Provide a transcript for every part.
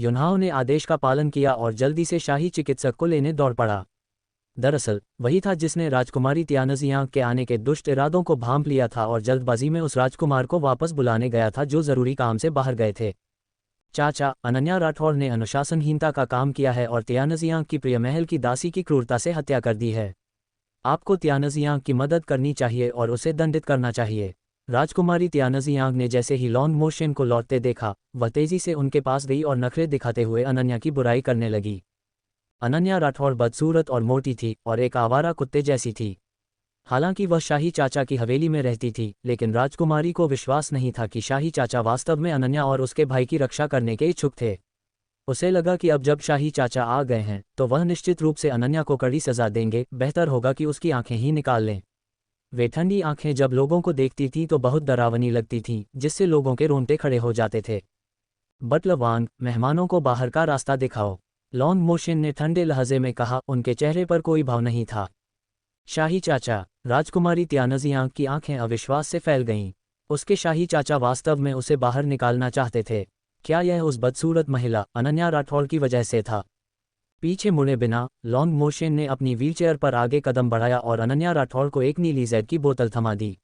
युनहाओ ने आदेश का पालन किया और जल्दी से शाही चिकित्सक को लेने दौड़ पड़ा। दरअसल वही था जिसने राजकुमारी तियानजियांग के आने के दुष्ट इरादों को भांप लिया था और जल्दबाजी में उस राजकुमार को वापस बुलाने गया था जो जरूरी काम से बाहर गए थे। चाचा, अनन्या राठौड़ ने अनुशासनहीनता का काम किया है और तियानजियांग की प्रिय महल की दासी की क्रूरता से हत्या कर दी है। आपको तियानजियांग की मदद करनी चाहिए और उसे दंडित करना चाहिए। राजकुमारी तियानजियांग ने जैसे ही लॉन्ग मोशन को लौटते देखा, वह तेजी से उनके पास गई और नखरे दिखाते हुए अनन्या की बुराई करने लगी। अनन्या राठौड़ बदसूरत और मोटी थी और एक आवारा कुत्ते जैसी थी। हालांकि वह शाही चाचा की हवेली में रहती थी, लेकिन राजकुमारी को विश्वास नहीं था कि शाही चाचा वास्तव में अनन्या और उसके भाई की रक्षा करने के इच्छुक थे। उसे लगा कि अब जब शाही चाचा आ गए हैं तो वह निश्चित रूप से अनन्या को कड़ी सजा देंगे, बेहतर होगा कि उसकी आंखें ही निकाल लें। वे ठंडी आंखें जब लोगों को देखती थीं तो बहुत डरावनी लगती थीं, जिससे लोगों के रोंगटे खड़े हो जाते थे। बटलर वांग, मेहमानों को बाहर का रास्ता दिखाओ, लॉन्ग मोशन ने ठंडे लहजे में कहा। उनके चेहरे पर कोई भाव नहीं था। शाही चाचा, राजकुमारी तियानजियांग की आंखें अविश्वास से फैल गईं। उसके शाही चाचा वास्तव में उसे बाहर निकालना चाहते थे। क्या यह उस बदसूरत महिला अनन्या राठौड़ की वजह से था? पीछे मुड़े बिना लॉन्ग मोशन ने अपनी व्हीलचेयर पर आगे कदम बढ़ाया और अनन्या राठौड़ को एक नीली जेड की बोतल थमा दी।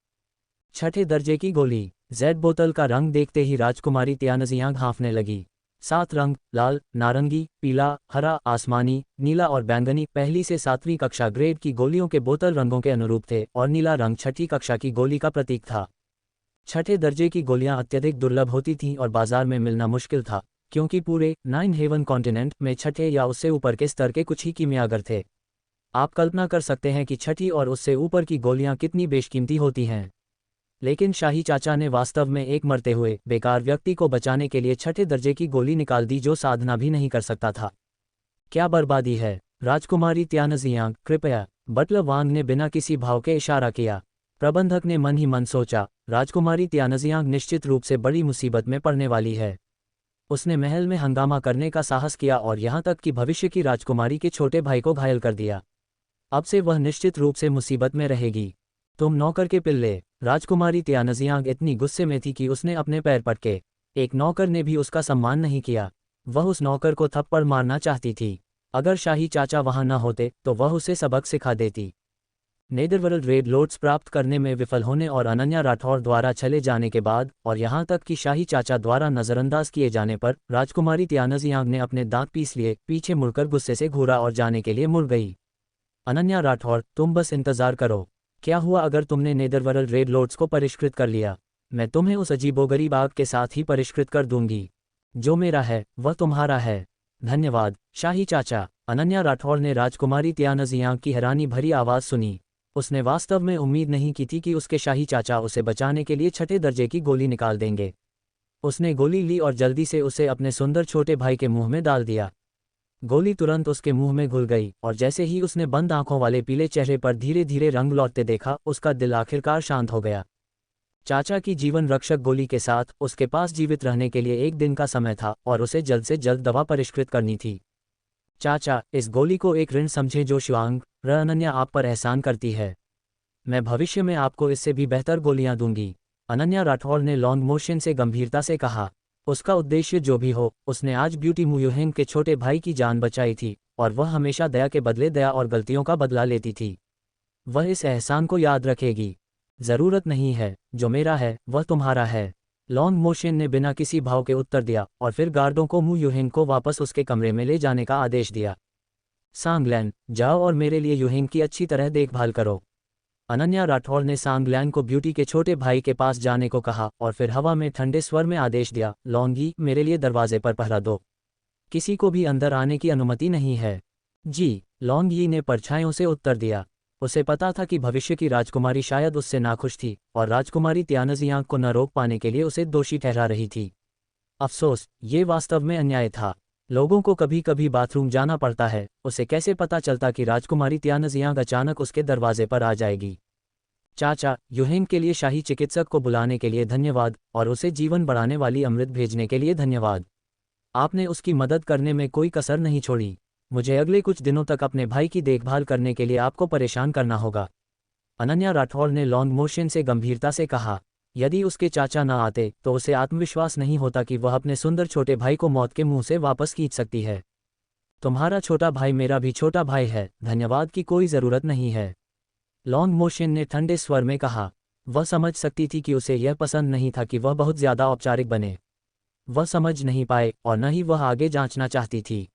छठे दर्जे की गोली। जेड बोतल का रंग देखते ही राजकुमारी तियानजियांग हाँफने लगी। 7 रंग, लाल, नारंगी, पीला, हरा, आसमानी, नीला और बैंगनी पहली से 7वीं कक्षा ग्रेड की गोलियों के बोतल रंगों के अनुरूप थे और नीला रंग छठी कक्षा की गोली का प्रतीक था। छठे दर्जे की गोलियां अत्यधिक दुर्लभ होती थीं और बाजार में मिलना मुश्किल था, क्योंकि पूरे 9 हेवन कॉन्टिनेंट में छठे या उससे ऊपर के स्तर के कुछ ही कीमियागर थे। आप कल्पना कर सकते हैं कि छठी और उससे ऊपर की गोलियां कितनी बेशकीमती होती हैं। लेकिन शाही चाचा ने वास्तव में एक मरते हुए बेकार व्यक्ति को बचाने के लिए छठे दर्जे की गोली निकाल दी जो साधना भी नहीं कर सकता था। क्या बर्बादी है! राजकुमारी तियानजियांग, कृपया, बटलर वांग ने बिना किसी भाव के इशारा किया। प्रबंधक ने मन ही मन सोचा, राजकुमारी तियानजियांग निश्चित रूप से बड़ी मुसीबत में पड़ने वाली है। उसने महल में हंगामा करने का साहस किया और यहाँ तक कि भविष्य की राजकुमारी के छोटे भाई को घायल कर दिया। अब से वह निश्चित रूप से मुसीबत में रहेगी। तुम नौकर के पिल्ले! राजकुमारी तियानजियांग इतनी गुस्से में थी कि उसने अपने पैर पटके। एक नौकर ने भी उसका सम्मान नहीं किया। वह उस नौकर को थप्पड़ मारना चाहती थी। अगर शाही चाचा वहां न होते तो वह उसे सबक सिखा देती। नेदरवर्ल्ड रेड लोड्स प्राप्त करने में विफल होने और अनन्या राठौड़ द्वारा चले जाने के बाद और यहां तक कि शाही चाचा द्वारा नजरअंदाज किए जाने पर राजकुमारी तियानजियांग ने अपने दांत पीस लिए, पीछे मुड़कर गुस्से से घूरा और जाने के लिए मुड़ गई। अनन्या राठौड़, तुम बस इंतजार करो। क्या हुआ अगर तुमने नेदरवर्ल्ड रेड लोड्स को परिष्कृत कर लिया? मैं तुम्हें उस अजीबोगरीब आग के साथ ही परिष्कृत कर दूंगी। जो मेरा है वह तुम्हारा है। धन्यवाद, शाही चाचा। अनन्या राठौड़ ने राजकुमारी तियानजियांग की हैरानी भरी आवाज़ सुनी। उसने वास्तव में उम्मीद नहीं की थी कि उसके शाही चाचा उसे बचाने के लिए छठे दर्जे की गोली निकाल देंगे। उसने गोली ली और जल्दी से उसे अपने सुंदर छोटे भाई के मुंह में डाल दिया। गोली तुरंत उसके मुंह में घुल गई और जैसे ही उसने बंद आंखों वाले पीले चेहरे पर धीरे धीरे रंग लौटते देखा, उसका दिल आखिरकार शांत हो गया। चाचा की जीवन रक्षक गोली के साथ उसके पास जीवित रहने के लिए एक दिन का समय था और उसे जल्द से जल्द दवा परिष्कृत करनी थी। चाचा, इस गोली को एक ऋण समझे जो शुआंग अनन्या आप पर एहसान करती है। मैं भविष्य में आपको इससे भी बेहतर गोलियां दूंगी। अनन्या राठौड़ ने लॉन्ग मोशन से गंभीरता से कहा। उसका उद्देश्य जो भी हो, उसने आज ब्यूटी मुयुहेंग के छोटे भाई की जान बचाई थी और वह हमेशा दया के बदले दया और गलतियों का बदला लेती थी। वह इस एहसान को याद रखेगी। जरूरत नहीं है, जो मेरा है वह तुम्हारा है। लॉन्ग मोशन ने बिना किसी भाव के उत्तर दिया और फिर गार्डों को मुयुहेंग को वापस उसके कमरे में ले जाने का आदेश दिया। सांगलैन, जाओ और मेरे लिए युहेंग की अच्छी तरह देखभाल करो। अनन्या राठौड़ ने सांगलैन को ब्यूटी के छोटे भाई के पास जाने को कहा और फिर हवा में ठंडे स्वर में आदेश दिया, लॉन्गी, मेरे लिए दरवाजे पर पहरा दो। किसी को भी अंदर आने की अनुमति नहीं है। जी, लॉन्गी ने परछाइयों से उत्तर दिया। उसे पता था कि भविष्य की राजकुमारी शायद उससे नाखुश थी और राजकुमारी तियानजियांग को न रोक पाने के लिए उसे दोषी ठहरा रही थी। अफसोस, ये वास्तव में अन्याय था। लोगों को कभी कभी बाथरूम जाना पड़ता है, उसे कैसे पता चलता कि राजकुमारी तियानजियांग अचानक उसके दरवाजे पर आ जाएगी। चाचा, युहेंग के लिए शाही चिकित्सक को बुलाने के लिए धन्यवाद और उसे जीवन बढ़ाने वाली अमृत भेजने के लिए धन्यवाद। आपने उसकी मदद करने में कोई कसर नहीं छोड़ी। मुझे अगले कुछ दिनों तक अपने भाई की देखभाल करने के लिए आपको परेशान करना होगा। अनन्या राठौड़ ने लॉन्ग मोशन से गंभीरता से कहा। यदि उसके चाचा न आते तो उसे आत्मविश्वास नहीं होता कि वह अपने सुंदर छोटे भाई को मौत के मुंह से वापस खींच सकती है। तुम्हारा छोटा भाई मेरा भी छोटा भाई है, धन्यवाद की कोई ज़रूरत नहीं है, लॉन्ग मोशन ने ठंडे स्वर में कहा। वह समझ सकती थी कि उसे यह पसंद नहीं था कि वह बहुत ज़्यादा औपचारिक बने। वह समझ नहीं पाए और न ही वह आगे जांचना चाहती थी।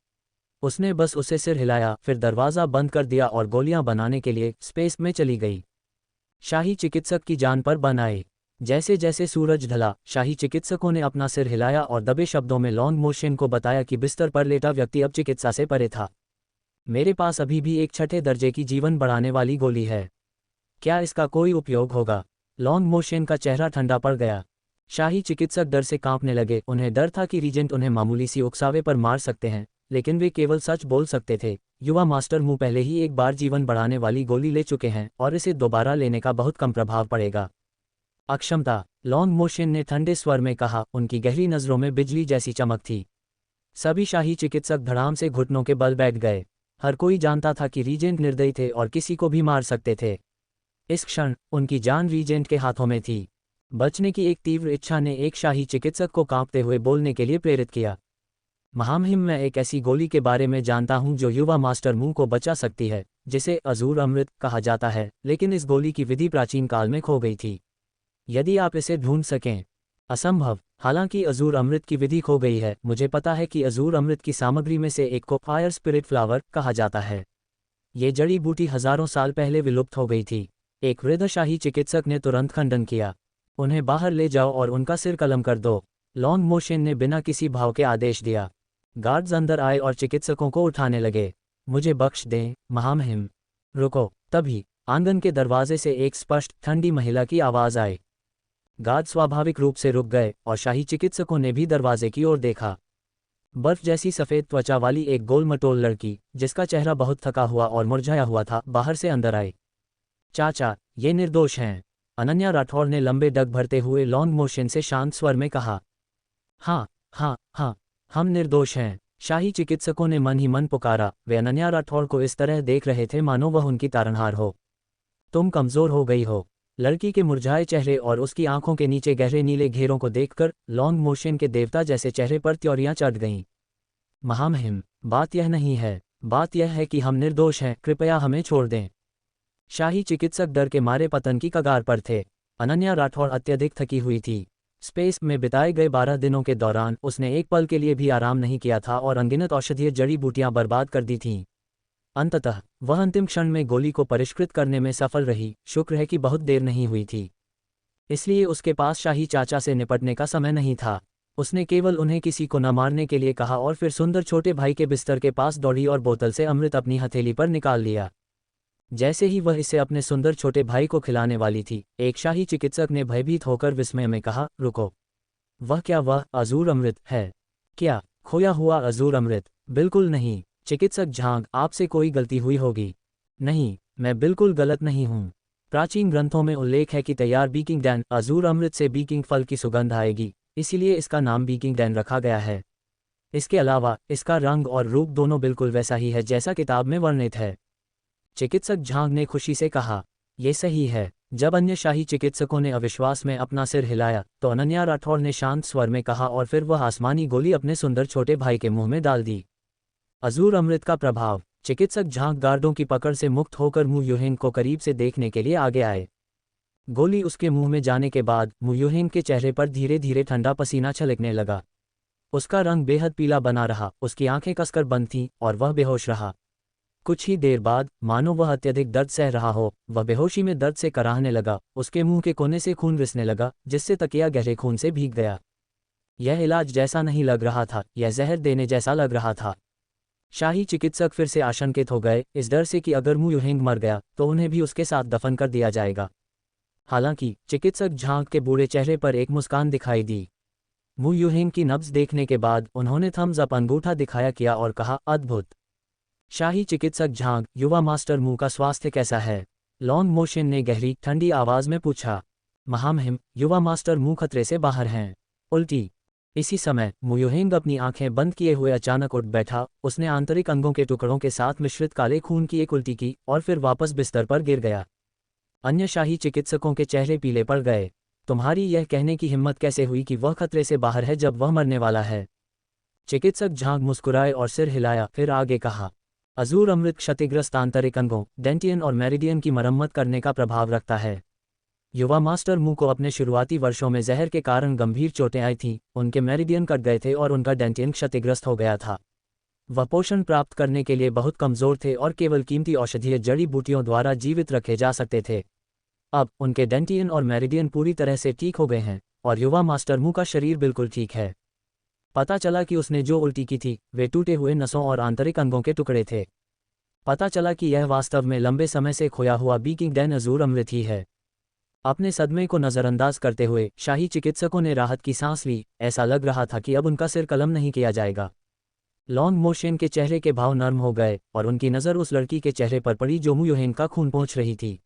उसने बस उसे सिर हिलाया, फिर दरवाज़ा बंद कर दिया और गोलियां बनाने के लिए स्पेस में चली गई। शाही चिकित्सक की जान पर बन आए। जैसे जैसे सूरज ढला, शाही चिकित्सकों ने अपना सिर हिलाया और दबे शब्दों में लॉन्ग मोशन को बताया कि बिस्तर पर लेटा व्यक्ति अब चिकित्सा से परे था। मेरे पास अभी भी एक छठे दर्जे की जीवन बढ़ाने वाली गोली है। क्या इसका कोई उपयोग होगा? लॉन्ग मोशन का चेहरा ठंडा पड़ गया। शाही चिकित्सक डर से कांपने लगे। उन्हें डर था कि रीजेंट उन्हें मामूली सी उकसावे पर मार सकते हैं, लेकिन वे केवल सच बोल सकते थे। युवा मास्टर मुंह पहले ही एक बार जीवन बढ़ाने वाली गोली ले चुके हैं और इसे दोबारा लेने का बहुत कम प्रभाव पड़ेगा। अक्षमता, लॉन्ग मोशन ने ठंडे स्वर में कहा। उनकी गहरी नज़रों में बिजली जैसी चमक थी। सभी शाही चिकित्सक धड़ाम से घुटनों के बल बैठ गए। हर कोई जानता था कि रीजेंट निर्दयी थे और किसी को भी मार सकते थे। इस क्षण उनकी जान रीजेंट के हाथों में थी। बचने की एक तीव्र इच्छा ने एक शाही चिकित्सक को कांपते हुए बोलने के लिए प्रेरित किया। महामहिम, मैं एक ऐसी गोली के बारे में जानता हूं जो युवा मास्टर मुंह को बचा सकती है, जिसे अजूर अमृत कहा जाता है, लेकिन इस गोली की विधि प्राचीन काल में खो गई थी। यदि आप इसे ढूंढ सकें। असंभव। हालांकि अजूर अमृत की विधि खो गई है। मुझे पता है कि अजूर अमृत की सामग्री में से एक को फायर स्पिरिट फ्लावर कहा जाता है। ये जड़ी बूटी हजारों साल पहले विलुप्त हो गई थी। एक वृद्ध शाही चिकित्सक ने तुरंत खंडन किया। उन्हें बाहर ले जाओ और उनका सिर कलम कर दो, लॉन्ग मोशन ने बिना किसी भाव के आदेश दिया। गार्ड्स अंदर आए और चिकित्सकों को उठाने लगे। मुझे बख्श दें, महामहिम। रुको। तभी आंगन के दरवाजे से एक स्पष्ट ठंडी महिला की आवाज़ आई। गार्ड स्वाभाविक रूप से रुक गए और शाही चिकित्सकों ने भी दरवाजे की ओर देखा। बर्फ जैसी सफ़ेद त्वचा वाली एक गोल मटोल लड़की, जिसका चेहरा बहुत थका हुआ और मुरझाया हुआ था, बाहर से अंदर आई। चाचा, ये निर्दोष हैं, अनन्या राठौर ने लंबे डग भरते हुए लॉन्ग मोशन से शांत स्वर में कहा। हाँ हाँ हाँ, हम निर्दोष हैं, शाही चिकित्सकों ने मन ही मन पुकारा। वे अनन्या राठौर को इस तरह देख रहे थे मानो वह उनकी तारनहार हो। तुम कमज़ोर हो गई हो। लड़की के मुरझाए चेहरे और उसकी आंखों के नीचे गहरे नीले घेरों को देखकर लॉन्ग मोशन के देवता जैसे चेहरे पर त्योरियां चढ़ गईं। महामहिम, बात यह नहीं है। बात यह है कि हम निर्दोष हैं, कृपया हमें छोड़ दें। शाही चिकित्सक डर के मारे पतन की कगार पर थे। अनन्या राठौर अत्यधिक थकी हुई थी। स्पेस में बिताए गए 12 दिनों के दौरान उसने एक पल के लिए भी आराम नहीं किया था और अनगिनत औषधीय जड़ी बूटियां बर्बाद कर दी थीं। अंततः वह अंतिम क्षण में गोली को परिष्कृत करने में सफल रही। शुक्र है कि बहुत देर नहीं हुई थी, इसलिए उसके पास शाही चाचा से निपटने का समय नहीं था। उसने केवल उन्हें किसी को न मारने के लिए कहा और फिर सुंदर छोटे भाई के बिस्तर के पास दौड़ी और बोतल से अमृत अपनी हथेली पर निकाल लिया। जैसे ही वह इसे अपने सुंदर छोटे भाई को खिलाने वाली थी, एक शाही चिकित्सक ने भयभीत होकर विस्मय में कहा, रुको। वह क्या? वह अजूर अमृत है क्या? खोया हुआ अजूर अमृत? बिल्कुल नहीं। चिकित्सक झांग, आपसे कोई गलती हुई होगी। नहीं, मैं बिल्कुल गलत नहीं हूँ। प्राचीन ग्रंथों में उल्लेख है कि तैयार बीकिंग डैन अजूर अमृत से बीकिंग फल की सुगंध आएगी, इसीलिए इसका नाम बीकिंग डैन रखा गया है। इसके अलावा इसका रंग और रूप दोनों बिल्कुल वैसा ही है जैसा किताब में वर्णित है। चिकित्सक झांग ने खुशी से कहा, यह सही है। जब अन्य शाही चिकित्सकों ने अविश्वास में अपना सिर हिलाया तो अनन्या राठौर ने शांत स्वर में कहा और फिर वह आसमानी गोली अपने सुंदर छोटे भाई के मुंह में डाल दी। अजूर अमृत का प्रभाव। चिकित्सक झांग गार्डों की पकड़ से मुक्त होकर मु युहेंग को करीब से देखने के लिए आगे आए। गोली उसके मुंह में जाने के बाद मु युहेंग के चेहरे पर धीरे धीरे ठंडा पसीना छलकने लगा। उसका रंग बेहद पीला बना रहा, उसकी आंखें कसकर बंद थीं और वह बेहोश रहा। कुछ ही देर बाद, मानो वह अत्यधिक दर्द सह रहा हो, वह बेहोशी में दर्द से कराहने लगा। उसके मुंह के कोने से खून रिसने लगा, जिससे तकिया गहरे खून से भीग गया। यह इलाज जैसा नहीं लग रहा था, यह जहर देने जैसा लग रहा था। शाही चिकित्सक फिर से आशंकित हो गए, इस डर से कि अगर मु युहेंग मर गया तो उन्हें भी उसके साथ दफन कर दिया जाएगा। हालांकि चिकित्सक झांग के बूढ़े चेहरे पर एक मुस्कान दिखाई दी। मु युहेंग की नब्ज देखने के बाद उन्होंने थम्स अप अंगूठा दिखाया किया और कहा, अद्भुत। शाही चिकित्सक झांग, युवा मास्टर मु का स्वास्थ्य कैसा है? लॉन्ग मोशन ने गहरी ठंडी आवाज में पूछा। महामहिम, युवा मास्टर मु खतरे से बाहर हैं। उल्टी। इसी समय मु युहेंग अपनी आंखें बंद किए हुए अचानक उठ बैठा। उसने आंतरिक अंगों के टुकड़ों के साथ मिश्रित काले खून की एक उल्टी की और फिर वापस बिस्तर पर गिर गया। अन्य शाही चिकित्सकों के चेहरे पीले पड़ गए। तुम्हारी यह कहने की हिम्मत कैसे हुई कि वह खतरे से बाहर है जब वह मरने वाला है? चिकित्सक झांक मुस्कुराए और सिर हिलाया, फिर आगे कहा, अजूर अमृत क्षतिग्रस्त आंतरिक अंगों, डेंटियन और मेरिडियन की मरम्मत करने का प्रभाव रखता है। युवा मास्टर मू को अपने शुरुआती वर्षों में जहर के कारण गंभीर चोटें आई थीं, उनके मेरिडियन कट गए थे और उनका डेंटियन क्षतिग्रस्त हो गया था। वह पोषण प्राप्त करने के लिए बहुत कमज़ोर थे और केवल कीमती औषधीय जड़ी बूटियों द्वारा जीवित रखे जा सकते थे। अब उनके डेंटियन और मेरिडियन पूरी तरह से ठीक हो गए हैं और युवा मास्टर मू का शरीर बिल्कुल ठीक है। पता चला कि उसने जो उल्टी की थी वे टूटे हुए नसों और आंतरिक अंगों के टुकड़े थे। पता चला कि यह वास्तव में लंबे समय से खोया हुआ बीकिंग डैन अजूर अमृत ही है। अपने सदमे को नज़रअंदाज करते हुए शाही चिकित्सकों ने राहत की सांस ली। ऐसा लग रहा था कि अब उनका सिर कलम नहीं किया जाएगा। लॉन्ग मोशन के चेहरे के भाव नर्म हो गए और उनकी नज़र उस लड़की के चेहरे पर पड़ी जो मू युहेंग का खून पोंछ रही थी।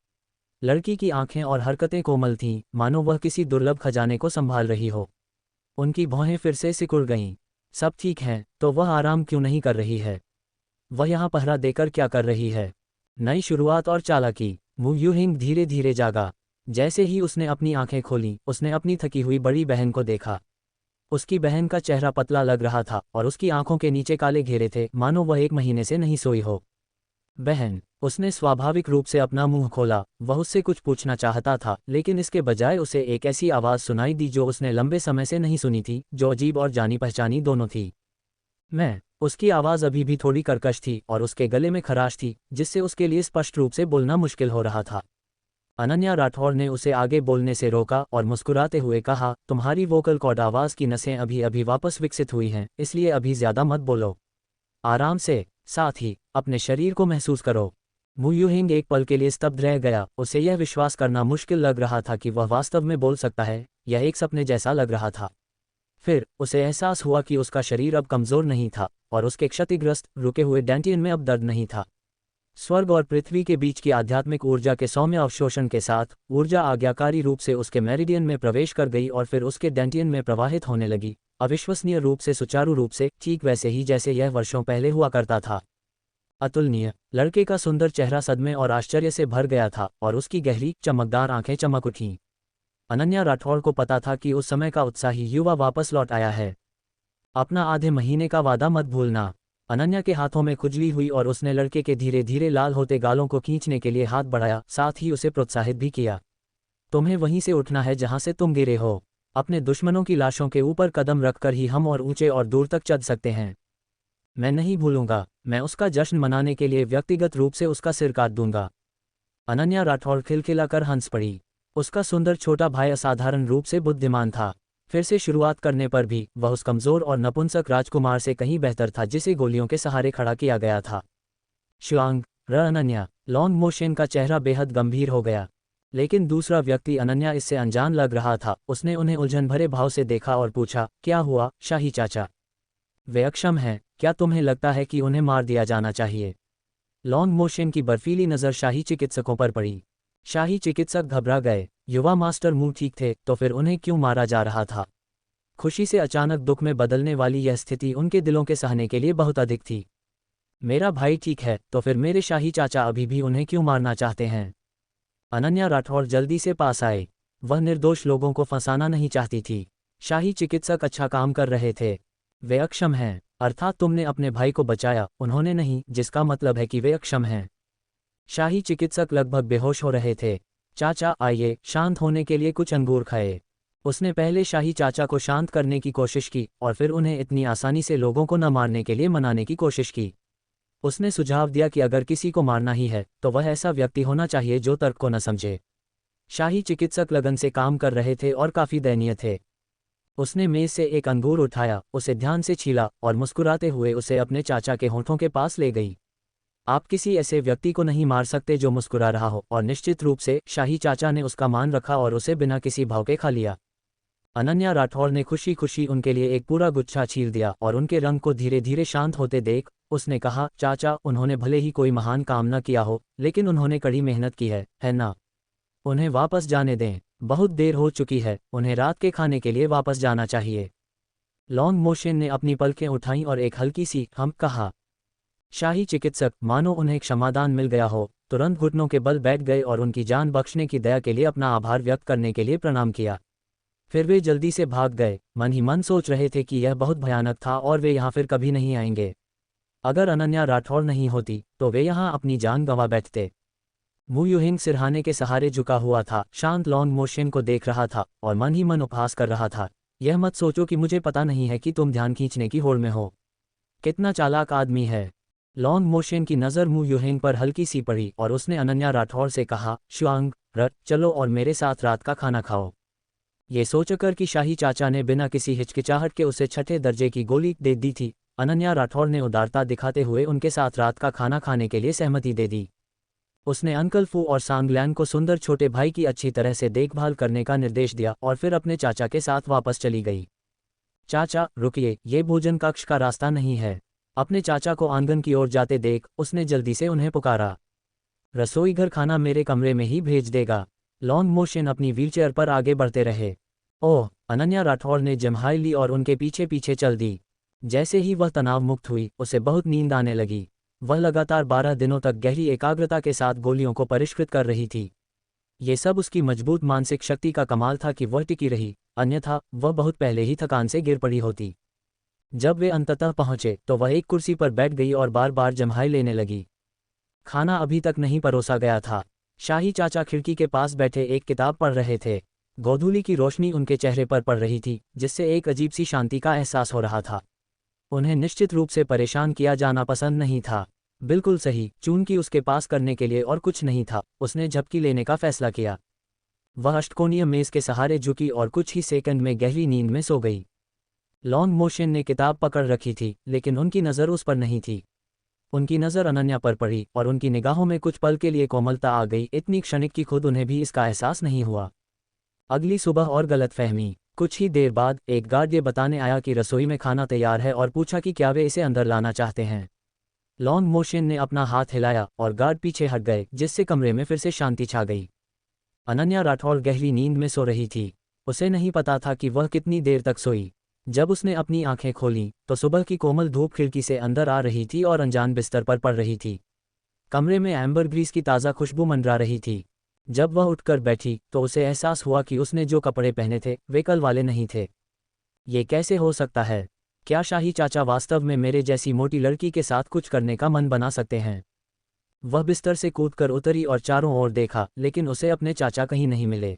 लड़की की आंखें और हरकतें कोमल थीं, मानो वह किसी दुर्लभ खजाने को संभाल रही हो। उनकी भौहें फिर से सिकुड़ गईं। सब ठीक है, तो वह आराम क्यों नहीं कर रही है? वह यहाँ पहरा देकर क्या कर रही है? नई शुरुआत और चालाकी। मू युहेंग धीरे धीरे जागा। जैसे ही उसने अपनी आंखें खोलीं, उसने अपनी थकी हुई बड़ी बहन को देखा। उसकी बहन का चेहरा पतला लग रहा था और उसकी आंखों के नीचे काले घेरे थे, मानो वह 1 महीने से नहीं सोई हो। बहन, उसने स्वाभाविक रूप से अपना मुंह खोला। वह उससे कुछ पूछना चाहता था, लेकिन इसके बजाय उसे एक ऐसी आवाज़ सुनाई दी जो उसने लंबे समय से नहीं सुनी थी, जो अजीब और जानी पहचानी दोनों थी। मैं। उसकी आवाज़ अभी भी थोड़ी कर्कश थी और उसके गले में खराश थी, जिससे उसके लिए स्पष्ट रूप से बोलना मुश्किल हो रहा था। अनन्या राठौर ने उसे आगे बोलने से रोका और मुस्कुराते हुए कहा, तुम्हारी वोकल कॉर्ड आवाज़ की नसें अभी अभी वापस विकसित हुई हैं, इसलिए अभी ज़्यादा मत बोलो। आराम से, साथ ही अपने शरीर को महसूस करो। मू युहेंग एक पल के लिए स्तब्ध रह गया। उसे यह विश्वास करना मुश्किल लग रहा था कि वह वास्तव में बोल सकता है। यह एक सपने जैसा लग रहा था। फिर उसे एहसास हुआ कि उसका शरीर अब कमज़ोर नहीं था और उसके क्षतिग्रस्त रुके हुए डेंटियन में अब दर्द नहीं था। स्वर्ग और पृथ्वी के बीच की आध्यात्मिक ऊर्जा के सौम्य अवशोषण के साथ ऊर्जा आज्ञाकारी रूप से उसके मेरिडियन में प्रवेश कर गई और फिर उसके डेंटियन में प्रवाहित होने लगी, अविश्वसनीय रूप से सुचारू रूप से, ठीक वैसे ही जैसे यह वर्षों पहले हुआ करता था। अतुलनीय। लड़के का सुंदर चेहरा सदमे और आश्चर्य से भर गया था और उसकी गहरी चमकदार आंखें चमक उठीं। अनन्या राठौड़ को पता था कि उस समय का उत्साही युवा वापस लौट आया है। अपना आधे महीने का वादा मत भूलना। अनन्या के हाथों में खुजली हुई और उसने लड़के के धीरे धीरे लाल होते गालों को खींचने के लिए हाथ बढ़ाया, साथ ही उसे प्रोत्साहित भी किया। तुम्हें वहीं से उठना है जहां से तुम गिरे हो। अपने दुश्मनों की लाशों के ऊपर कदम रखकर ही हम और ऊंचे और दूर तक चढ़ सकते हैं। मैं नहीं भूलूंगा। मैं उसका जश्न मनाने के लिए व्यक्तिगत रूप से उसका सिर काट दूंगा। अनन्या राठौड़ खिलखिलाकर हंस पड़ी। उसका सुंदर छोटा भाई असाधारण रूप से बुद्धिमान था। फिर से शुरुआत करने पर भी वह उस कमज़ोर और नपुंसक राजकुमार से कहीं बेहतर था जिसे गोलियों के सहारे खड़ा किया गया था। शुआंग अनन्या। लॉन्ग मोशन का चेहरा बेहद गंभीर हो गया। लेकिन दूसरा व्यक्ति अनन्या इससे अनजान लग रहा था। उसने उन्हें उलझन भरे भाव से देखा और पूछा, क्या हुआ शाही चाचा? वे अक्षम हैं। क्या तुम्हें लगता है कि उन्हें मार दिया जाना चाहिए? लॉन्ग मोशन की बर्फीली नज़र शाही चिकित्सकों पर पड़ी। शाही चिकित्सक घबरा गए। युवा मास्टर मुंह ठीक थे, तो फिर उन्हें क्यों मारा जा रहा था? खुशी से अचानक दुख में बदलने वाली यह स्थिति उनके दिलों के सहने के लिए बहुत अधिक थी। मेरा भाई ठीक है, तो फिर मेरे शाही चाचा अभी भी उन्हें क्यों मारना चाहते हैं? अनन्या राठौड़ जल्दी से पास आए। वह निर्दोष लोगों को फंसाना नहीं चाहती थी। शाही चिकित्सक अच्छा काम कर रहे थे। वे अक्षम हैं, अर्थात तुमने अपने भाई को बचाया, उन्होंने नहीं, जिसका मतलब है कि वे अक्षम हैं। शाही चिकित्सक लगभग बेहोश हो रहे थे। चाचा आइए, शांत होने के लिए कुछ अंगूर खाए। उसने पहले शाही चाचा को शांत करने की कोशिश की और फिर उन्हें इतनी आसानी से लोगों को न मारने के लिए मनाने की कोशिश की। उसने सुझाव दिया कि अगर किसी को मारना ही है तो वह ऐसा व्यक्ति होना चाहिए जो तर्क को न समझे। शाही चिकित्सक लगन से काम कर रहे थे और काफी दयनीय थे। उसने मेज से एक अंगूर उठाया, उसे ध्यान से छीला और मुस्कुराते हुए उसे अपने चाचा के होठों के पास ले गई। आप किसी ऐसे व्यक्ति को नहीं मार सकते जो मुस्कुरा रहा हो, और निश्चित रूप से शाही चाचा ने उसका मान रखा और उसे बिना किसी भाव के खा लिया। अनन्या राठौड़ ने खुशी खुशी उनके लिए एक पूरा गुच्छा छील दिया और उनके रंग को धीरे धीरे शांत होते देख उसने कहा, चाचा, उन्होंने भले ही कोई महान काम न किया हो, लेकिन उन्होंने कड़ी मेहनत की है ना? उन्हें वापस जाने दें। बहुत देर हो चुकी है, उन्हें रात के खाने के लिए वापस जाना चाहिए। लॉन्ग मोशन ने अपनी पलकें उठाईं और एक हल्की सी हम कहा। शाही चिकित्सक, मानो उन्हें क्षमादान मिल गया हो, तुरंत घुटनों के बल बैठ गए और उनकी जान बख्शने की दया के लिए अपना आभार व्यक्त करने के लिए प्रणाम किया। फिर वे जल्दी से भाग गए, मन ही मन सोच रहे थे कि यह बहुत भयानक था और वे यहाँ फिर कभी नहीं आएंगे। अगर अनन्या राठौड़ नहीं होती तो वे यहाँ अपनी जान गंवा बैठते। मू यूहिंग सिरहाने के सहारे झुका हुआ था, शांत लॉन्ग मोशन को देख रहा था और मन ही मन उपहास कर रहा था। यह मत सोचो कि मुझे पता नहीं है कि तुम ध्यान खींचने की होड़ में हो। कितना चालाक आदमी है। लॉन्ग मोशन की नज़र मू यूहिंग पर हल्की सी पड़ी और उसने अनन्या राठौड़ से कहा, शुआंग रट चलो और मेरे साथ रात का खाना खाओ। ये सोचकर कि शाही चाचा ने बिना किसी हिचकिचाहट के उसे छठे दर्जे की गोली दे दी थी, अनन्या राठौड़ ने उदारता दिखाते हुए उनके साथ रात का खाना खाने के लिए सहमति दे दी। उसने अंकल फू और सांगलैन को सुंदर छोटे भाई की अच्छी तरह से देखभाल करने का निर्देश दिया और फिर अपने चाचा के साथ वापस चली गई। चाचा रुकिए, ये भोजन कक्ष का रास्ता नहीं है। अपने चाचा को आंगन की ओर जाते देख उसने जल्दी से उन्हें पुकारा। रसोई घर खाना मेरे कमरे में ही भेज देगा। लॉन्ग मोशन अपनी व्हीलचेयर पर आगे बढ़ते रहे। ओह, अनन्या राठौड़ ने जम्हाई ली और उनके पीछे पीछे चल दी। जैसे ही वह तनाव मुक्त हुई उसे बहुत नींद आने लगी। वह लगातार 12 दिनों तक गहरी एकाग्रता के साथ गोलियों को परिष्कृत कर रही थी। ये सब उसकी मजबूत मानसिक शक्ति का कमाल था कि वह टिकी रही, अन्यथा वह बहुत पहले ही थकान से गिर पड़ी होती। जब वे अंततः पहुंचे तो वह एक कुर्सी पर बैठ गई और बार बार जम्हाई लेने लगी। खाना अभी तक नहीं परोसा गया था। शाही चाचा खिड़की के पास बैठे एक किताब पढ़ रहे थे। गोधूली की रोशनी उनके चेहरे पर पड़ रही थी, जिससे एक अजीब सी शांति का एहसास हो रहा था। उन्हें निश्चित रूप से परेशान किया जाना पसंद नहीं था। बिल्कुल सही, चूंकि उसके पास करने के लिए और कुछ नहीं था, उसने झपकी लेने का फैसला किया। वह अष्टकोणीय मेज के सहारे झुकी और कुछ ही सेकंड में गहरी नींद में सो गई। लॉन्ग मोशन ने किताब पकड़ रखी थी, लेकिन उनकी नज़र उस पर नहीं थी। उनकी नज़र अनन्या पर पड़ी और उनकी निगाहों में कुछ पल के लिए कोमलता आ गई, इतनी क्षणिक कि खुद उन्हें भी इसका एहसास नहीं हुआ। अगली सुबह और गलतफहमी। कुछ ही देर बाद एक गार्ड ये बताने आया कि रसोई में खाना तैयार है और पूछा कि क्या वे इसे अंदर लाना चाहते हैं। लॉन्ग मोशन ने अपना हाथ हिलाया और गार्ड पीछे हट गए, जिससे कमरे में फिर से शांति छा गई। अनन्या राठौड़ गहरी नींद में सो रही थी। उसे नहीं पता था कि वह कितनी देर तक सोई। जब उसने अपनी आंखें खोलीं तो सुबह की कोमल धूप खिड़की से अंदर आ रही थी और अनजान बिस्तर पर पड़ रही थी। कमरे में एम्बर ग्रीस की ताज़ा खुशबू मंडरा रही थी। जब वह उठकर बैठी तो उसे एहसास हुआ कि उसने जो कपड़े पहने थे वे कल वाले नहीं थे। ये कैसे हो सकता है? क्या शाही चाचा वास्तव में मेरे जैसी मोटी लड़की के साथ कुछ करने का मन बना सकते हैं? वह बिस्तर से कूदकर उतरी और चारों ओर देखा, लेकिन उसे अपने चाचा कहीं नहीं मिले।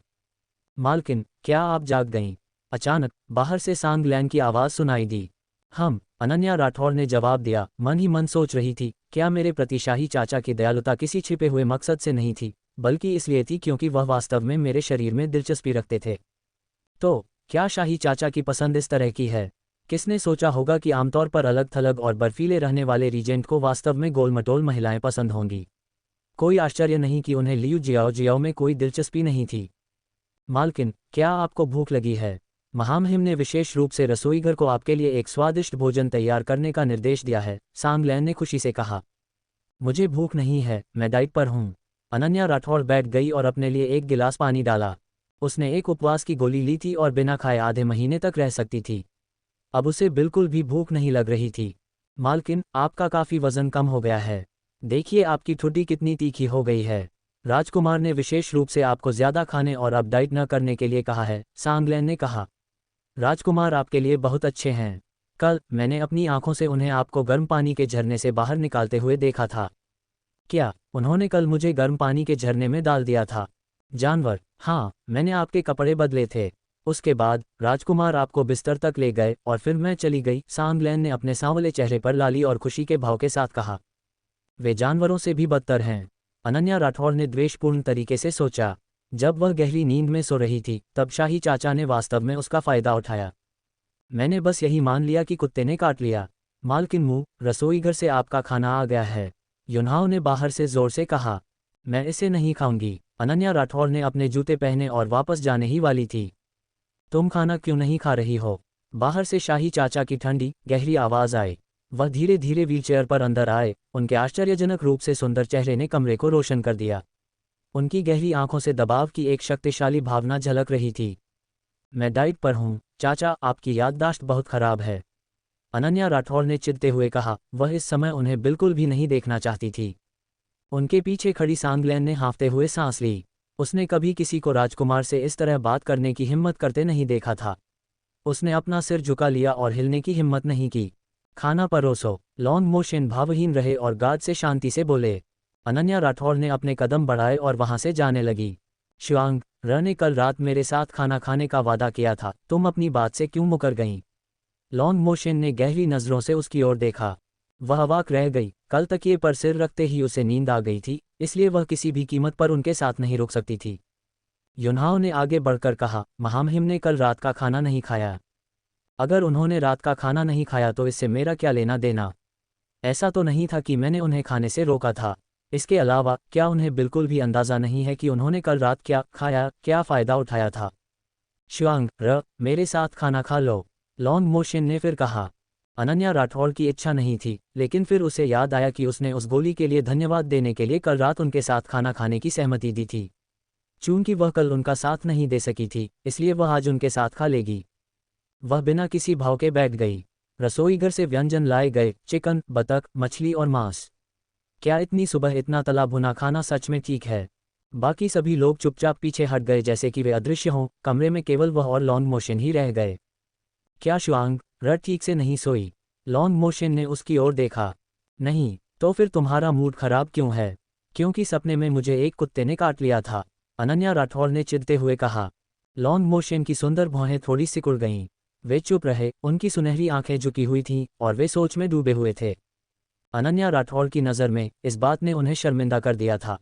मालकिन, क्या आप जाग गईं? अचानक बाहर से सांगलैन की आवाज़ सुनाई दी। अनन्या राठौड़ ने जवाब दिया, मन ही मन सोच रही थी, क्या मेरे प्रति शाही चाचा की दयालुता किसी छिपे हुए मकसद से नहीं थी, बल्कि इसलिए थी क्योंकि वह वास्तव में मेरे शरीर में दिलचस्पी रखते थे। तो क्या शाही चाचा की पसंद इस तरह की है? किसने सोचा होगा कि आमतौर पर अलग थलग और बर्फीले रहने वाले रीजेंट को वास्तव में गोलमटोल महिलाएं पसंद होंगी। कोई आश्चर्य नहीं कि उन्हें लियू जियाओ में कोई दिलचस्पी नहीं थी। मालकिन, क्या आपको भूख लगी है? महामहिम ने विशेष रूप से रसोईघर को आपके लिए एक स्वादिष्ट भोजन तैयार करने का निर्देश दिया है, सांगलैन ने खुशी से कहा। मुझे भूख नहीं है, मैं डाइट पर हूँ। अनन्या राठौड़ बैठ गई और अपने लिए एक गिलास पानी डाला। उसने एक उपवास की गोली ली थी और बिना खाए आधे महीने तक रह सकती थी। अब उसे बिल्कुल भी भूख नहीं लग रही थी। मालकिन, आपका काफ़ी वज़न कम हो गया है। देखिए आपकी ठुड्डी कितनी तीखी हो गई है। राजकुमार ने विशेष रूप से आपको ज़्यादा खाने और अब डाइट न करने के लिए कहा है, सांगलैन ने कहा। राजकुमार आपके लिए बहुत अच्छे हैं। कल मैंने अपनी आंखों से उन्हें आपको गर्म पानी के झरने से बाहर निकालते हुए देखा था। क्या उन्होंने कल मुझे गर्म पानी के झरने में डाल दिया था? जानवर, हाँ, मैंने आपके कपड़े बदले थे। उसके बाद राजकुमार आपको बिस्तर तक ले गए और फिर मैं चली गई, सांगलैन ने अपने सांवले चेहरे पर लाली और खुशी के भाव के साथ कहा। वे जानवरों से भी बदतर हैं, अनन्या राठौड़ ने द्वेषपूर्ण तरीके से सोचा। जब वह गहरी नींद में सो रही थी तब शाही चाचा ने वास्तव में उसका फ़ायदा उठाया। मैंने बस यही मान लिया कि कुत्ते ने काट लिया। मालकिन मुँह, रसोईघर से आपका खाना आ गया है, युनहाओ ने बाहर से जोर से कहा। मैं इसे नहीं खाऊंगी। अनन्या राठौड़ ने अपने जूते पहने और वापस जाने ही वाली थी। तुम खाना क्यों नहीं खा रही हो? बाहर से शाही चाचा की ठंडी गहरी आवाज़ आई। वह धीरे धीरे व्हीलचेयर पर अंदर आए। उनके आश्चर्यजनक रूप से सुंदर चेहरे ने कमरे को रोशन कर दिया। उनकी गहरी आंखों से दबाव की एक शक्तिशाली भावना झलक रही थी। मैं डाइट पर हूँ चाचा, आपकी याददाश्त बहुत खराब है, अनन्या राठौड़ ने चिढ़ते हुए कहा। वह इस समय उन्हें बिल्कुल भी नहीं देखना चाहती थी। उनके पीछे खड़ी सांगलैन ने हाँफते हुए सांस ली। उसने कभी किसी को राजकुमार से इस तरह बात करने की हिम्मत करते नहीं देखा था। उसने अपना सिर झुका लिया और हिलने की हिम्मत नहीं की। खाना परोसो। लॉन्ग मोशन भावहीन रहे और गार्ड से शांति से बोले। अनन्या राठौड़ ने अपने कदम बढ़ाए और वहां से जाने लगी। शुआंग र ने कल रात मेरे साथ खाना खाने का वादा किया था, तुम अपनी बात से क्यों मुकर गईं? लॉन्ग मोशन ने गहरी नज़रों से उसकी ओर देखा। वह अवाक रह गई। कल तकिए पर सिर रखते ही उसे नींद आ गई थी, इसलिए वह किसी भी कीमत पर उनके साथ नहीं रुक सकती थी। युनहाओ ने आगे बढ़कर कहा, महामहिम ने कल रात का खाना नहीं खाया। अगर उन्होंने रात का खाना नहीं खाया तो इससे मेरा क्या लेना देना? ऐसा तो नहीं था कि मैंने उन्हें खाने से रोका था। इसके अलावा क्या उन्हें बिल्कुल भी अंदाज़ा नहीं है कि उन्होंने कल रात क्या खाया, क्या फ़ायदा उठाया था? शुआंग र मेरे साथ खाना खा लो, लॉन्ग मोशन ने फिर कहा। अनन्या राठौड़ की इच्छा नहीं थी, लेकिन फिर उसे याद आया कि उसने उस गोली के लिए धन्यवाद देने के लिए कल रात उनके साथ खाना खाने की सहमति दी थी। चूंकि वह कल उनका साथ नहीं दे सकी थी, इसलिए वह आज उनके साथ खा लेगी। वह बिना किसी भाव के बैठ गई। रसोईघर से व्यंजन लाए गए, चिकन, बतख, मछली और मांस। क्या इतनी सुबह इतना तला भुना खाना सच में ठीक है? बाकी सभी लोग चुपचाप पीछे हट गए जैसे कि वे अदृश्य हों। कमरे में केवल वह और लॉन्ग मोशन ही रह गए। क्या शुआंग र ठीक से नहीं सोई? लॉन्ग मोशन ने उसकी ओर देखा। नहीं, तो फिर तुम्हारा मूड खराब क्यों है? क्योंकि सपने में मुझे एक कुत्ते ने काट लिया था, अनन्या राठौड़ ने चिढ़ते हुए कहा। लॉन्ग मोशन की सुंदर भौहें थोड़ी सिकुड़ गईं। वे चुप रहे, उनकी सुनहरी आंखें झुकी हुई थीं और वे सोच में डूबे हुए थे। अनन्या राठौड़ की नज़र में इस बात ने उन्हें शर्मिंदा कर दिया था।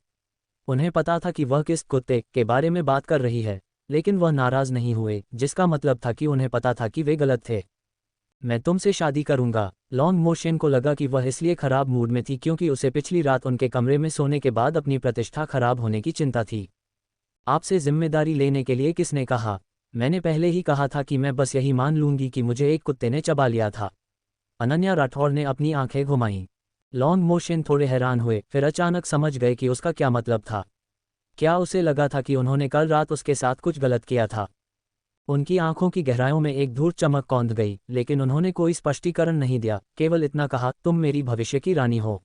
उन्हें पता था कि वह किस कुत्ते के बारे में बात कर रही है, लेकिन वह नाराज़ नहीं हुए, जिसका मतलब था कि उन्हें पता था कि वे गलत थे। मैं तुमसे शादी करूंगा। लॉन्ग मोशन को लगा कि वह इसलिए खराब मूड में थी क्योंकि उसे पिछली रात उनके कमरे में सोने के बाद अपनी प्रतिष्ठा खराब होने की चिंता थी। आपसे जिम्मेदारी लेने के लिए किसने कहा? मैंने पहले ही कहा था कि मैं बस यही मान लूंगी कि मुझे एक कुत्ते ने चबा लिया था। अनन्या राठौड़ ने अपनी आंखें घुमाईं। लॉन्ग मोशन थोड़े हैरान हुए, फिर अचानक समझ गए कि उसका क्या मतलब था। क्या उसे लगा था कि उन्होंने कल रात उसके साथ कुछ गलत किया था? उनकी आंखों की गहराइयों में एक धूर्त चमक कौंध गई, लेकिन उन्होंने कोई स्पष्टीकरण नहीं दिया, केवल इतना कहा, तुम मेरी भविष्य की रानी हो।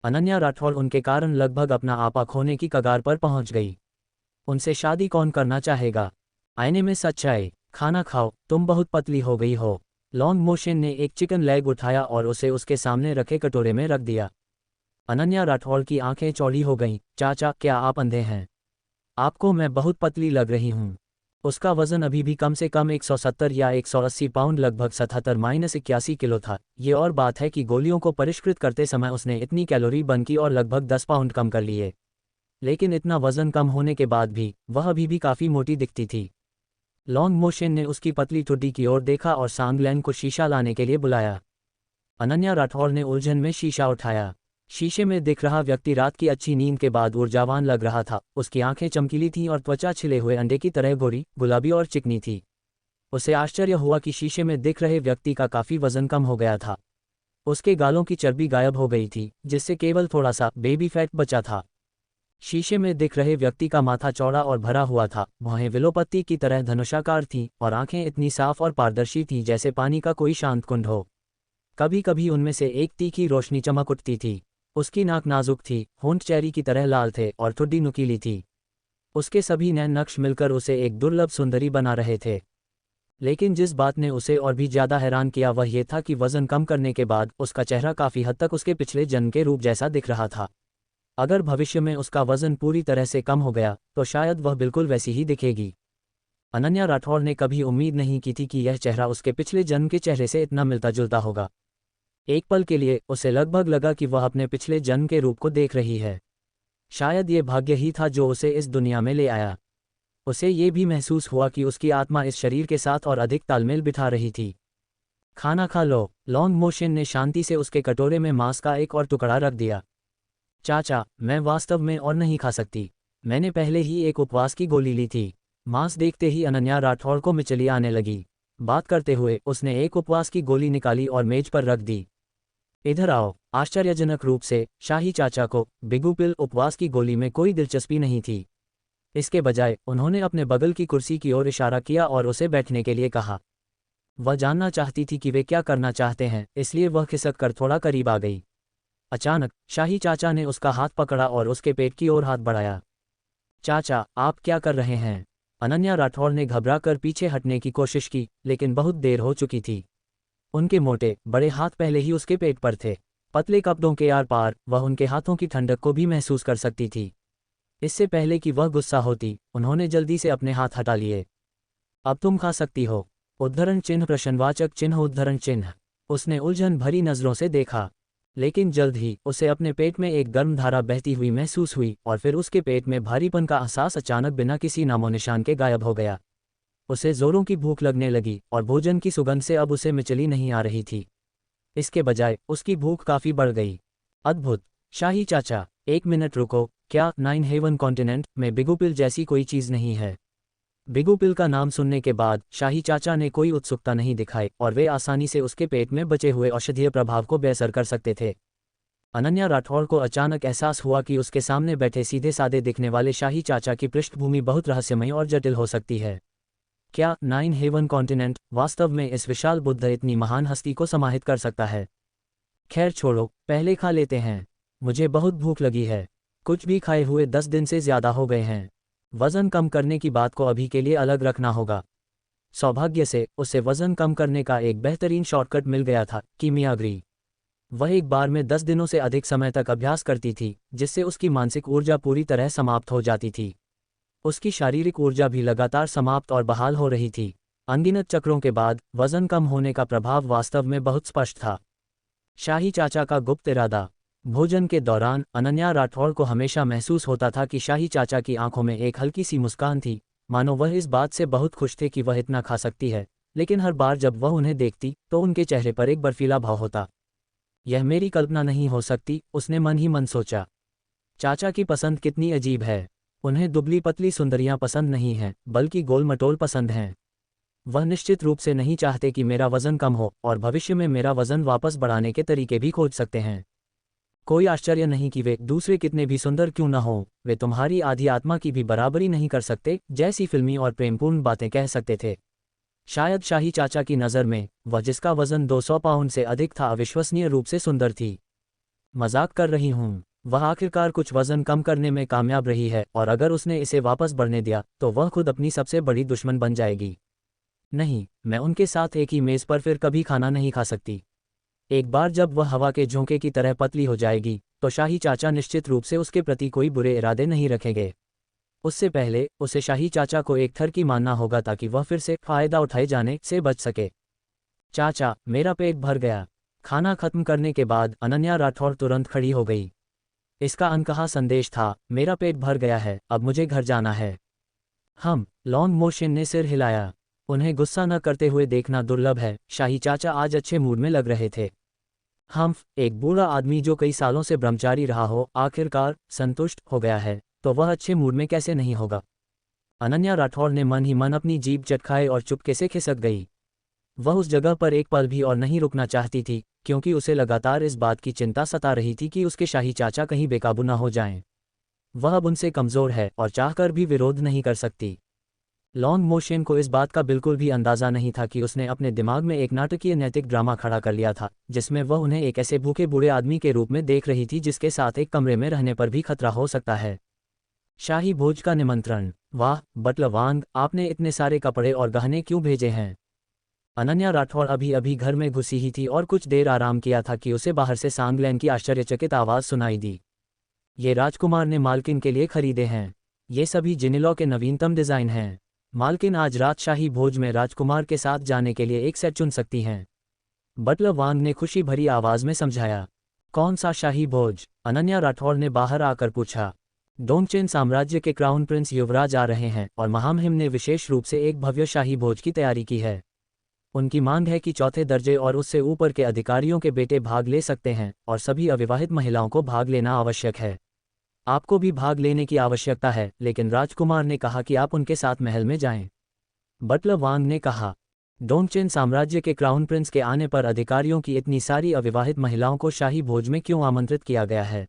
अनन्या राठौड़ उनके कारण लगभग अपना आपा खोने की कगार पर पहुंच गई। उनसे शादी कौन करना चाहेगा? आईने में सच्चाई। खाना खाओ, तुम बहुत पतली हो गई हो। लॉन्ग मोशन ने एक चिकन लेग उठाया और उसे उसके सामने रखे कटोरे में रख दिया। अनन्या राठौड़ की आंखें चौड़ी हो गईं। चाचा, क्या आप अंधे हैं? आपको मैं बहुत पतली लग रही हूँ। उसका वजन अभी भी कम से कम 170 या 180 पाउंड, लगभग 77-81 किलो था। ये और बात है कि गोलियों को परिष्कृत करते समय उसने इतनी कैलोरी बर्न की और लगभग 10 पाउंड कम कर लिए। लेकिन इतना वजन कम होने के बाद भी वह अभी भी काफ़ी मोटी दिखती थी। लॉन्ग मोशन ने उसकी पतली ठुड्डी की ओर देखा और सांगलैन को शीशा लाने के लिए बुलाया। अनन्या राठौड़ ने उलझन में शीशा उठाया। शीशे में दिख रहा व्यक्ति रात की अच्छी नींद के बाद ऊर्जावान लग रहा था। उसकी आंखें चमकीली थीं और त्वचा छिले हुए अंडे की तरह गोरी, गुलाबी और चिकनी थी। उसे आश्चर्य हुआ कि शीशे में दिख रहे व्यक्ति का काफ़ी वजन कम हो गया था। उसके गालों की चर्बी गायब हो गई थी, जिससे केवल थोड़ा सा बेबी फैट बचा था। शीशे में दिख रहे व्यक्ति का माथा चौड़ा और भरा हुआ था, भौहें विलोपत्ती की तरह धनुषाकार थीं और आंखें इतनी साफ और पारदर्शी थीं जैसे पानी का कोई शांत कुंड हो। कभी कभी उनमें से एक तीखी रोशनी चमक उठती थी। उसकी नाक नाजुक थी, होंठ चेरी की तरह लाल थे और ठुड्डी नुकीली थी। उसके सभी नैन नक्श मिलकर उसे एक दुर्लभ सुंदरी बना रहे थे। लेकिन जिस बात ने उसे और भी ज्यादा हैरान किया वह ये था कि वजन कम करने के बाद उसका चेहरा काफी हद तक उसके पिछले जन्म के रूप जैसा दिख रहा था। अगर भविष्य में उसका वजन पूरी तरह से कम हो गया तो शायद वह बिल्कुल वैसी ही दिखेगी। अनन्या राठौड़ ने कभी उम्मीद नहीं की थी कि यह चेहरा उसके पिछले जन्म के चेहरे से इतना मिलता जुलता होगा। एक पल के लिए उसे लगभग लगा कि वह अपने पिछले जन्म के रूप को देख रही है। शायद ये भाग्य ही था जो उसे इस दुनिया में ले आया। उसे ये भी महसूस हुआ कि उसकी आत्मा इस शरीर के साथ और अधिक तालमेल बिठा रही थी। खाना खा लो। लॉन्ग मोशन ने शांति से उसके कटोरे में मांस का एक और टुकड़ा रख दिया। चाचा, मैं वास्तव में और नहीं खा सकती। मैंने पहले ही एक उपवास की गोली ली थी। मांस देखते ही अनन्या राठौड़ को मिचली आने लगी। बात करते हुए उसने एक उपवास की गोली निकाली और मेज पर रख दी। इधर आओ। आश्चर्यजनक रूप से शाही चाचा को बिगू पिल उपवास की गोली में कोई दिलचस्पी नहीं थी। इसके बजाय उन्होंने अपने बगल की कुर्सी की ओर इशारा किया और उसे बैठने के लिए कहा। वह जानना चाहती थी कि वे क्या करना चाहते हैं, इसलिए वह खिसक कर थोड़ा करीब आ गई। अचानक शाही चाचा ने उसका हाथ पकड़ा और उसके पेट की ओर हाथ बढ़ाया। चाचा, आप क्या कर रहे हैं? अनन्या राठौड़ ने घबराकर पीछे हटने की कोशिश की, लेकिन बहुत देर हो चुकी थी। उनके मोटे, बड़े हाथ पहले ही उसके पेट पर थे। पतले कपड़ों के आर पार वह उनके हाथों की ठंडक को भी महसूस कर सकती थी। इससे पहले कि वह गुस्सा होती, उन्होंने जल्दी से अपने हाथ हटा लिए। अब तुम खा सकती हो। उद्धरण चिन्ह प्रश्नवाचक चिन्ह उद्धरण चिन्ह। उसने उलझन भरी नजरों से देखा, लेकिन जल्द ही उसे अपने पेट में एक गर्म धारा बहती हुई महसूस हुई और फिर उसके पेट में भारीपन का एहसास अचानक बिना किसी नामोनिशान के गायब हो गया। उसे जोरों की भूख लगने लगी और भोजन की सुगंध से अब उसे मिचली नहीं आ रही थी। इसके बजाय उसकी भूख काफी बढ़ गई। अद्भुत। शाही चाचा, एक मिनट रुको, क्या नाइन हेवन कॉन्टिनेंट में बिगुपिल जैसी कोई चीज नहीं है? बिगुपिल का नाम सुनने के बाद शाही चाचा ने कोई उत्सुकता नहीं दिखाई और वे आसानी से उसके पेट में बचे हुए औषधीय प्रभाव को बेअसर कर सकते थे। अनन्या राठौड़ को अचानक एहसास हुआ कि उसके सामने बैठे सीधे सादे दिखने वाले शाही चाचा की पृष्ठभूमि बहुत रहस्यमयी और जटिल हो सकती है। क्या नाइन हेवन कॉन्टिनेंट वास्तव में इस विशाल बुद्ध इतनी महान हस्ती को समाहित कर सकता है? खैर छोड़ो, पहले खा लेते हैं। मुझे बहुत भूख लगी है। कुछ भी खाए हुए 10 दिन से ज्यादा हो गए हैं। वजन कम करने की बात को अभी के लिए अलग रखना होगा। सौभाग्य से उसे वजन कम करने का एक बेहतरीन शॉर्टकट मिल गया था, कीमियाग्री। वह एक बार में 10 दिनों से अधिक समय तक अभ्यास करती थी, जिससे उसकी मानसिक ऊर्जा पूरी तरह समाप्त हो जाती थी। उसकी शारीरिक ऊर्जा भी लगातार समाप्त और बहाल हो रही थी। अनगिनत चक्रों के बाद वजन कम होने का प्रभाव वास्तव में बहुत स्पष्ट था। शाही चाचा का गुप्त इरादा। भोजन के दौरान अनन्या राठौड़ को हमेशा महसूस होता था कि शाही चाचा की आंखों में एक हल्की सी मुस्कान थी, मानो वह इस बात से बहुत खुश थे कि वह इतना खा सकती है, लेकिन हर बार जब वह उन्हें देखती तो उनके चेहरे पर एक बर्फीला भाव होता। यह मेरी कल्पना नहीं हो सकती, उसने मन ही मन सोचा। चाचा की पसंद कितनी अजीब है। उन्हें दुबली पतली सुंदरियां पसंद नहीं हैं, बल्कि गोल मटोल पसंद हैं। वह निश्चित रूप से नहीं चाहते कि मेरा वजन कम हो और भविष्य में मेरा वजन वापस बढ़ाने के तरीके भी खोज सकते हैं। कोई आश्चर्य नहीं कि वे दूसरे कितने भी सुंदर क्यों न हों, वे तुम्हारी आधी आत्मा की भी बराबरी नहीं कर सकते, जैसी फिल्मी और प्रेमपूर्ण बातें कह सकते थे। शायद शाही चाचा की नज़र में वह जिसका वजन 200 पाउंड से अधिक था अविश्वसनीय रूप से सुंदर थी। मजाक कर रही हूँ। वह आखिरकार कुछ वजन कम करने में कामयाब रही है और अगर उसने इसे वापस बढ़ने दिया तो वह खुद अपनी सबसे बड़ी दुश्मन बन जाएगी। नहीं, मैं उनके साथ एक ही मेज़ पर फिर कभी खाना नहीं खा सकती। एक बार जब वह हवा के झोंके की तरह पतली हो जाएगी तो शाही चाचा निश्चित रूप से उसके प्रति कोई बुरे इरादे नहीं रखेंगे। उससे पहले उसे शाही चाचा को एक थर की मानना होगा ताकि वह फिर से फायदा उठाए जाने से बच सके। चाचा, मेरा पेट भर गया। खाना खत्म करने के बाद अनन्या राठौड़ तुरंत खड़ी हो गई। इसका अनकहा संदेश था, मेरा पेट भर गया है, अब मुझे घर जाना है। लॉन्ग मोशन ने सिर हिलाया। उन्हें गुस्सा न करते हुए देखना दुर्लभ है, शाही चाचा आज अच्छे मूड में लग रहे थे। एक बूढ़ा आदमी जो कई सालों से ब्रह्मचारी रहा हो, आखिरकार संतुष्ट हो गया है, तो वह अच्छे मूड में कैसे नहीं होगा। अनन्या राठौड़ ने मन ही मन अपनी जीभ चटखाए और चुपके से खिसक गई। वह उस जगह पर एक पल भी और नहीं रुकना चाहती थी, क्योंकि उसे लगातार इस बात की चिंता सता रही थी कि उसके शाही चाचा कहीं बेकाबू न हो जाएं। वह अब उनसे कमज़ोर है और चाहकर भी विरोध नहीं कर सकती। लॉन्ग मोशन को इस बात का बिल्कुल भी अंदाज़ा नहीं था कि उसने अपने दिमाग में एक नाटकीय नैतिक ड्रामा खड़ा कर लिया था, जिसमें वह उन्हें एक ऐसे भूखे बूढ़े आदमी के रूप में देख रही थी जिसके साथ एक कमरे में रहने पर भी खतरा हो सकता है। शाही भोज का निमंत्रण। वाह बटलर वांग, आपने इतने सारे कपड़े और गहने क्यों भेजे हैं? अनन्या राठौड़ अभी अभी घर में घुसी ही थी और कुछ देर आराम किया था कि उसे बाहर से सांगलैन की आश्चर्यचकित आवाज़ सुनाई दी। ये राजकुमार ने मालकिन के लिए खरीदे हैं। ये सभी जिनिलॉ के नवीनतम डिज़ाइन हैं। मालकिन आज रात शाही भोज में राजकुमार के साथ जाने के लिए एक सेट चुन सकती हैं। बटलर वांग ने खुशी भरी आवाज़ में समझाया। कौन सा शाही भोज? अनन्या राठौड़ ने बाहर आकर पूछा। डोंगचेन साम्राज्य के क्राउन प्रिंस युवराज आ रहे हैं और महामहिम ने विशेष रूप से एक भव्य शाही भोज की तैयारी की है। उनकी मांग है कि चौथे दर्जे और उससे ऊपर के अधिकारियों के बेटे भाग ले सकते हैं और सभी अविवाहित महिलाओं को भाग लेना आवश्यक है। आपको भी भाग लेने की आवश्यकता है, लेकिन राजकुमार ने कहा कि आप उनके साथ महल में जाएं। बटलर वांग ने कहा। डोंगचेन साम्राज्य के क्राउन प्रिंस के आने पर अधिकारियों की इतनी सारी अविवाहित महिलाओं को शाही भोज में क्यों आमंत्रित किया गया है?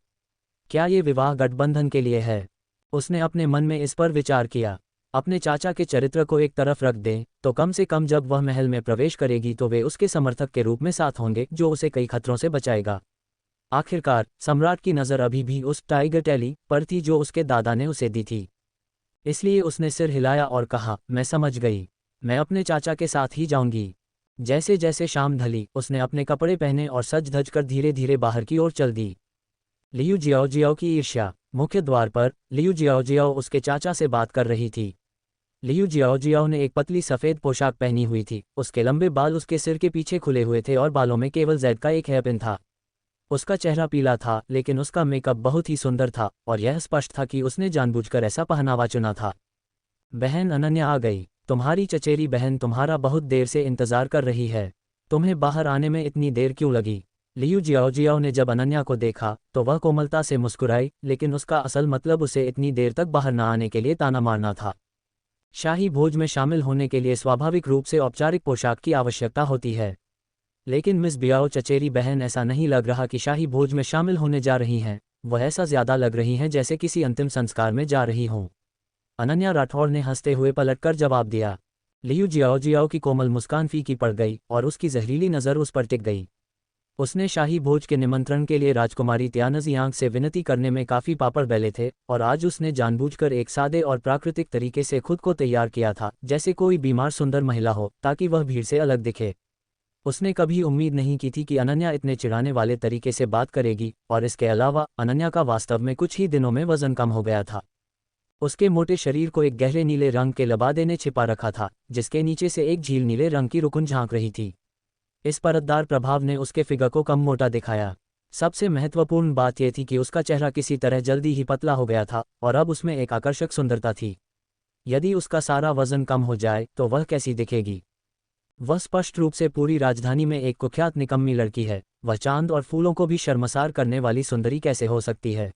क्या ये विवाह गठबंधन के लिए है? उसने अपने मन में इस पर विचार किया। अपने चाचा के चरित्र को एक तरफ रख दें तो कम से कम जब वह महल में प्रवेश करेगी तो वे उसके समर्थक के रूप में साथ होंगे, जो उसे कई खतरों से बचाएगा। आखिरकार सम्राट की नज़र अभी भी उस टाइगर टैली पर थी जो उसके दादा ने उसे दी थी। इसलिए उसने सिर हिलाया और कहा, मैं समझ गई, मैं अपने चाचा के साथ ही जाऊंगी। जैसे जैसे शाम ढली, उसने अपने कपड़े पहने और सज धज कर धीरे धीरे बाहर की ओर चल दी। लियू जियाओ जियाओ की ईर्ष्या। मुख्य द्वार पर लियू जियाओ जियाओ उसके चाचा से बात कर रही थी। लियू जियाओ जियाओ ने एक पतली सफ़ेद पोशाक पहनी हुई थी, उसके लंबे बाल उसके सिर के पीछे खुले हुए थे और बालों में केवल जैद का एक हेयरपिन था। उसका चेहरा पीला था, लेकिन उसका मेकअप बहुत ही सुंदर था और यह स्पष्ट था कि उसने जानबूझकर ऐसा पहनावा चुना था। बहन अनन्या आ गई। तुम्हारी चचेरी बहन तुम्हारा बहुत देर से इंतजार कर रही है। तुम्हें बाहर आने में इतनी देर क्यों लगी? लियू जियाओ जियाओ ने जब अनन्या को देखा तो वह कोमलता से मुस्कुराई, लेकिन उसका असल मतलब उसे इतनी देर तक बाहर न आने के लिए ताना मारना था। शाही भोज में शामिल होने के लिए स्वाभाविक रूप से औपचारिक पोशाक की आवश्यकता होती है, लेकिन मिस बियाओ चचेरी बहन ऐसा नहीं लग रहा कि शाही भोज में शामिल होने जा रही हैं, वह ऐसा ज्यादा लग रही हैं जैसे किसी अंतिम संस्कार में जा रही हों। अनन्या राठौड़ ने हंसते हुए पलटकर जवाब दिया। लियू जियाओ जियाओ की कोमल मुस्कान फीकी पड़ गई और उसकी जहरीली नज़र उस पर टिक गई। उसने शाही भोज के निमंत्रण के लिए राजकुमारी त्यानजियांग से विनती करने में काफ़ी पापड़ बेले थे, और आज उसने जानबूझकर एक सादे और प्राकृतिक तरीके से खुद को तैयार किया था, जैसे कोई बीमार सुंदर महिला हो, ताकि वह भीड़ से अलग दिखे। उसने कभी उम्मीद नहीं की थी कि अनन्या इतने चिढ़ाने वाले तरीके से बात करेगी, और इसके अलावा अनन्या का वास्तव में कुछ ही दिनों में वजन कम हो गया था। उसके मोटे शरीर को एक गहरे नीले रंग के लबादे ने छिपा रखा था, जिसके नीचे से एक झील नीले रंग की रुकुन झांक रही थी। इस परतदार प्रभाव ने उसके फिगर को कम मोटा दिखाया। सबसे महत्वपूर्ण बात यह थी कि उसका चेहरा किसी तरह जल्दी ही पतला हो गया था और अब उसमें एक आकर्षक सुंदरता थी। यदि उसका सारा वजन कम हो जाए तो वह कैसी दिखेगी? वह स्पष्ट रूप से पूरी राजधानी में एक कुख्यात निकम्मी लड़की है। वह चांद और फूलों को भी शर्मसार करने वाली सुंदरी कैसे हो सकती है?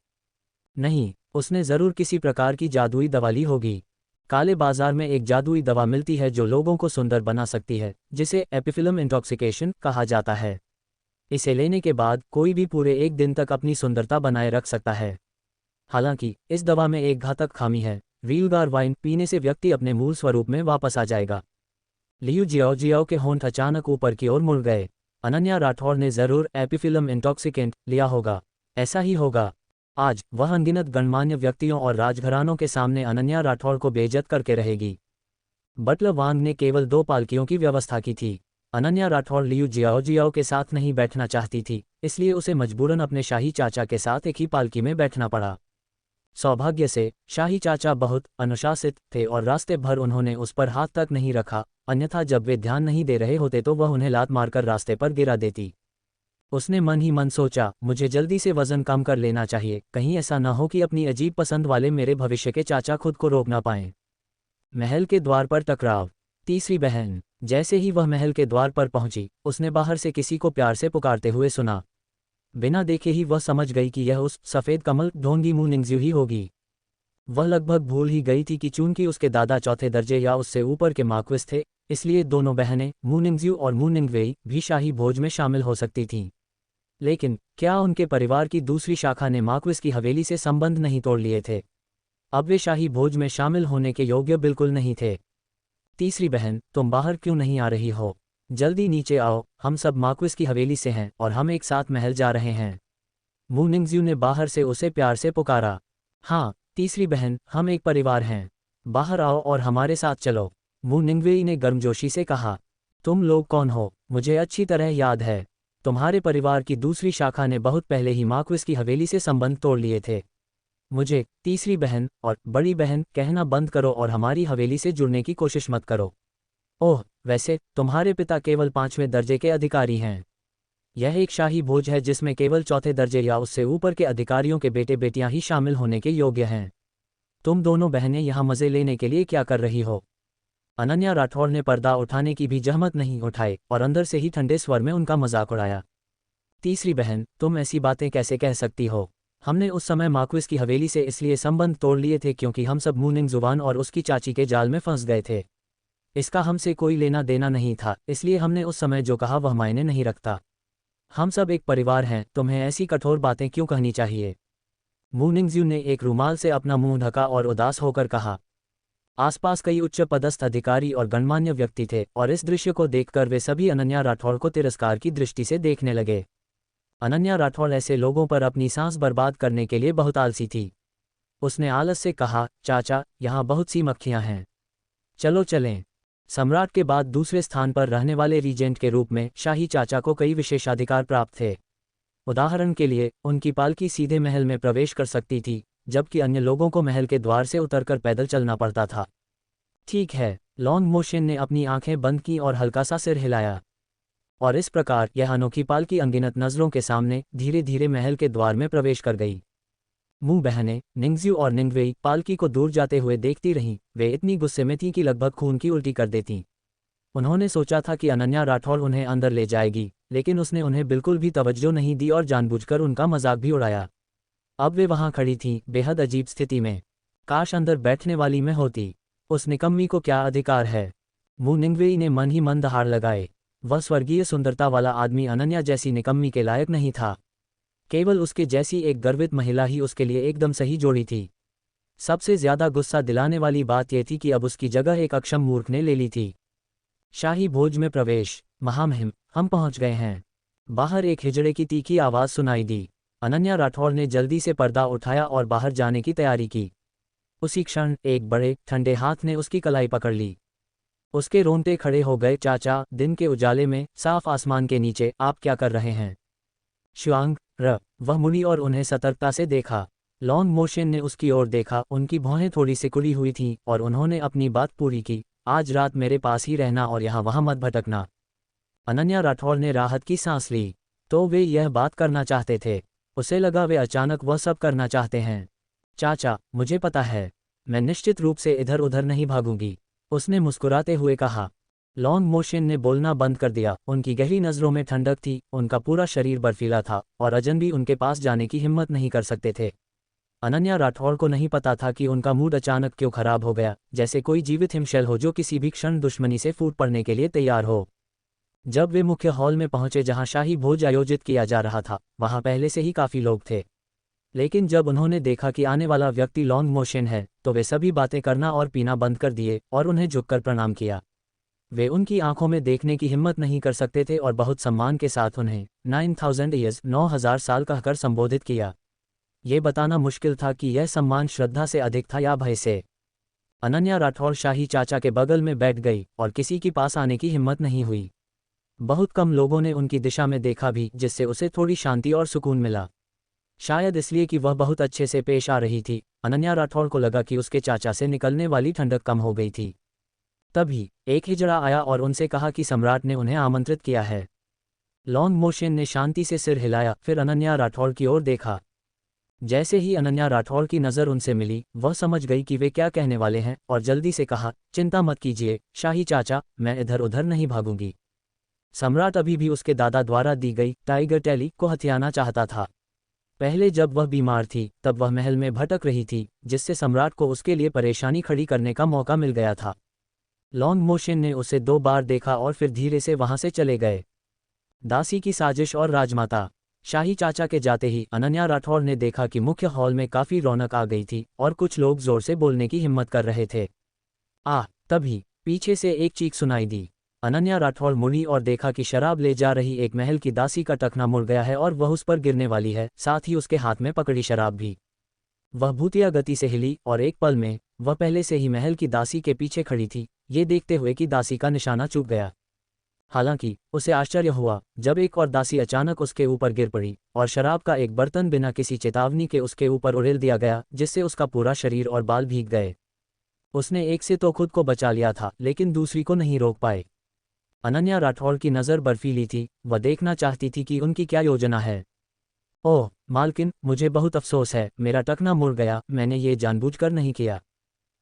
नहीं, उसने ज़रूर किसी प्रकार की जादुई दवा ली होगी। काले बाजार में एक जादुई दवा मिलती है जो लोगों को सुंदर बना सकती है, जिसे एपिफिलम इंटॉक्सिकेशन कहा जाता है। इसे लेने के बाद कोई भी पूरे एक दिन तक अपनी सुंदरता बनाए रख सकता है। हालांकि इस दवा में एक घातक खामी है, वीलगार वाइन पीने से व्यक्ति अपने मूल स्वरूप में वापस आ जाएगा। लियू जियाओ जियाओ के होंठ अचानक ऊपर की ओर मुड़ गए। अनन्या राठौड़ ने ज़रूर एपिफिलम इंटॉक्सिकेंट लिया होगा। ऐसा ही होगा। आज वह अनगिनत गणमान्य व्यक्तियों और राजघरानों के सामने अनन्या राठौड़ को बेइज्जत करके रहेगी। बटलर वांग ने केवल 2 पालकियों की व्यवस्था की थी। Ananya Rathore Liu Xiao Xiao के साथ नहीं बैठना चाहती थी, इसलिए उसे मजबूरन अपने शाही चाचा के साथ एक ही पालकी में बैठना पड़ा। सौभाग्य से शाही चाचा बहुत अनुशासित थे और रास्ते भर उन्होंने उस पर हाथ तक नहीं रखा, अन्यथा जब वे ध्यान नहीं दे रहे होते तो वह उन्हें लात मारकर रास्ते पर गिरा देती। उसने मन ही मन सोचा, मुझे जल्दी से वजन कम कर लेना चाहिए, कहीं ऐसा न हो कि अपनी अजीब पसंद वाले मेरे भविष्य के चाचा खुद को रोक ना पाएं। महल के द्वार पर टकराव। तीसरी बहन। जैसे ही वह महल के द्वार पर पहुंची, उसने बाहर से किसी को प्यार से पुकारते हुए सुना। बिना देखे ही वह समझ गई कि यह उस सफ़ेद कमल ढोंगी मू निंगज्यू ही होगी। वह लगभग भूल ही गई थी कि चूंकि उसके दादा चौथे दर्जे या उससे ऊपर के मार्क्विस थे, इसलिए दोनों बहनें मू निंगज्यू और मू निंगवेई भी शाही भोज में शामिल हो सकती थीं। लेकिन क्या उनके परिवार की दूसरी शाखा ने मार्क्विस की हवेली से संबंध नहीं तोड़ लिए थे? अब वे शाही भोज में शामिल होने के योग्य बिल्कुल नहीं थे। तीसरी बहन, तुम बाहर क्यों नहीं आ रही हो? जल्दी नीचे आओ, हम सब मार्क्विस की हवेली से हैं और हम एक साथ महल जा रहे हैं। मू निंगज्यू ने बाहर से उसे प्यार से पुकारा। हाँ तीसरी बहन, हम एक परिवार हैं। बाहर आओ और हमारे साथ चलो, मू निंगवेई ने गर्मजोशी से कहा। तुम लोग कौन हो? मुझे अच्छी तरह याद है। तुम्हारे परिवार की दूसरी शाखा ने बहुत पहले ही मार्क्विस की हवेली से संबंध तोड़ लिए थे। मुझे तीसरी बहन और बड़ी बहन कहना बंद करो और हमारी हवेली से जुड़ने की कोशिश मत करो। ओह, वैसे तुम्हारे पिता केवल 5वें दर्जे के अधिकारी हैं। यह एक शाही भोज है जिसमें केवल चौथे दर्जे या उससे ऊपर के अधिकारियों के बेटे बेटियां ही शामिल होने के योग्य हैं। तुम दोनों बहनें यहाँ मज़े लेने के लिए क्या कर रही हो? अनन्या राठौड़ ने पर्दा उठाने की भी जहमत नहीं उठाई और अंदर से ही ठंडे स्वर में उनका मजाक उड़ाया। तीसरी बहन, तुम ऐसी बातें कैसे कह सकती हो? हमने उस समय मार्क्विस की हवेली से इसलिए संबंध तोड़ लिए थे क्योंकि हम सब मू निंगजुआन और उसकी चाची के जाल में फंस गए थे। इसका हमसे कोई लेना देना नहीं था, इसलिए हमने उस समय जो कहा वह मायने नहीं रखता। हम सब एक परिवार हैं, तुम्हें ऐसी कठोर बातें क्यों कहनी चाहिए? मू निंगज्यू ने एक रुमाल से अपना मुंह ढका और उदास होकर कहा। आसपास कई उच्च पदस्थ अधिकारी और गणमान्य व्यक्ति थे और इस दृश्य को देखकर वे सभी अनन्या राठौड़ को तिरस्कार की दृष्टि से देखने लगे। अनन्या राठौड़ ऐसे लोगों पर अपनी सांस बर्बाद करने के लिए बहुत आलसी थी। उसने आलस से कहा, चाचा, यहाँ बहुत सी मक्खियाँ हैं, चलो चलें। सम्राट के बाद दूसरे स्थान पर रहने वाले रीजेंट के रूप में शाही चाचा को कई विशेषाधिकार प्राप्त थे। उदाहरण के लिए, उनकी पालकी सीधे महल में प्रवेश कर सकती थी, जबकि अन्य लोगों को महल के द्वार से उतरकर पैदल चलना पड़ता था। ठीक है, लॉन्ग मोशन ने अपनी आंखें बंद की और हल्का सा सिर हिलाया। और इस प्रकार यह अनोखी पालकी अनगिनत नजरों के सामने धीरे धीरे महल के द्वार में प्रवेश कर गई। मुंह बहनें निंगज्यू और निंगवेई पालकी को दूर जाते हुए देखती रहीं। वे इतनी गुस्से में थीं कि लगभग खून की उल्टी कर देतीं। उन्होंने सोचा था कि अनन्या राठौड़ उन्हें अंदर ले जाएगी, लेकिन उसने उन्हें बिल्कुल भी तवज्जो नहीं दी और जानबूझकर उनका मजाक भी उड़ाया। अब वे वहां खड़ी थीं, बेहद अजीब स्थिति में। काश अंदर बैठने वाली मैं होती। उस निकम्मी को क्या अधिकार है? मुंह निंगवेई ने मन ही मन दहाड़ लगाए। वह स्वर्गीय सुंदरता वाला आदमी अनन्या जैसी निकम्मी के लायक नहीं था। केवल उसके जैसी एक गर्वित महिला ही उसके लिए एकदम सही जोड़ी थी। सबसे ज्यादा गुस्सा दिलाने वाली बात यह थी कि अब उसकी जगह एक अक्षम मूर्ख ने ले ली थी। शाही भोज में प्रवेश। महामहिम, हम पहुंच गए हैं। बाहर एक हिजड़े की तीखी आवाज सुनाई दी। अनन्या राठौड़ ने जल्दी से पर्दा उठाया और बाहर जाने की तैयारी की। उसी क्षण एक बड़े ठंडे हाथ ने उसकी कलाई पकड़ ली। उसके रोंगटे खड़े हो गए। चाचा, दिन के उजाले में, साफ आसमान के नीचे, आप क्या कर रहे हैं? शुआंग र। वह मुड़ी और उन्हें सतर्कता से देखा। लॉन्ग मोशन ने उसकी ओर देखा। उनकी भौहें थोड़ी सिकुड़ी हुई थीं और उन्होंने अपनी बात पूरी की। आज रात मेरे पास ही रहना और यहाँ वहाँ मत भटकना। अनन्या राठौड़ ने राहत की सांस ली। तो वे यह बात करना चाहते थे। उसे लगा वे अचानक वह सब करना चाहते हैं। चाचा, मुझे पता है, मैं निश्चित रूप से इधर उधर नहीं भागूंगी, उसने मुस्कुराते हुए कहा। लॉन्ग मोशन ने बोलना बंद कर दिया। उनकी गहरी नज़रों में ठंडक थी, उनका पूरा शरीर बर्फीला था और अजनबी उनके पास जाने की हिम्मत नहीं कर सकते थे। अनन्या राठौड़ को नहीं पता था कि उनका मूड अचानक क्यों खराब हो गया, जैसे कोई जीवित हिमशैल हो जो किसी भी क्षण दुश्मनी से फूट पड़ने के लिए तैयार हो। जब वे मुख्य हॉल में पहुंचे जहां शाही भोज आयोजित किया जा रहा था, वहां पहले से ही काफ़ी लोग थे। लेकिन जब उन्होंने देखा कि आने वाला व्यक्ति लॉन्ग मोशन है, तो वे सभी बातें करना और पीना बंद कर दिए और उन्हें झुककर प्रणाम किया। वे उनकी आंखों में देखने की हिम्मत नहीं कर सकते थे और बहुत सम्मान के साथ उन्हें 9000 ईयर्स 9000 साल कहकर संबोधित किया। ये बताना मुश्किल था कि यह सम्मान श्रद्धा से अधिक था या भय से। अनन्या राठौड़ शाही चाचा के बगल में बैठ गई और किसी के पास आने की हिम्मत नहीं हुई। बहुत कम लोगों ने उनकी दिशा में देखा भी, जिससे उसे थोड़ी शांति और सुकून मिला। शायद इसलिए कि वह बहुत अच्छे से पेश आ रही थी। अनन्या राठौड़ को लगा कि उसके चाचा से निकलने वाली ठंडक कम हो गई थी। तभी एक हिजड़ा आया और उनसे कहा कि सम्राट ने उन्हें आमंत्रित किया है। लॉन्ग मोशन ने शांति से सिर हिलाया, फिर अनन्या राठौड़ की ओर देखा। जैसे ही अनन्या राठौड़ की नज़र उनसे मिली, वह समझ गई कि वे क्या कहने वाले हैं और जल्दी से कहा, चिंता मत कीजिए शाही चाचा, मैं इधर उधर नहीं भागूंगी। सम्राट अभी भी उसके दादा द्वारा दी गई टाइगर टैली को हथियाना चाहता था। पहले जब वह बीमार थी, तब वह महल में भटक रही थी, जिससे सम्राट को उसके लिए परेशानी खड़ी करने का मौका मिल गया था। लॉन्ग मोशन ने उसे 2 बार देखा और फिर धीरे से वहां से चले गए। दासी की साजिश और राजमाता। शाही चाचा के जाते ही अनन्या राठौड़ ने देखा कि मुख्य हॉल में काफी रौनक आ गई थी और कुछ लोग जोर से बोलने की हिम्मत कर रहे थे। तभी पीछे से एक चीख सुनाई दी। अनन्या राठौड़ मुड़ी और देखा कि शराब ले जा रही एक महल की दासी का टखना मुड़ गया है और वह उस पर गिरने वाली है, साथ ही उसके हाथ में पकड़ी शराब भी। वह भूतिया गति से हिली और एक पल में वह पहले से ही महल की दासी के पीछे खड़ी थी, ये देखते हुए कि दासी का निशाना चूक गया। हालांकि उसे आश्चर्य हुआ जब एक और दासी अचानक उसके ऊपर गिर पड़ी और शराब का एक बर्तन बिना किसी चेतावनी के उसके ऊपर उड़ेल दिया गया, जिससे उसका पूरा शरीर और बाल भीग गए। उसने एक से तो खुद को बचा लिया था, लेकिन दूसरी को नहीं रोक पाए। अनन्या राठौड़ की नज़र बर्फीली थी, वह देखना चाहती थी कि उनकी क्या योजना है। ओह मालकिन, मुझे बहुत अफसोस है, मेरा टखना मुड़ गया, मैंने ये जानबूझकर नहीं किया।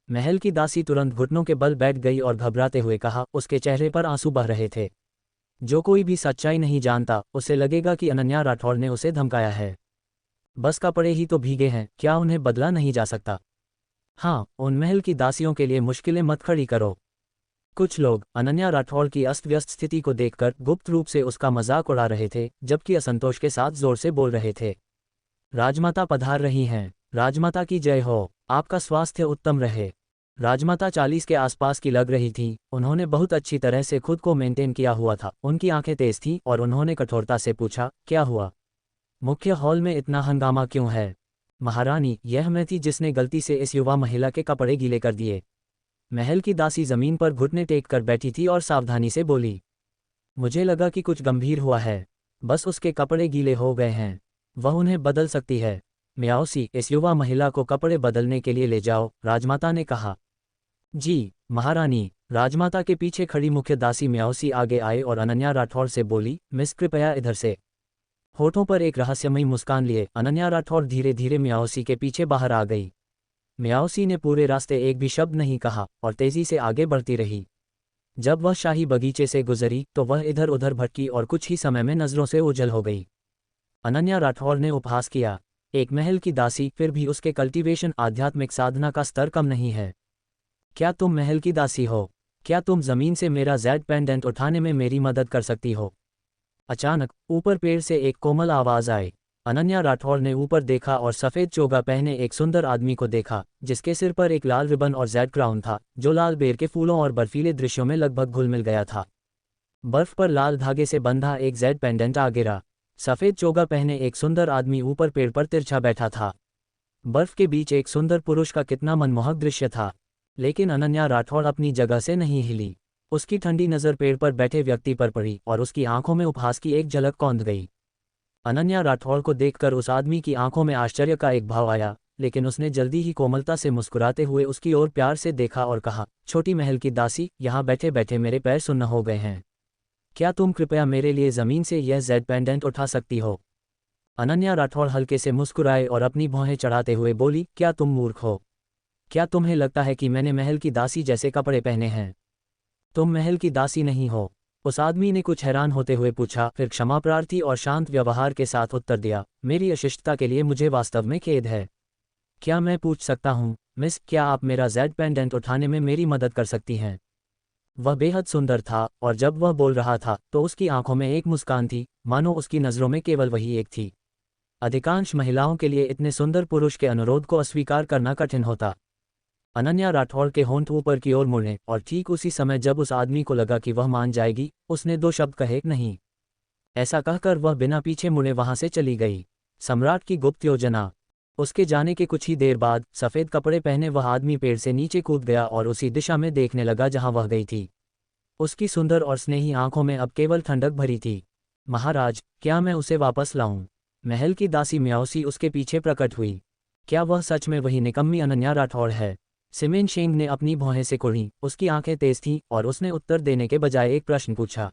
महल की दासी तुरंत घुटनों के बल बैठ गई और घबराते हुए कहा, उसके चेहरे पर आंसू बह रहे थे। जो कोई भी सच्चाई नहीं जानता, उसे लगेगा कि अनन्या राठौड़ ने उसे धमकाया है। बस कपड़े ही तो भीगे हैं, क्या उन्हें बदला नहीं जा सकता? हाँ, उन महल की दासियों के लिए मुश्किलें मत खड़ी करो। कुछ लोग अनन्या राठौड़ की अस्त व्यस्त स्थिति को देखकर गुप्त रूप से उसका मजाक उड़ा रहे थे, जबकि असंतोष के साथ जोर से बोल रहे थे। राजमाता पधार रही हैं, राजमाता की जय हो, आपका स्वास्थ्य उत्तम रहे। राजमाता 40 के आसपास की लग रही थी, उन्होंने बहुत अच्छी तरह से खुद को मेंटेन किया हुआ था। उनकी आंखें तेज थीं और उन्होंने कठोरता से पूछा, क्या हुआ? मुख्य हॉल में इतना हंगामा क्यों है? महारानी, यह मैं थी जिसने गलती से इस युवा महिला के कपड़े गीले कर दिए। महल की दासी जमीन पर घुटने टेक कर बैठी थी और सावधानी से बोली। मुझे लगा कि कुछ गंभीर हुआ है। बस उसके कपड़े गीले हो गए हैं, वह उन्हें बदल सकती है। म्याओसी, इस युवा महिला को कपड़े बदलने के लिए ले जाओ, राजमाता ने कहा। जी महारानी। राजमाता के पीछे खड़ी मुख्य दासी म्याओसी आगे आए और अनन्या राठौड़ से बोली, मिस कृपया इधर से। होठों पर एक रहस्यमयी मुस्कान लिए अनन्या राठौड़ धीरे धीरे म्याओसी के पीछे बाहर आ गई। म्याओसी ने पूरे रास्ते एक भी शब्द नहीं कहा और तेजी से आगे बढ़ती रही। जब वह शाही बगीचे से गुजरी तो वह इधर उधर भटकी और कुछ ही समय में नजरों से ओझल हो गई। अनन्या राठौड़ ने उपहास किया, एक महल की दासी, फिर भी उसके कल्टीवेशन आध्यात्मिक साधना का स्तर कम नहीं है। क्या तुम महल की दासी हो? क्या तुम जमीन से मेरा ज़ैड पेंडेंट उठाने में मेरी मदद कर सकती हो? अचानक ऊपर पेड़ से एक कोमल आवाज आई। अनन्या राठौड़ ने ऊपर देखा और सफ़ेद चोगा पहने एक सुंदर आदमी को देखा, जिसके सिर पर एक लाल रिबन और ज़ैड क्राउन था, जो लाल बेर के फूलों और बर्फीले दृश्यों में लगभग घुल मिल गया था। बर्फ पर लाल धागे से बंधा एक ज़ैड पेंडेंट आ गिरा। सफ़ेद चोगा पहने एक सुंदर आदमी ऊपर पेड़ पर तिरछा बैठा था। बर्फ के बीच एक सुंदर पुरुष का कितना मनमोहक दृश्य था। लेकिन अनन्या राठौड़ अपनी जगह से नहीं हिली। उसकी ठंडी नज़र पेड़ पर बैठे व्यक्ति पर पड़ी और उसकी आंखों में उपहास की एक झलक कौंध गई। अनन्या राठौड़ को देखकर उस आदमी की आंखों में आश्चर्य का एक भाव आया, लेकिन उसने जल्दी ही कोमलता से मुस्कुराते हुए उसकी ओर प्यार से देखा और कहा, छोटी महल की दासी, यहाँ बैठे बैठे मेरे पैर सुन्न हो गए हैं। क्या तुम कृपया मेरे लिए ज़मीन से यह ज़ैड पेंडेंट उठा सकती हो? अनन्या राठौड़ हल्के से मुस्कुराए और अपनी भौहें चढ़ाते हुए बोली, क्या तुम मूर्ख हो? क्या तुम्हें लगता है कि मैंने महल की दासी जैसे कपड़े पहने हैं? तुम महल की दासी नहीं हो। उस आदमी ने कुछ हैरान होते हुए पूछा, फिर क्षमा प्रार्थी और शांत व्यवहार के साथ उत्तर दिया, मेरी अशिष्टता के लिए मुझे वास्तव में खेद है। क्या मैं पूछ सकता हूँ, मिस, क्या आप मेरा ज़ैड पेंडेंट उठाने में मेरी मदद कर सकती हैं? वह बेहद सुंदर था और जब वह बोल रहा था तो उसकी आंखों में एक मुस्कान थी, मानो उसकी नज़रों में केवल वही एक थी। अधिकांश महिलाओं के लिए इतने सुंदर पुरुष के अनुरोध को अस्वीकार करना कठिन होता। अनन्या राठौड़ के होंठ ऊपर की ओर मुड़े और ठीक उसी समय जब उस आदमी को लगा कि वह मान जाएगी, उसने दो शब्द कहे, नहीं। ऐसा कहकर वह बिना पीछे मुड़े वहां से चली गई। सम्राट की गुप्त योजना। उसके जाने के कुछ ही देर बाद सफ़ेद कपड़े पहने वह आदमी पेड़ से नीचे कूद गया और उसी दिशा में देखने लगा जहां वह गई थी। उसकी सुंदर और स्नेही आंखों में अब केवल ठंडक भरी थी। महाराज, क्या मैं उसे वापस लाऊं? महल की दासी म्याओसी उसके पीछे प्रकट हुई। क्या वह सच में वही निकम्मी अनन्या राठौड़ है? सिमेन शेंग ने अपनी भौहें सिकुड़ी, उसकी आंखें तेज थीं और उसने उत्तर देने के बजाय एक प्रश्न पूछा।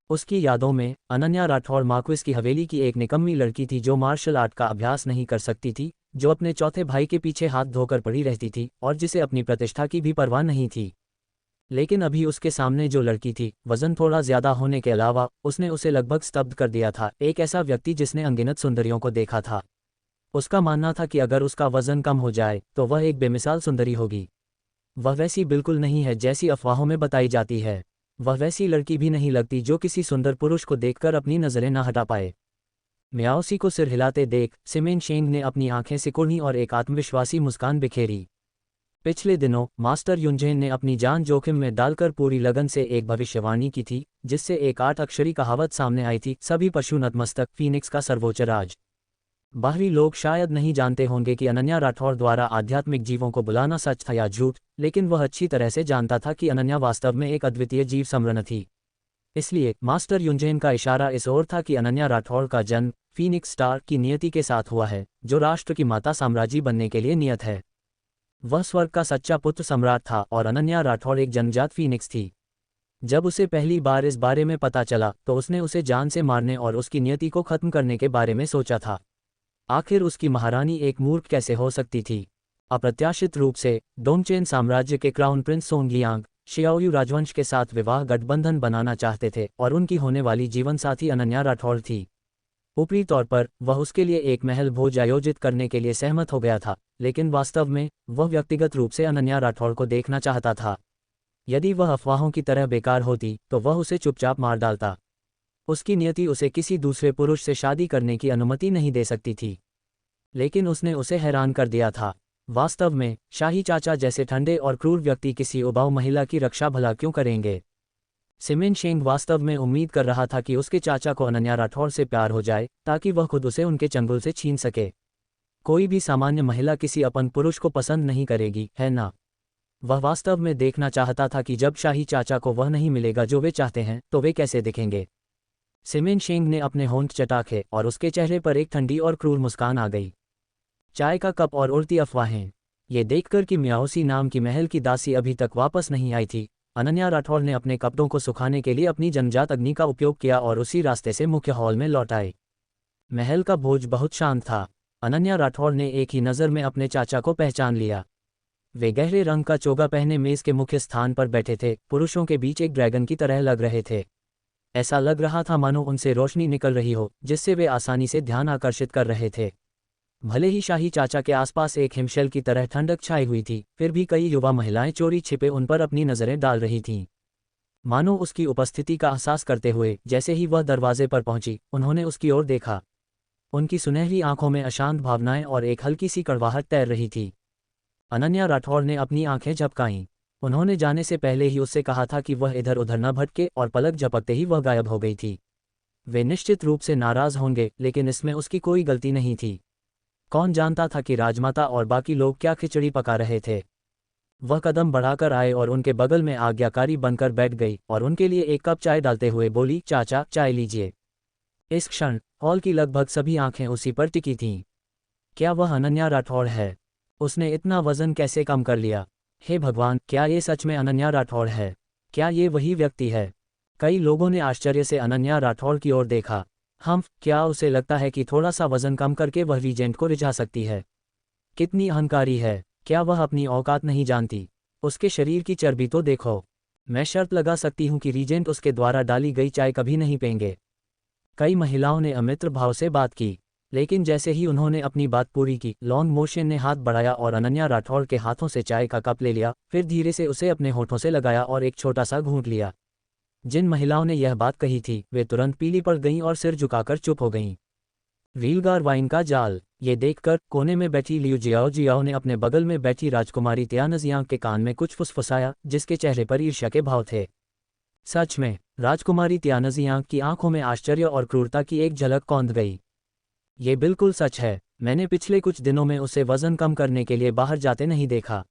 उसकी यादों में अनन्या राठौड़ मार्क्विस की हवेली की एक निकम्मी लड़की थी जो मार्शल आर्ट का अभ्यास नहीं कर सकती थी, जो अपने चौथे भाई के पीछे हाथ धोकर पड़ी रहती थी और जिसे अपनी प्रतिष्ठा की भी परवाह नहीं थी। लेकिन अभी उसके सामने जो लड़की थी, वजन थोड़ा ज्यादा होने के अलावा उसने उसे लगभग स्तब्ध कर दिया था। एक ऐसा व्यक्ति जिसने अनगिनत सुंदरियों को देखा था। उसका मानना था कि अगर उसका वजन कम हो जाए तो वह एक बेमिसाल सुंदरी होगी। वह वैसी बिल्कुल नहीं है जैसी अफवाहों में बताई जाती है। वह वैसी लड़की भी नहीं लगती जो किसी सुंदर पुरुष को देखकर अपनी नजरें न हटा पाए। म्याओसी को सिर हिलाते देख सिमेन शेंग ने अपनी आंखें सिकुड़ी और एक आत्मविश्वासी मुस्कान बिखेरी। पिछले दिनों मास्टर युनझेन ने अपनी जान जोखिम में डालकर पूरी लगन से एक भविष्यवाणी की थी, जिससे एक 8 अक्षरी कहावत सामने आई थी, सभी पशु नतमस्तक, फीनिक्स का सर्वोच्च राज। बाहरी लोग शायद नहीं जानते होंगे कि अनन्या राठौड़ द्वारा आध्यात्मिक जीवों को बुलाना सच था या झूठ, लेकिन वह अच्छी तरह से जानता था कि अनन्या वास्तव में एक अद्वितीय जीव समृन्न थी। इसलिए मास्टर युनझेन का इशारा इस ओर था कि अनन्या राठौड़ का जन्म फीनिक्स स्टार की नियति के साथ हुआ है, जो राष्ट्र की माता साम्राज्य बनने के लिए नियत है। वह स्वर्ग का सच्चा पुत्र सम्राट था और अनन्या राठौड़ एक जन्मजात फीनिक्स थी। जब उसे पहली बार इस बारे में पता चला तो उसने उसे जान से मारने और उसकी नियति को खत्म करने के बारे में सोचा था। आखिर उसकी महारानी एक मूर्ख कैसे हो सकती थी? अप्रत्याशित रूप से डोंगचेन साम्राज्य के क्राउन प्रिंस सोंगलियांग शियाओयू राजवंश के साथ विवाह गठबंधन बनाना चाहते थे और उनकी होने वाली जीवनसाथी अनन्या राठौड़ थी। ऊपरी तौर पर वह उसके लिए एक महल भोज आयोजित करने के लिए सहमत हो गया था, लेकिन वास्तव में वह व्यक्तिगत रूप से अनन्या राठौड़ को देखना चाहता था। यदि वह अफवाहों की तरह बेकार होती तो वह उसे चुपचाप मार डालता। उसकी नियति उसे किसी दूसरे पुरुष से शादी करने की अनुमति नहीं दे सकती थी। लेकिन उसने उसे हैरान कर दिया था। वास्तव में शाही चाचा जैसे ठंडे और क्रूर व्यक्ति किसी उबाऊ महिला की रक्षा भला क्यों करेंगे? सिमेन शेंग वास्तव में उम्मीद कर रहा था कि उसके चाचा को अनन्या राठौड़ से प्यार हो जाए ताकि वह खुद उसे उनके चंगुल से छीन सके। कोई भी सामान्य महिला किसी अपन पुरुष को पसंद नहीं करेगी, है ना? वह वास्तव में देखना चाहता था कि जब शाही चाचा को वह नहीं मिलेगा जो वे चाहते हैं, तो वे कैसे दिखेंगे। सिमेन शेंग ने अपने होंठ चटाखे और उसके चेहरे पर एक ठंडी और क्रूर मुस्कान आ गई। चाय का कप और उड़ती अफवाहें। ये देखकर कि म्याओसी नाम की महल की दासी अभी तक वापस नहीं आई थी, अनन्या राठौड़ ने अपने कपड़ों को सुखाने के लिए अपनी जन्मजात अग्नि का उपयोग किया और उसी रास्ते से मुख्य हॉल में लौट आए। महल का भोज बहुत शांत था। अनन्या राठौड़ ने एक ही नज़र में अपने चाचा को पहचान लिया। वे गहरे रंग का चोगा पहने मेज के मुख्य स्थान पर बैठे थे, पुरुषों के बीच एक ड्रैगन की तरह लग रहे थे। ऐसा लग रहा था मानो उनसे रोशनी निकल रही हो, जिससे वे आसानी से ध्यान आकर्षित कर रहे थे। भले ही शाही चाचा के आसपास एक हिमशैल की तरह ठंडक छाई हुई थी, फिर भी कई युवा महिलाएं चोरी छिपे उन पर अपनी नजरें डाल रही थीं। मानो उसकी उपस्थिति का एहसास करते हुए जैसे ही वह दरवाजे पर पहुंची, उन्होंने उसकी ओर देखा। उनकी सुनहरी आंखों में अशांत भावनाएं और एक हल्की सी कड़वाहट तैर रही थी। अनन्या राठौड़ ने अपनी आंखें झपकाईं। उन्होंने जाने से पहले ही उससे कहा था कि वह इधर उधर न भटके, और पलक झपकते ही वह गायब हो गई थी। वे निश्चित रूप से नाराज होंगे, लेकिन इसमें उसकी कोई गलती नहीं थी। कौन जानता था कि राजमाता और बाकी लोग क्या खिचड़ी पका रहे थे। वह कदम बढ़ाकर आए और उनके बगल में आज्ञाकारी बनकर बैठ गई और उनके लिए एक कप चाय डालते हुए बोली, चाचा, चाय लीजिए। इस क्षण हॉल की लगभग सभी आंखें उसी पर टिकी थीं। क्या वह अनन्या राठौड़ है? उसने इतना वजन कैसे कम कर लिया? हे भगवान, क्या ये सच में अनन्या राठौड़ है? क्या ये वही व्यक्ति है? कई लोगों ने आश्चर्य से अनन्या राठौड़ की ओर देखा। क्या उसे लगता है कि थोड़ा सा वजन कम करके वह रीजेंट को रिझा सकती है? कितनी अहंकारी है! क्या वह अपनी औकात नहीं जानती? उसके शरीर की चर्बी तो देखो। मैं शर्त लगा सकती हूँ कि रीजेंट उसके द्वारा डाली गई चाय कभी नहीं पेंगे। कई महिलाओं ने अमित्र भाव से बात की, लेकिन जैसे ही उन्होंने अपनी बात पूरी की, लॉन्ग मोशन ने हाथ बढ़ाया और अनन्या राठौड़ के हाथों से चाय का कप ले लिया, फिर धीरे से उसे अपने होठों से लगाया और एक छोटा सा घूंट लिया। जिन महिलाओं ने यह बात कही थी, वे तुरंत पीली पड़ गईं और सिर झुकाकर चुप हो गईं। रीलगार वाइन का जाल। ये देखकर कोने में बैठी लियू जियाओ ने अपने बगल में बैठी राजकुमारी तियानजियांग के कान में कुछ फुसफुसाया, जिसके चेहरे पर ईर्ष्या के भाव थे। सच में, राजकुमारी तियानजियांग की आंखों में आश्चर्य और क्रूरता की एक झलक कौंध गई। ये बिल्कुल सच है। मैंने पिछले कुछ दिनों में उसे वजन कम करने के लिए बाहर जाते नहीं देखा।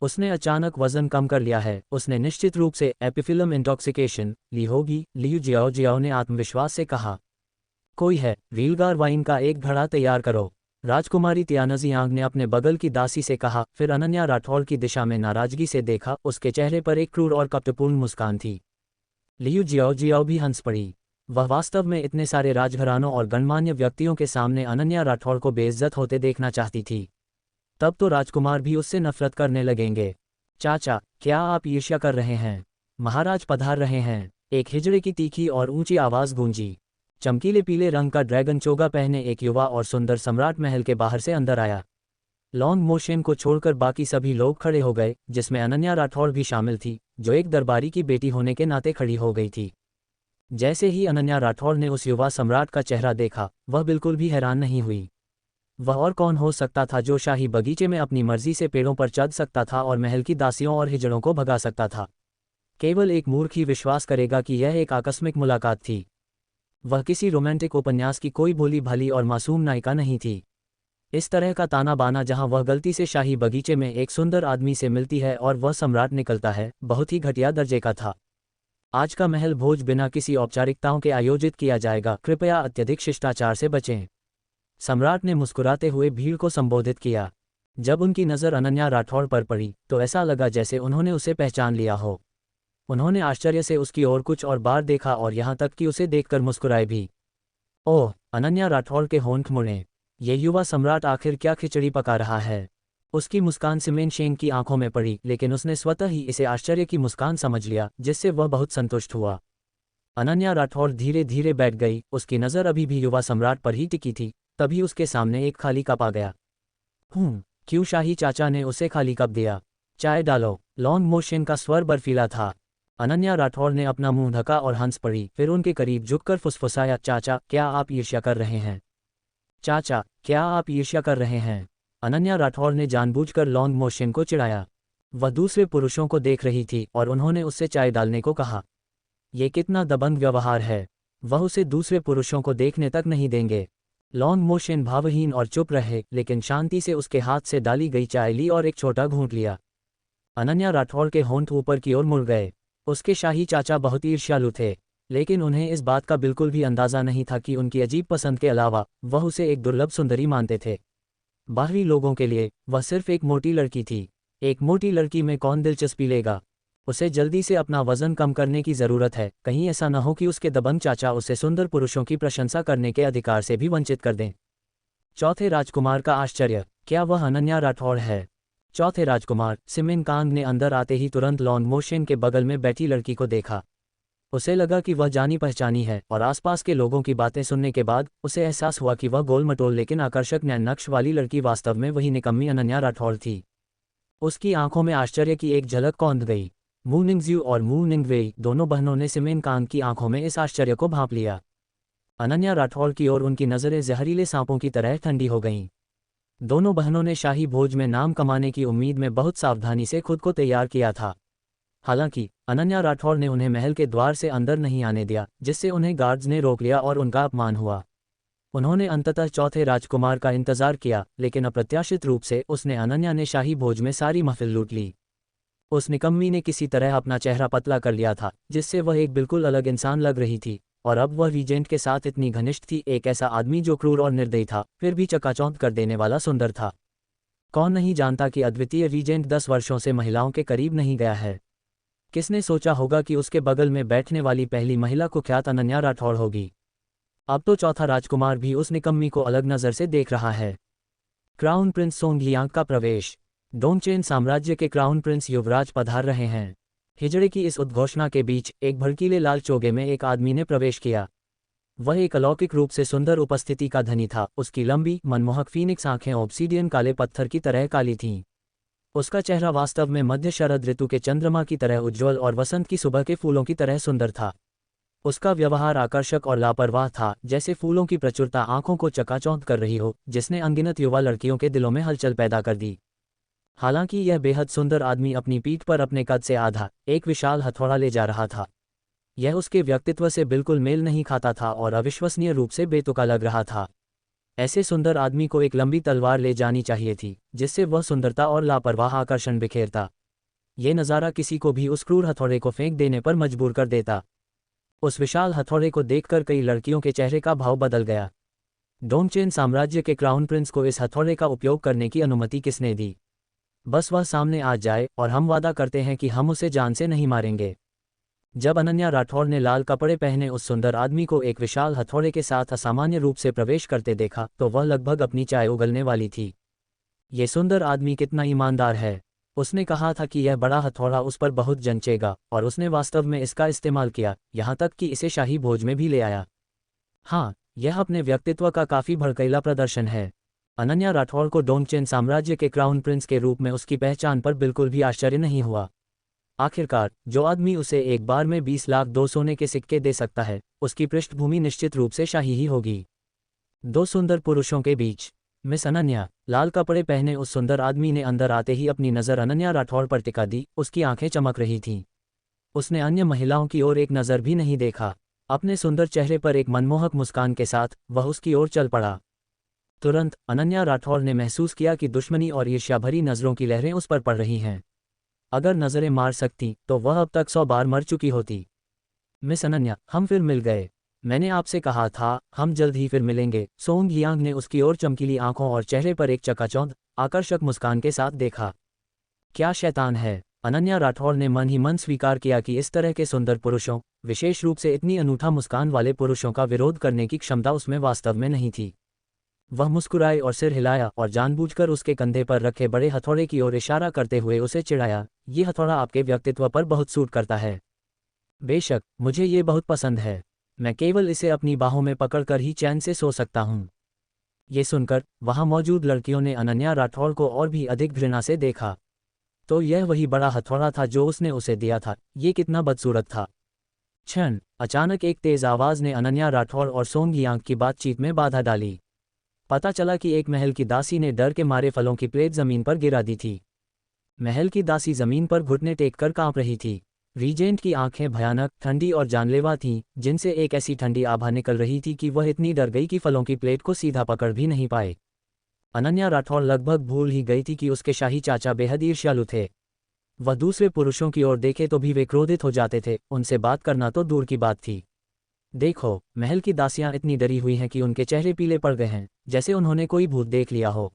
उसने अचानक वजन कम कर लिया है। उसने निश्चित रूप से एपिफिलम इंटॉक्सिकेशन ली होगी, लियू जियाओ ने आत्मविश्वास से कहा। कोई है, रीलगार वाइन का एक घड़ा तैयार करो, राजकुमारी तियानजियांग ने अपने बगल की दासी से कहा, फिर अनन्या राठौड़ की दिशा में नाराजगी से देखा। उसके चेहरे पर एक क्रूर और कपटपूर्ण मुस्कान थी। लियू जियाओ भी हंस पड़ी। वह वास्तव में इतने सारे राजघरानों और गणमान्य व्यक्तियों के सामने अनन्या राठौड़ को बेइज्जत होते देखना चाहती थी। तब तो राजकुमार भी उससे नफरत करने लगेंगे। चाचा, क्या आप ईर्ष्या कर रहे हैं? महाराज पधार रहे हैं। एक हिजड़े की तीखी और ऊंची आवाज गूंजी। चमकीले पीले रंग का ड्रैगन चोगा पहने एक युवा और सुंदर सम्राट महल के बाहर से अंदर आया। लॉन्ग मोशन को छोड़कर बाकी सभी लोग खड़े हो गए, जिसमें अनन्या राठौड़ भी शामिल थी, जो एक दरबारी की बेटी होने के नाते खड़ी हो गई थी। जैसे ही अनन्या राठौड़ ने उस युवा सम्राट का चेहरा देखा, वह बिल्कुल भी हैरान नहीं हुई। वह और कौन हो सकता था जो शाही बगीचे में अपनी मर्जी से पेड़ों पर चढ़ सकता था और महल की दासियों और हिजड़ों को भगा सकता था? केवल एक मूर्ख ही विश्वास करेगा कि यह एक आकस्मिक मुलाकात थी। वह किसी रोमांटिक उपन्यास की कोई भोली भाली और मासूम नायिका नहीं थी। इस तरह का ताना बाना जहां वह गलती से शाही बगीचे में एक सुंदर आदमी से मिलती है और वह सम्राट निकलता है, बहुत ही घटिया दर्जे का था। आज का महल भोज बिना किसी औपचारिकताओं के आयोजित किया जाएगा, कृपया अत्यधिक शिष्टाचार से बचें। सम्राट ने मुस्कुराते हुए भीड़ को संबोधित किया। जब उनकी नज़र अनन्या राठौड़ पर पड़ी, तो ऐसा लगा जैसे उन्होंने उसे पहचान लिया हो। उन्होंने आश्चर्य से उसकी ओर कुछ और बार देखा और यहाँ तक कि उसे देखकर मुस्कुराए भी। ओह! अनन्या राठौड़ के होंठ मुड़े। ये युवा सम्राट आखिर क्या खिचड़ी पका रहा है? उसकी मुस्कान सिमेन शेंग की आंखों में पड़ी, लेकिन उसने स्वतः ही इसे आश्चर्य की मुस्कान समझ लिया, जिससे वह बहुत संतुष्ट हुआ। अनन्या राठौड़ धीरे धीरे बैठ गई। उसकी नज़र अभी भी युवा सम्राट पर ही टिकी थी। तभी उसके सामने एक खाली कप आ गया। क्यों शाही चाचा ने उसे खाली कप दिया? चाय डालो। लॉन्ग मोशन का स्वर बर्फीला था। अनन्या राठौड़ ने अपना मुंह ढका और हंस पड़ी, फिर उनके करीब झुककर फुसफुसाया, चाचा, क्या आप ईर्ष्या कर रहे हैं? चाचा, क्या आप ईर्ष्या कर रहे हैं? अनन्या राठौड़ ने जानबूझकर लॉन्ग मोशन को चिढ़ाया। वह दूसरे पुरुषों को देख रही थी और उन्होंने उससे चाय डालने को कहा। ये कितना दबंग व्यवहार है! वह उसे दूसरे पुरुषों को देखने तक नहीं देंगे। लॉन्ग मोशन भावहीन और चुप रहे, लेकिन शांति से उसके हाथ से डाली गई चाय ली और एक छोटा घूंट लिया। अनन्या राठौड़ के होंठ ऊपर की ओर मुड़ गए। उसके शाही चाचा बहुत ईर्ष्यालु थे, लेकिन उन्हें इस बात का बिल्कुल भी अंदाजा नहीं था कि उनकी अजीब पसंद के अलावा वह उसे एक दुर्लभ सुंदरी मानते थे। बाहरी लोगों के लिए वह सिर्फ एक मोटी लड़की थी। एक मोटी लड़की में कौन दिलचस्पी लेगा? उसे जल्दी से अपना वजन कम करने की ज़रूरत है, कहीं ऐसा न हो कि उसके दबंग चाचा उसे सुंदर पुरुषों की प्रशंसा करने के अधिकार से भी वंचित कर दें। चौथे राजकुमार का आश्चर्य, क्या वह अनन्या राठौड़ है? चौथे राजकुमार सिमिन कांग ने अंदर आते ही तुरंत लॉन्ग मोशन के बगल में बैठी लड़की को देखा। उसे लगा कि वह जानी पहचानी है, और आसपास के लोगों की बातें सुनने के बाद उसे एहसास हुआ कि वह गोल-मटोल लेकिन आकर्षक नैन नक्श वाली लड़की वास्तव में वही निकम्मी अनन्या राठौड़ थी। उसकी आंखों में आश्चर्य की एक झलक कौंध गई। मू निंगज्यू और मू निंगवेई दोनों बहनों ने सिमेन कांग की आंखों में इस आश्चर्य को भांप लिया। अनन्या राठौड़ की ओर उनकी नज़रें जहरीले सांपों की तरह ठंडी हो गईं। दोनों बहनों ने शाही भोज में नाम कमाने की उम्मीद में बहुत सावधानी से खुद को तैयार किया था। हालांकि अनन्या राठौड़ ने उन्हें महल के द्वार से अंदर नहीं आने दिया, जिससे उन्हें गार्ड्स ने रोक लिया और उनका अपमान हुआ। उन्होंने अंततः चौथे राजकुमार का इंतजार किया, लेकिन अप्रत्याशित रूप से उसने अनन्या ने शाही भोज में सारी महफिल लूट ली। उस निकम्मी ने किसी तरह अपना चेहरा पतला कर लिया था, जिससे वह एक बिल्कुल अलग इंसान लग रही थी, और अब वह रीजेंट के साथ इतनी घनिष्ठ थी, एक ऐसा आदमी जो क्रूर और निर्दयी था, फिर भी चकाचौंध कर देने वाला सुंदर था। कौन नहीं जानता कि अद्वितीय रीजेंट 10 वर्षों से महिलाओं के करीब नहीं गया है। किसने सोचा होगा कि उसके बगल में बैठने वाली पहली महिला कुख्यात अनन्या राठौड़ होगी। अब तो चौथा राजकुमार भी उस निकम्मी को अलग नज़र से देख रहा है। क्राउन प्रिंस सोंगलियांग का प्रवेश। डोंगचेन साम्राज्य के क्राउन प्रिंस युवराज पधार रहे हैं। हिजड़े की इस उद्घोषणा के बीच एक भड़कीले लाल चोगे में एक आदमी ने प्रवेश किया। वह एक अलौकिक रूप से सुंदर उपस्थिति का धनी था। उसकी लंबी मनमोहक फीनिक्स आंखें ऑब्सीडियन काले पत्थर की तरह काली थीं। उसका चेहरा वास्तव में मध्य शरद ऋतु के चंद्रमा की तरह उज्ज्वल और वसंत की सुबह के फूलों की तरह सुंदर था। उसका व्यवहार आकर्षक और लापरवाह था, जैसे फूलों की प्रचुरता आंखों को चकाचौंध कर रही हो, जिसने अनगिनत युवा लड़कियों के दिलों में हलचल पैदा कर दी। हालांकि यह बेहद सुंदर आदमी अपनी पीठ पर अपने कद से आधा एक विशाल हथौड़ा ले जा रहा था। यह उसके व्यक्तित्व से बिल्कुल मेल नहीं खाता था और अविश्वसनीय रूप से बेतुका लग रहा था। ऐसे सुंदर आदमी को एक लंबी तलवार ले जानी चाहिए थी, जिससे वह सुंदरता और लापरवाह आकर्षण बिखेरता। ये नज़ारा किसी को भी उस क्रूर हथौड़े को फेंक देने पर मजबूर कर देता। उस विशाल हथौड़े को देखकर कई लड़कियों के चेहरे का भाव बदल गया। डोंगचेन साम्राज्य के क्राउन प्रिंस को इस हथौड़े का उपयोग करने की अनुमति किसने दी? बस वह सामने आ जाए और हम वादा करते हैं कि हम उसे जान से नहीं मारेंगे। जब अनन्या राठौड़ ने लाल कपड़े पहने उस सुंदर आदमी को एक विशाल हथौड़े के साथ असामान्य रूप से प्रवेश करते देखा, तो वह लगभग अपनी चाय उगलने वाली थी। ये सुंदर आदमी कितना ईमानदार है। उसने कहा था कि यह बड़ा हथौड़ा उस पर बहुत जंचेगा, और उसने वास्तव में इसका इस्तेमाल किया, यहाँ तक कि इसे शाही भोज में भी ले आया। हाँ, यह अपने व्यक्तित्व का काफ़ी भड़कीला प्रदर्शन है। अनन्या राठौड़ को डोंगचेन साम्राज्य के क्राउन प्रिंस के रूप में उसकी पहचान पर बिल्कुल भी आश्चर्य नहीं हुआ। आखिरकार जो आदमी उसे एक बार में 20 लाख 2 सोने के सिक्के दे सकता है, उसकी पृष्ठभूमि निश्चित रूप से शाही ही होगी। दो सुंदर पुरुषों के बीच मिस अनन्या। लाल कपड़े पहने उस सुंदर आदमी ने अंदर आते ही अपनी नज़र अनन्या राठौड़ पर टिका दी। उसकी आंखें चमक रही थीं। उसने अन्य महिलाओं की ओर एक नज़र भी नहीं देखा। अपने सुंदर चेहरे पर एक मनमोहक मुस्कान के साथ वह उसकी ओर चल पड़ा। तुरंत अनन्या राठौड़ ने महसूस किया कि दुश्मनी और ईर्ष्या भरी नज़रों की लहरें उस पर पड़ रही हैं। अगर नज़रें मार सकती तो वह अब तक 100 बार मर चुकी होती। मिस अनन्या, हम फिर मिल गए। मैंने आपसे कहा था हम जल्द ही फिर मिलेंगे। सोंग लियांग ने उसकी ओर चमकीली आंखों और चेहरे पर एक चकाचौंध आकर्षक मुस्कान के साथ देखा। क्या शैतान है! अनन्या राठौड़ ने मन ही मन स्वीकार किया कि इस तरह के सुंदर पुरुषों, विशेष रूप से इतनी अनूठा मुस्कान वाले पुरुषों का विरोध करने की क्षमता उसमें वास्तव में नहीं थी। वह मुस्कुराए और सिर हिलाया और जानबूझकर उसके कंधे पर रखे बड़े हथौड़े की ओर इशारा करते हुए उसे चिढ़ाया। ये हथौड़ा आपके व्यक्तित्व पर बहुत सूट करता है। बेशक, मुझे ये बहुत पसंद है। मैं केवल इसे अपनी बाहों में पकड़कर ही चैन से सो सकता हूँ। ये सुनकर वहाँ मौजूद लड़कियों ने अनन्या राठौड़ को और भी अधिक घृणा से देखा। तो यह वही बड़ा हथौड़ा था जो उसने उसे दिया था। ये कितना बदसूरत था। अचानक एक तेज आवाज़ ने अनन्या राठौड़ और सोंग लियांग की बातचीत में बाधा डाली। पता चला कि एक महल की दासी ने डर के मारे फलों की प्लेट जमीन पर गिरा दी थी। महल की दासी जमीन पर घुटने टेक कर कांप रही थी। रीजेंट की आंखें भयानक, ठंडी और जानलेवा थीं, जिनसे एक ऐसी ठंडी आभा निकल रही थी कि वह इतनी डर गई कि फलों की प्लेट को सीधा पकड़ भी नहीं पाए। अनन्या राठौड़ लगभग भूल ही गई थी कि उसके शाही चाचा बेहद ईर्ष्यालु थे। वह दूसरे पुरुषों की ओर देखे तो भी वे क्रोधित हो जाते थे, उनसे बात करना तो दूर की बात थी। देखो, महल की दासियां इतनी डरी हुई हैं कि उनके चेहरे पीले पड़ गए हैं, जैसे उन्होंने कोई भूत देख लिया हो।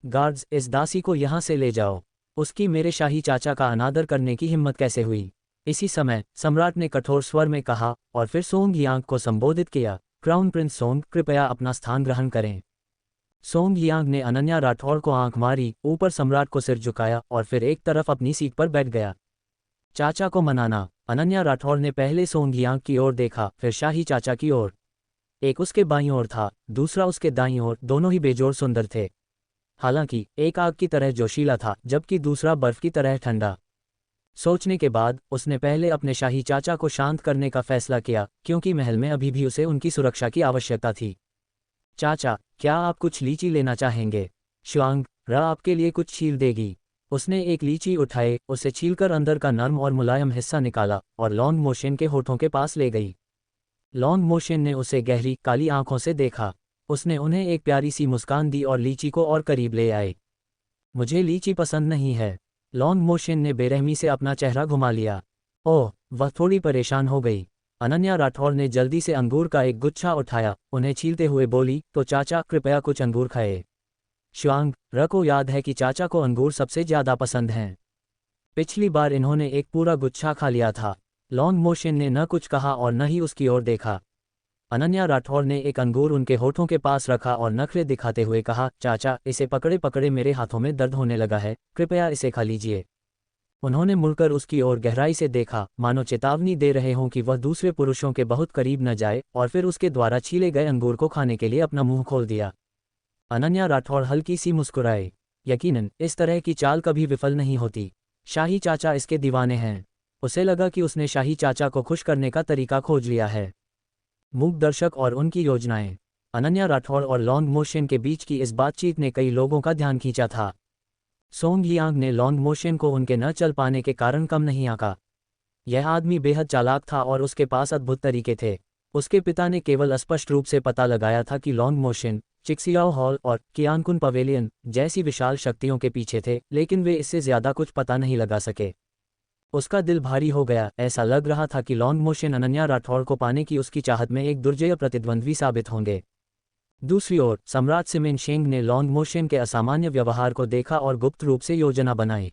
गार्ड्स, इस दासी को यहाँ से ले जाओ। उसकी मेरे शाही चाचा का अनादर करने की हिम्मत कैसे हुई? इसी समय सम्राट ने कठोर स्वर में कहा और फिर सोंग यांग को संबोधित किया, क्राउन प्रिंस सोंग, कृपया अपना स्थान ग्रहण करें। सोंग यांग ने अनन्या राठौड़ को आंख मारी, ऊपर सम्राट को सिर झुकाया और फिर एक तरफ अपनी सीट पर बैठ गया। चाचा को मनाना। अनन्या राठौड़ ने पहले सोंग यांग की ओर देखा, फिर शाही चाचा की ओर। एक उसके बाईं ओर था, दूसरा उसके दाईं ओर, दोनों ही बेजोड़ सुंदर थे। हालांकि एक आग की तरह जोशीला था, जबकि दूसरा बर्फ की तरह ठंडा। सोचने के बाद उसने पहले अपने शाही चाचा को शांत करने का फैसला किया, क्योंकि महल में अभी भी उसे उनकी सुरक्षा की आवश्यकता थी। चाचा, क्या आप कुछ लीची लेना चाहेंगे? शुआंग, रा आपके लिए कुछ छील देगी। उसने एक लीची उठाए, उसे छीलकर अंदर का नर्म और मुलायम हिस्सा निकाला और लॉन्ग मोशन के होठों के पास ले गई। लॉन्ग मोशन ने उसे गहरी काली आंखों से देखा। उसने उन्हें एक प्यारी सी मुस्कान दी और लीची को और करीब ले आए। मुझे लीची पसंद नहीं है। लॉन्ग मोशन ने बेरहमी से अपना चेहरा घुमा लिया। ओह, वह थोड़ी परेशान हो गई। अनन्या राठौड़ ने जल्दी से अंगूर का एक गुच्छा उठाया, उन्हें छीलते हुए बोली, तो चाचा, कृपया कुछ अंगूर खाए। शुआंग, र को याद है कि चाचा को अंगूर सबसे ज्यादा पसंद हैं। पिछली बार इन्होंने एक पूरा गुच्छा खा लिया था। लॉन्ग मोशन ने न कुछ कहा और न ही उसकी ओर देखा। अनन्या राठौड़ ने एक अंगूर उनके होठों के पास रखा और नखरे दिखाते हुए कहा, चाचा, इसे पकड़े पकड़े मेरे हाथों में दर्द होने लगा है, कृपया इसे खा लीजिए। उन्होंने मुड़कर उसकी ओर गहराई से देखा, मानो चेतावनी दे रहे हों कि वह दूसरे पुरुषों के बहुत करीब न जाए, और फिर उसके द्वारा छीले गए अंगूर को खाने के लिए अपना मुंह खोल दिया। अनन्या राठौड़ हल्की सी मुस्कुराए। यकीनन इस तरह की चाल कभी विफल नहीं होती। शाही चाचा इसके दीवाने हैं। उसे लगा कि उसने शाही चाचा को खुश करने का तरीका खोज लिया है। मूक दर्शक और उनकी योजनाएं। अनन्या राठौड़ और लॉन्ग मोशन के बीच की इस बातचीत ने कई लोगों का ध्यान खींचा था। सोंग यांग ने लॉन्ग मोशन को उनके न चल पाने के कारण कम नहीं आंका। यह आदमी बेहद चालाक था और उसके पास अद्भुत तरीके थे। उसके पिता ने केवल स्पष्ट रूप से पता लगाया था कि लॉन्ग मोशन, चिक्सियाओ हॉल और कियानकुन पवेलियन जैसी विशाल शक्तियों के पीछे थे, लेकिन वे इससे ज्यादा कुछ पता नहीं लगा सके। उसका दिल भारी हो गया। ऐसा लग रहा था कि लॉन्ग मोशन अनन्या राठौड़ को पाने की उसकी चाहत में एक दुर्जय प्रतिद्वंद्वी साबित होंगे। दूसरी ओर सम्राट सिमेन शेंग ने लॉन्ग मोशन के असामान्य व्यवहार को देखा और गुप्त रूप से योजना बनाई।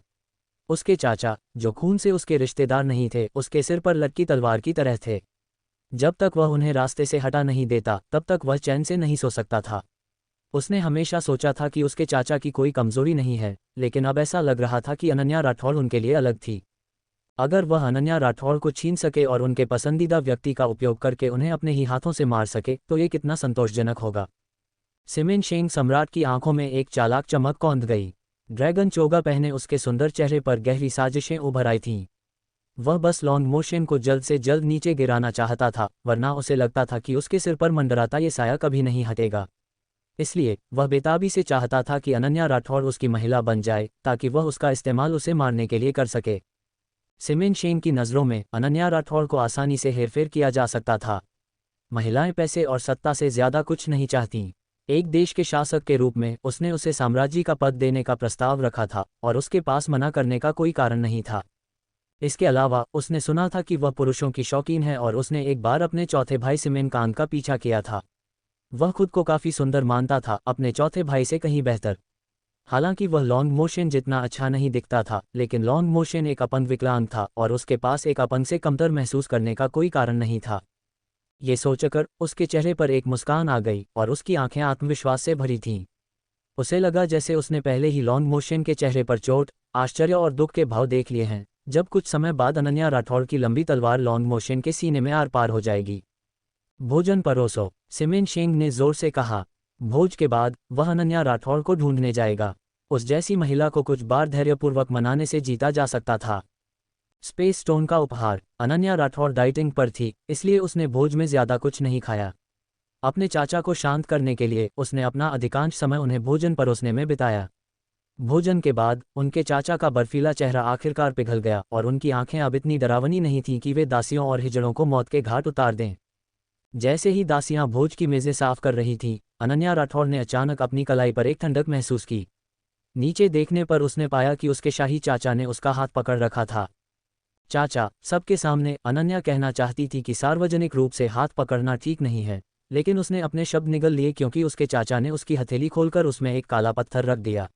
उसके चाचा, जो खून से उसके रिश्तेदार नहीं थे, उसके सिर पर लटकी तलवार की तरह थे। जब तक वह उन्हें रास्ते से हटा नहीं देता, तब तक वह चैन से नहीं सो सकता था। उसने हमेशा सोचा था कि उसके चाचा की कोई कमजोरी नहीं है, लेकिन अब ऐसा लग रहा था कि अनन्या राठौड़ उनके लिए अलग थी। अगर वह अनन्या राठौड़ को छीन सके और उनके पसंदीदा व्यक्ति का उपयोग करके उन्हें अपने ही हाथों से मार सके, तो ये कितना संतोषजनक होगा। सिमेन शेंग सम्राट की आंखों में एक चालाक चमक कौंध गई। ड्रैगन चोगा पहने उसके सुंदर चेहरे पर गहरी साजिशें उभर आई थीं। वह बस लॉन्ग मोशन को जल्द से जल्द नीचे गिराना चाहता था, वरना उसे लगता था कि उसके सिर पर मंडराता ये साया कभी नहीं हटेगा। इसलिए वह बेताबी से चाहता था कि अनन्या राठौड़ उसकी महिला बन जाए, ताकि वह उसका इस्तेमाल उसे मारने के लिए कर सके। सिमेन शेंग की नज़रों में अनन्या राठौड़ को आसानी से हेरफेर किया जा सकता था। महिलाएं पैसे और सत्ता से ज्यादा कुछ नहीं चाहतीं। एक देश के शासक के रूप में उसने उसे साम्राज्य का पद देने का प्रस्ताव रखा था, और उसके पास मना करने का कोई कारण नहीं था। इसके अलावा उसने सुना था कि वह पुरुषों की शौकीन है और उसने एक बार अपने चौथे भाई सिमेन कांग का पीछा किया था। वह खुद को काफी सुंदर मानता था, अपने चौथे भाई से कहीं बेहतर। हालांकि वह लॉन्ग मोशन जितना अच्छा नहीं दिखता था, लेकिन लॉन्ग मोशन एक अपंग विकलांग था और उसके पास एक अपंग से कमतर महसूस करने का कोई कारण नहीं था। ये सोचकर उसके चेहरे पर एक मुस्कान आ गई और उसकी आंखें आत्मविश्वास से भरी थीं। उसे लगा जैसे उसने पहले ही लॉन्ग मोशन के चेहरे पर चोट, आश्चर्य और दुख के भाव देख लिए हैं, जब कुछ समय बाद अनन्या राठौड़ की लंबी तलवार लॉन्ग मोशन के सीने में आर पार हो जाएगी। भोजन परोसो, सिमेन शेंग ने जोर से कहा। भोज के बाद वह अनन्या राठौड़ को ढूंढने जाएगा। उस जैसी महिला को कुछ बार धैर्यपूर्वक मनाने से जीता जा सकता था। स्पेस स्टोन का उपहार। अनन्या राठौड़ डाइटिंग पर थी, इसलिए उसने भोज में ज्यादा कुछ नहीं खाया। अपने चाचा को शांत करने के लिए उसने अपना अधिकांश समय उन्हें भोजन परोसने में बिताया। भोजन के बाद उनके चाचा का बर्फीला चेहरा आखिरकार पिघल गया और उनकी आंखें अब इतनी डरावनी नहीं थीं कि वे दासियों और हिजड़ों को मौत के घाट उतार दें। जैसे ही दासियां भोज की मेज़ें साफ कर रही थीं, अनन्या राठौड़ ने अचानक अपनी कलाई पर एक ठंडक महसूस की। नीचे देखने पर उसने पाया कि उसके शाही चाचा ने उसका हाथ पकड़ रखा था। चाचा, सबके सामने अनन्या कहना चाहती थी कि सार्वजनिक रूप से हाथ पकड़ना ठीक नहीं है, लेकिन उसने अपने शब्द निगल लिए क्योंकि उसके चाचा ने उसकी हथेली खोलकर उसमें एक काला पत्थर रख दिया।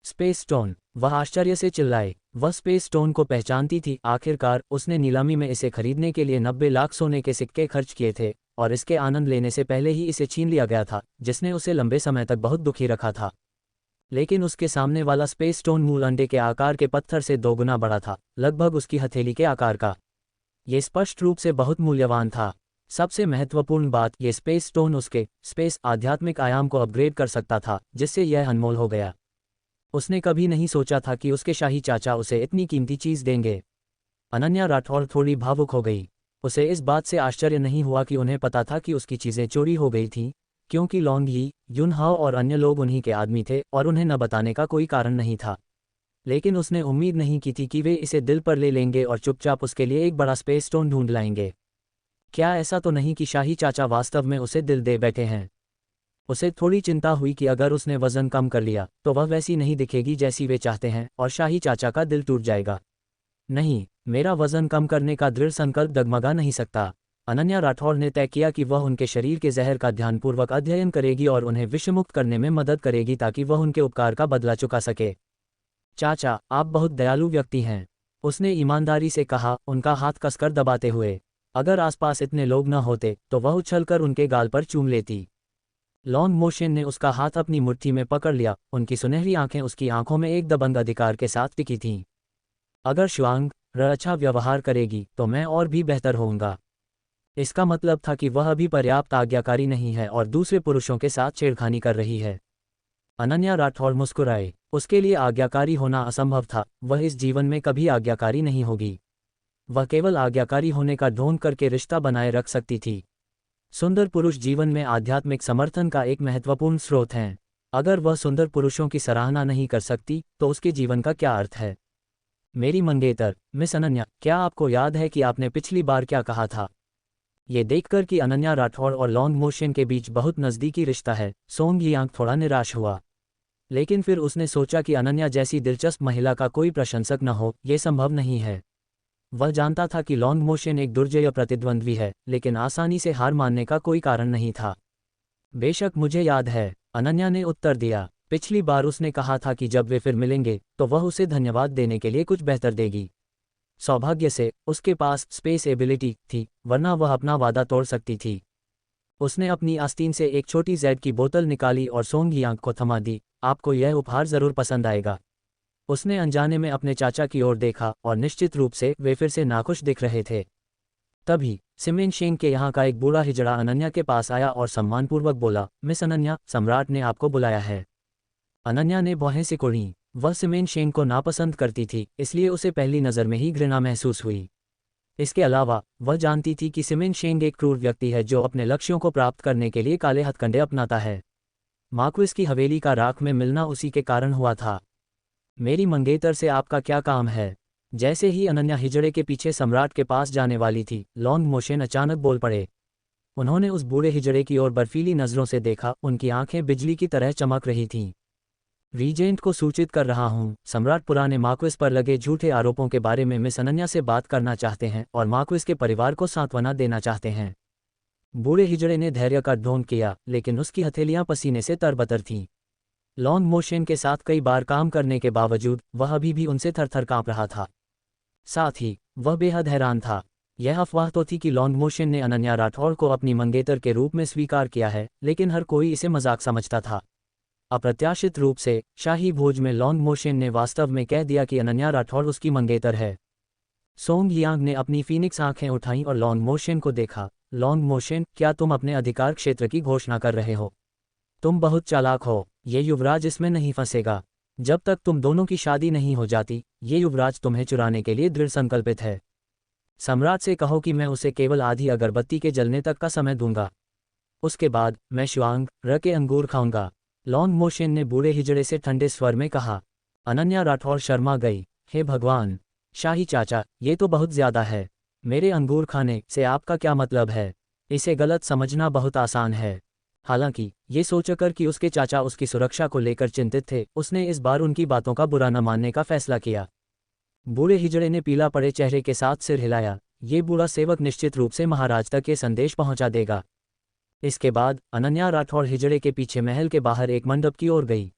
Space stone! वह आश्चर्य से चिल्लाए। वह स्पेस स्टोन को पहचानती थी। आखिरकार उसने नीलामी में इसे खरीदने के लिए 90 लाख सोने के सिक्के खर्च किए थे और इसके आनंद लेने से पहले ही इसे छीन लिया गया था, जिसने उसे लंबे समय तक बहुत दुखी रखा था। लेकिन उसके सामने वाला स्पेस स्टोन मूल अंडे के आकार के पत्थर से 2 गुना बड़ा था, लगभग उसकी हथेली के आकार का। ये स्पष्ट रूप से बहुत मूल्यवान था। सबसे महत्वपूर्ण बात, ये स्पेस स्टोन उसके स्पेस आध्यात्मिक आयाम को अपग्रेड कर सकता था, जिससे यह अनमोल हो गया। उसने कभी नहीं सोचा था कि उसके शाही चाचा उसे इतनी कीमती चीज़ देंगे। अनन्या राठौड़ थोड़ी भावुक हो गई। उसे इस बात से आश्चर्य नहीं हुआ कि उन्हें पता था कि उसकी चीज़ें चोरी हो गई थीं, क्योंकि लॉन्ग ही, युनहाओ और अन्य लोग उन्हीं के आदमी थे और उन्हें न बताने का कोई कारण नहीं था। लेकिन उसने उम्मीद नहीं की थी कि वे इसे दिल पर ले लेंगे और चुपचाप उसके लिए एक बड़ा स्पेस स्टोन ढूंढ लाएंगे। क्या ऐसा तो नहीं कि शाही चाचा वास्तव में उसे दिल दे बैठे हैं? उसे थोड़ी चिंता हुई कि अगर उसने वजन कम कर लिया तो वह वैसी नहीं दिखेगी जैसी वे चाहते हैं और शाही चाचा का दिल टूट जाएगा। नहीं, मेरा वजन कम करने का दृढ़ संकल्प डगमगा नहीं सकता। अनन्या राठौड़ ने तय किया कि वह उनके शरीर के जहर का ध्यानपूर्वक अध्ययन करेगी और उन्हें विषमुक्त करने में मदद करेगी ताकि वह उनके उपकार का बदला चुका सके। चाचा, आप बहुत दयालु व्यक्ति हैं, उसने ईमानदारी से कहा, उनका हाथ कसकर दबाते हुए। अगर आसपास इतने लोग न होते तो वह उछलकर उनके गाल पर चूम लेती। लॉन्ग मोशन ने उसका हाथ अपनी मुट्ठी में पकड़ लिया। उनकी सुनहरी आंखें उसकी आंखों में एक दबंग अधिकार के साथ टिकी थीं। अगर शुआंग अच्छा व्यवहार करेगी तो मैं और भी बेहतर होऊंगा। इसका मतलब था कि वह अभी पर्याप्त आज्ञाकारी नहीं है और दूसरे पुरुषों के साथ छेड़खानी कर रही है। अनन्या राठौड़ मुस्कुराए। उसके लिए आज्ञाकारी होना असंभव था। वह इस जीवन में कभी आज्ञाकारी नहीं होगी। वह केवल आज्ञाकारी होने का ढोंग करके रिश्ता बनाए रख सकती थी। सुंदर पुरुष जीवन में आध्यात्मिक समर्थन का एक महत्वपूर्ण स्रोत हैं। अगर वह सुंदर पुरुषों की सराहना नहीं कर सकती तो उसके जीवन का क्या अर्थ है? मेरी मंगेतर, मिस अनन्या, क्या आपको याद है कि आपने पिछली बार क्या कहा था? ये देखकर कि अनन्या राठौड़ और लॉन्ग मोशन के बीच बहुत नज़दीकी रिश्ता है, सोंग यांग थोड़ा निराश हुआ। लेकिन फिर उसने सोचा कि अनन्या जैसी दिलचस्प महिला का कोई प्रशंसक न हो, ये संभव नहीं है। वह जानता था कि लॉन्ग मोशन एक दुर्जय प्रतिद्वंद्वी है, लेकिन आसानी से हार मानने का कोई कारण नहीं था। बेशक मुझे याद है, अनन्या ने उत्तर दिया। पिछली बार उसने कहा था कि जब वे फिर मिलेंगे तो वह उसे धन्यवाद देने के लिए कुछ बेहतर देगी। सौभाग्य से उसके पास स्पेस एबिलिटी थी, वरना वह अपना वादा तोड़ सकती थी। उसने अपनी आस्तीन से एक छोटी जैड की बोतल निकाली और सोंग यांग को थमा दी। आपको यह उपहार जरूर पसंद आएगा। उसने अनजाने में अपने चाचा की ओर देखा और निश्चित रूप से वे फिर से नाखुश दिख रहे थे। तभी सिमेन शेंग के यहाँ का एक बूढ़ा हिजड़ा अनन्या के पास आया और सम्मानपूर्वक बोला, मिस अनन्या, सम्राट ने आपको बुलाया है। अनन्या ने भौहें सिकुड़ी। वह सिमेन शेंग को नापसंद करती थी, इसलिए उसे पहली नज़र में ही घृणा महसूस हुई। इसके अलावा वह जानती थी कि सिमेन शेंग एक क्रूर व्यक्ति है जो अपने लक्ष्यों को प्राप्त करने के लिए काले हथकंडे अपनाता है। मार्क्विस की हवेली का राख में मिलना उसी के कारण हुआ था। मेरी मंगेतर से आपका क्या काम है? जैसे ही अनन्या हिजड़े के पीछे सम्राट के पास जाने वाली थी, लॉन्ग मोशन अचानक बोल पड़े। उन्होंने उस बूढ़े हिजड़े की ओर बर्फीली नज़रों से देखा। उनकी आंखें बिजली की तरह चमक रही थीं। रीजेंट को सूचित कर रहा हूं, सम्राट पुराने मार्क्विस पर लगे झूठे आरोपों के बारे में मिस अनन्या से बात करना चाहते हैं और मार्क्विस के परिवार को सांत्वना देना चाहते हैं। बूढ़े हिजड़े ने धैर्य का ढोंग किया, लेकिन उसकी हथेलियां पसीने से तरबतर थीं। लॉन्ग मोशन के साथ कई बार काम करने के बावजूद वह अभी भी उनसे थरथर कांप रहा था। साथ ही वह बेहद हैरान था। यह अफवाह तो थी कि लॉन्ग मोशन ने अनन्या राठौड़ को अपनी मंगेतर के रूप में स्वीकार किया है, लेकिन हर कोई इसे मजाक समझता था। अप्रत्याशित रूप से शाही भोज में लॉन्ग मोशन ने वास्तव में कह दिया कि अनन्या राठौड़ उसकी मंगेतर है। सोंग यांग ने अपनी फीनिक्स आंखें उठाईं और लॉन्ग मोशन को देखा। लॉन्ग मोशन, क्या तुम अपने अधिकार क्षेत्र की घोषणा कर रहे हो? तुम बहुत चालाक हो। ये युवराज इसमें नहीं फंसेगा। जब तक तुम दोनों की शादी नहीं हो जाती, ये युवराज तुम्हें चुराने के लिए दृढ़ संकल्पित है। सम्राट से कहो कि मैं उसे केवल आधी अगरबत्ती के जलने तक का समय दूंगा। उसके बाद मैं शुआंग के अंगूर खाऊंगा। लॉन्ग मोशन ने बूढ़े हिजड़े से ठंडे स्वर में कहा। अनन्या राठौर शर्मा गई। हे भगवान! शाही चाचा, ये तो बहुत ज्यादा है। मेरे अंगूर खाने से आपका क्या मतलब है? इसे गलत समझना बहुत आसान है। हालांकि ये सोचकर कि उसके चाचा उसकी सुरक्षा को लेकर चिंतित थे, उसने इस बार उनकी बातों का बुरा न मानने का फैसला किया। बूढ़े हिजड़े ने पीला पड़े चेहरे के साथ सिर हिलाया। ये बूढ़ा सेवक निश्चित रूप से महाराज तक ये संदेश पहुंचा देगा। इसके बाद अनन्या राठौर हिजड़े के पीछे महल के बाहर एक मंडप की ओर गई।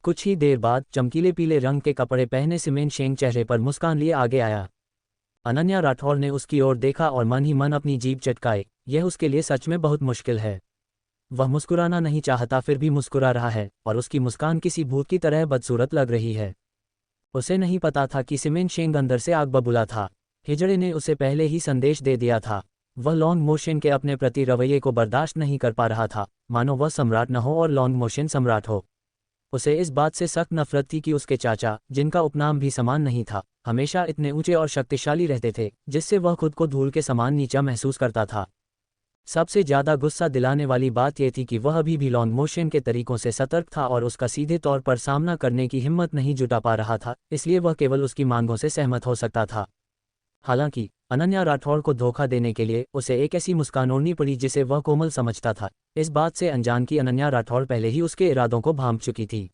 कुछ ही देर बाद चमकीले पीले रंग के कपड़े पहने सिमेन शेंग चेहरे पर मुस्कान लिए आगे आया। अनन्या राठौर ने उसकी ओर देखा और मन ही मन अपनी जीभ चटकाई। यह उसके लिए सच में बहुत मुश्किल है। वह मुस्कुराना नहीं चाहता फिर भी मुस्कुरा रहा है और उसकी मुस्कान किसी भूत की तरह बदसूरत लग रही है। उसे नहीं पता था कि सिमेन शेंग अंदर से आग बबूला था। हिजड़े ने उसे पहले ही संदेश दे दिया था। वह लॉन्ग मोशन के अपने प्रति रवैये को बर्दाश्त नहीं कर पा रहा था, मानो वह सम्राट न हो और लॉन्ग मोशन सम्राट हो। उसे इस बात से सख्त नफरत थी कि उसके चाचा, जिनका उपनाम भी समान नहीं था, हमेशा इतने ऊंचे और शक्तिशाली रहते थे, जिससे वह खुद को धूल के समान नीचा महसूस करता था। सबसे ज्यादा गुस्सा दिलाने वाली बात यह थी कि वह अभी भी लॉन्ग मोशन के तरीकों से सतर्क था और उसका सीधे तौर पर सामना करने की हिम्मत नहीं जुटा पा रहा था, इसलिए वह केवल उसकी मांगों से सहमत हो सकता था। हालांकि अनन्या राठौर को धोखा देने के लिए उसे एक ऐसी मुस्कान ओढ़नी पड़ी जिसे वह कोमल समझता था। इस बात से अनजान की अनन्या राठौर पहले ही उसके इरादों को भांप चुकी थी।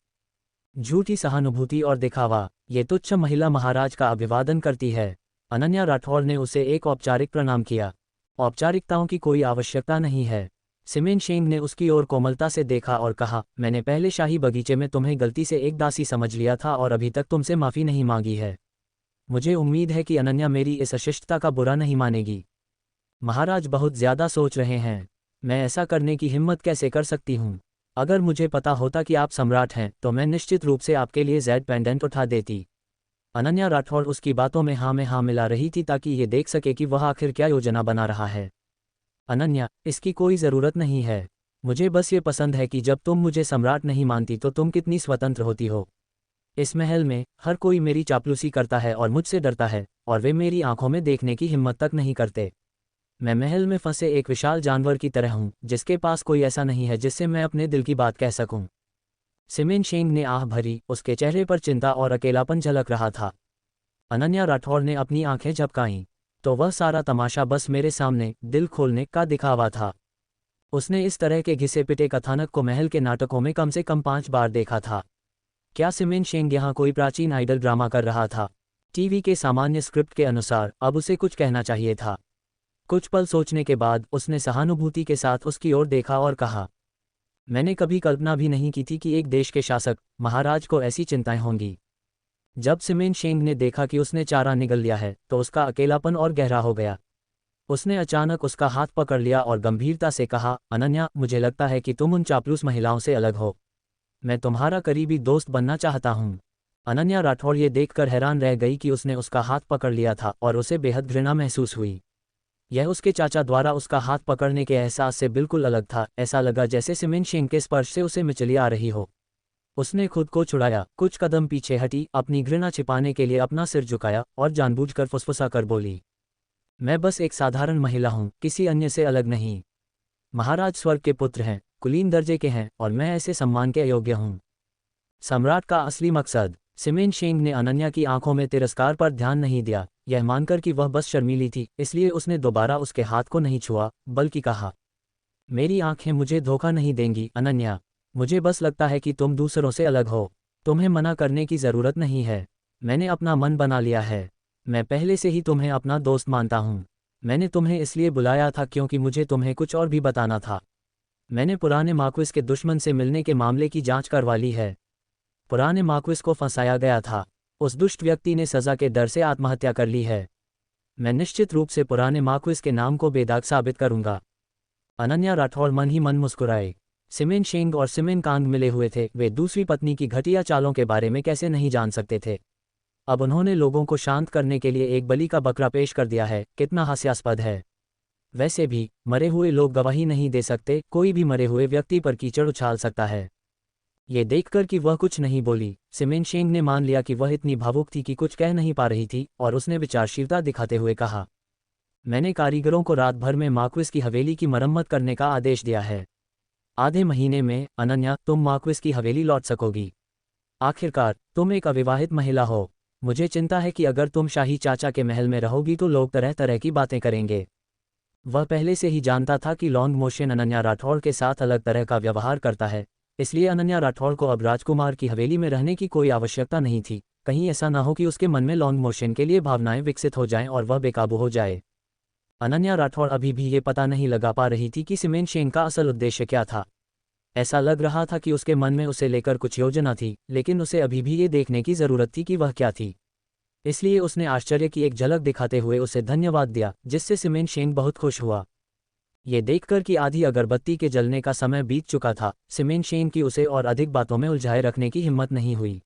झूठी सहानुभूति और दिखावा, ये तुच्छ महिला महाराज का अभिवादन करती है। अनन्या राठौर ने उसे एक औपचारिक प्रणाम किया। औपचारिकताओं की कोई आवश्यकता नहीं है। सिमेन शेंग ने उसकी ओर कोमलता से देखा और कहा, मैंने पहले शाही बगीचे में तुम्हें गलती से एक दासी समझ लिया था और अभी तक तुमसे माफ़ी नहीं मांगी है। मुझे उम्मीद है कि अनन्या मेरी इस अशिष्टता का बुरा नहीं मानेगी। महाराज बहुत ज्यादा सोच रहे हैं। मैं ऐसा करने की हिम्मत कैसे कर सकती हूँ? अगर मुझे पता होता कि आप सम्राट हैं तो मैं निश्चित रूप से आपके लिए जेड पेंडेंट उठा देती। अनन्या राठौर उसकी बातों में हाँ मिला रही थी ताकि ये देख सके कि वह आखिर क्या योजना बना रहा है। अनन्या, इसकी कोई ज़रूरत नहीं है। मुझे बस ये पसंद है कि जब तुम मुझे सम्राट नहीं मानती तो तुम कितनी स्वतंत्र होती हो। इस महल में हर कोई मेरी चापलूसी करता है और मुझसे डरता है, और वे मेरी आंखों में देखने की हिम्मत तक नहीं करते। मैं महल में फंसे एक विशाल जानवर की तरह हूँ, जिसके पास कोई ऐसा नहीं है जिससे मैं अपने दिल की बात कह सकूं। सिमेन शेंग ने आह भरी, उसके चेहरे पर चिंता और अकेलापन झलक रहा था। अनन्या राठौर ने अपनी आंखें झपकाईं। तो वह सारा तमाशा बस मेरे सामने दिल खोलने का दिखावा था। उसने इस तरह के घिसे पिटे कथानक को महल के नाटकों में कम से कम 5 बार देखा था। क्या सिमेन शेंग यहाँ कोई प्राचीन आइडल ड्रामा कर रहा था? टीवी के सामान्य स्क्रिप्ट के अनुसार अब उसे कुछ कहना चाहिए था। कुछ पल सोचने के बाद उसने सहानुभूति के साथ उसकी ओर देखा और कहा, मैंने कभी कल्पना भी नहीं की थी कि एक देश के शासक, महाराज को ऐसी चिंताएं होंगी। जब सिमेन शेंग ने देखा कि उसने चारा निगल लिया है तो उसका अकेलापन और गहरा हो गया। उसने अचानक उसका हाथ पकड़ लिया और गंभीरता से कहा, अनन्या, मुझे लगता है कि तुम उन चापलूस महिलाओं से अलग हो। मैं तुम्हारा करीबी दोस्त बनना चाहता हूँ। अनन्या राठौर ये देखकर हैरान रह गई कि उसने उसका हाथ पकड़ लिया था और उसे बेहद घृणा महसूस हुई। यह उसके चाचा द्वारा उसका हाथ पकड़ने के एहसास से बिल्कुल अलग था। ऐसा लगा जैसे सिमेन शेंग के स्पर्श से उसे मिचली आ रही हो। उसने खुद को छुड़ाया, कुछ कदम पीछे हटी, अपनी घृणा छिपाने के लिए अपना सिर झुकाया और जानबूझकर फुसफुसा कर बोली, मैं बस एक साधारण महिला हूँ, किसी अन्य से अलग नहीं। महाराज स्वर्ग के पुत्र हैं, कुलीन दर्जे के हैं और मैं ऐसे सम्मान के अयोग्य हूँ। सम्राट का असली मकसद। सिमेन शेंग ने अनन्या की आंखों में तिरस्कार पर ध्यान नहीं दिया, यह मानकर कि वह बस शर्मीली थी, इसलिए उसने दोबारा उसके हाथ को नहीं छुआ, बल्कि कहा, मेरी आंखें मुझे धोखा नहीं देंगी अनन्या। मुझे बस लगता है कि तुम दूसरों से अलग हो। तुम्हें मना करने की ज़रूरत नहीं है। मैंने अपना मन बना लिया है। मैं पहले से ही तुम्हें अपना दोस्त मानता हूँ। मैंने तुम्हें इसलिए बुलाया था क्योंकि मुझे तुम्हें कुछ और भी बताना था। मैंने पुराने मार्क्विस के दुश्मन से मिलने के मामले की जांच करवा ली है। पुराने मार्क्विस को फंसाया गया था। उस दुष्ट व्यक्ति ने सज़ा के डर से आत्महत्या कर ली है। मैं निश्चित रूप से पुराने मार्क्विस के नाम को बेदाग साबित करूंगा। अनन्या राठौर मन ही मन मुस्कुराए। सिमेन शेंग और सिमेन कांग मिले हुए थे, वे दूसरी पत्नी की घटिया चालों के बारे में कैसे नहीं जान सकते थे। अब उन्होंने लोगों को शांत करने के लिए एक बलि का बकरा पेश कर दिया है, कितना हास्यास्पद है। वैसे भी मरे हुए लोग गवाही नहीं दे सकते, कोई भी मरे हुए व्यक्ति पर कीचड़ उछाल सकता है। ये देखकर कि वह कुछ नहीं बोली, सिमेन शेंग ने मान लिया कि वह इतनी भावुक थी कि कुछ कह नहीं पा रही थी, और उसने विचारशीलता दिखाते हुए कहा, मैंने कारीगरों को रात भर में मार्क्विस की हवेली की मरम्मत करने का आदेश दिया है। आधे महीने में अनन्या तुम मार्क्विस की हवेली लौट सकोगी। आखिरकार तुम एक अविवाहित महिला हो। मुझे चिंता है कि अगर तुम शाही चाचा के महल में रहोगी तो लोग तरह तरह की बातें करेंगे। वह पहले से ही जानता था कि लॉन्ग मोशन अनन्या राठौड़ के साथ अलग तरह का व्यवहार करता है, इसलिए अनन्या राठौड़ को अब राजकुमार की हवेली में रहने की कोई आवश्यकता नहीं थी। कहीं ऐसा ना हो कि उसके मन में लॉन्ग मोशन के लिए भावनाएं विकसित हो जाएं और वह बेकाबू हो जाए। अनन्या राठौड़ अभी भी ये पता नहीं लगा पा रही थी कि सिमेन शेन का असल उद्देश्य क्या था। ऐसा लग रहा था कि उसके मन में उसे लेकर कुछ योजना थी, लेकिन उसे अभी भी ये देखने की ज़रूरत थी कि वह क्या थी। इसलिए उसने आश्चर्य की एक झलक दिखाते हुए उसे धन्यवाद दिया, जिससे सिमेन शेन बहुत खुश हुआ। ये देखकर कि आधी अगरबत्ती के जलने का समय बीत चुका था, सिमेन शेन की उसे और अधिक बातों में उलझाए रखने की हिम्मत नहीं हुई।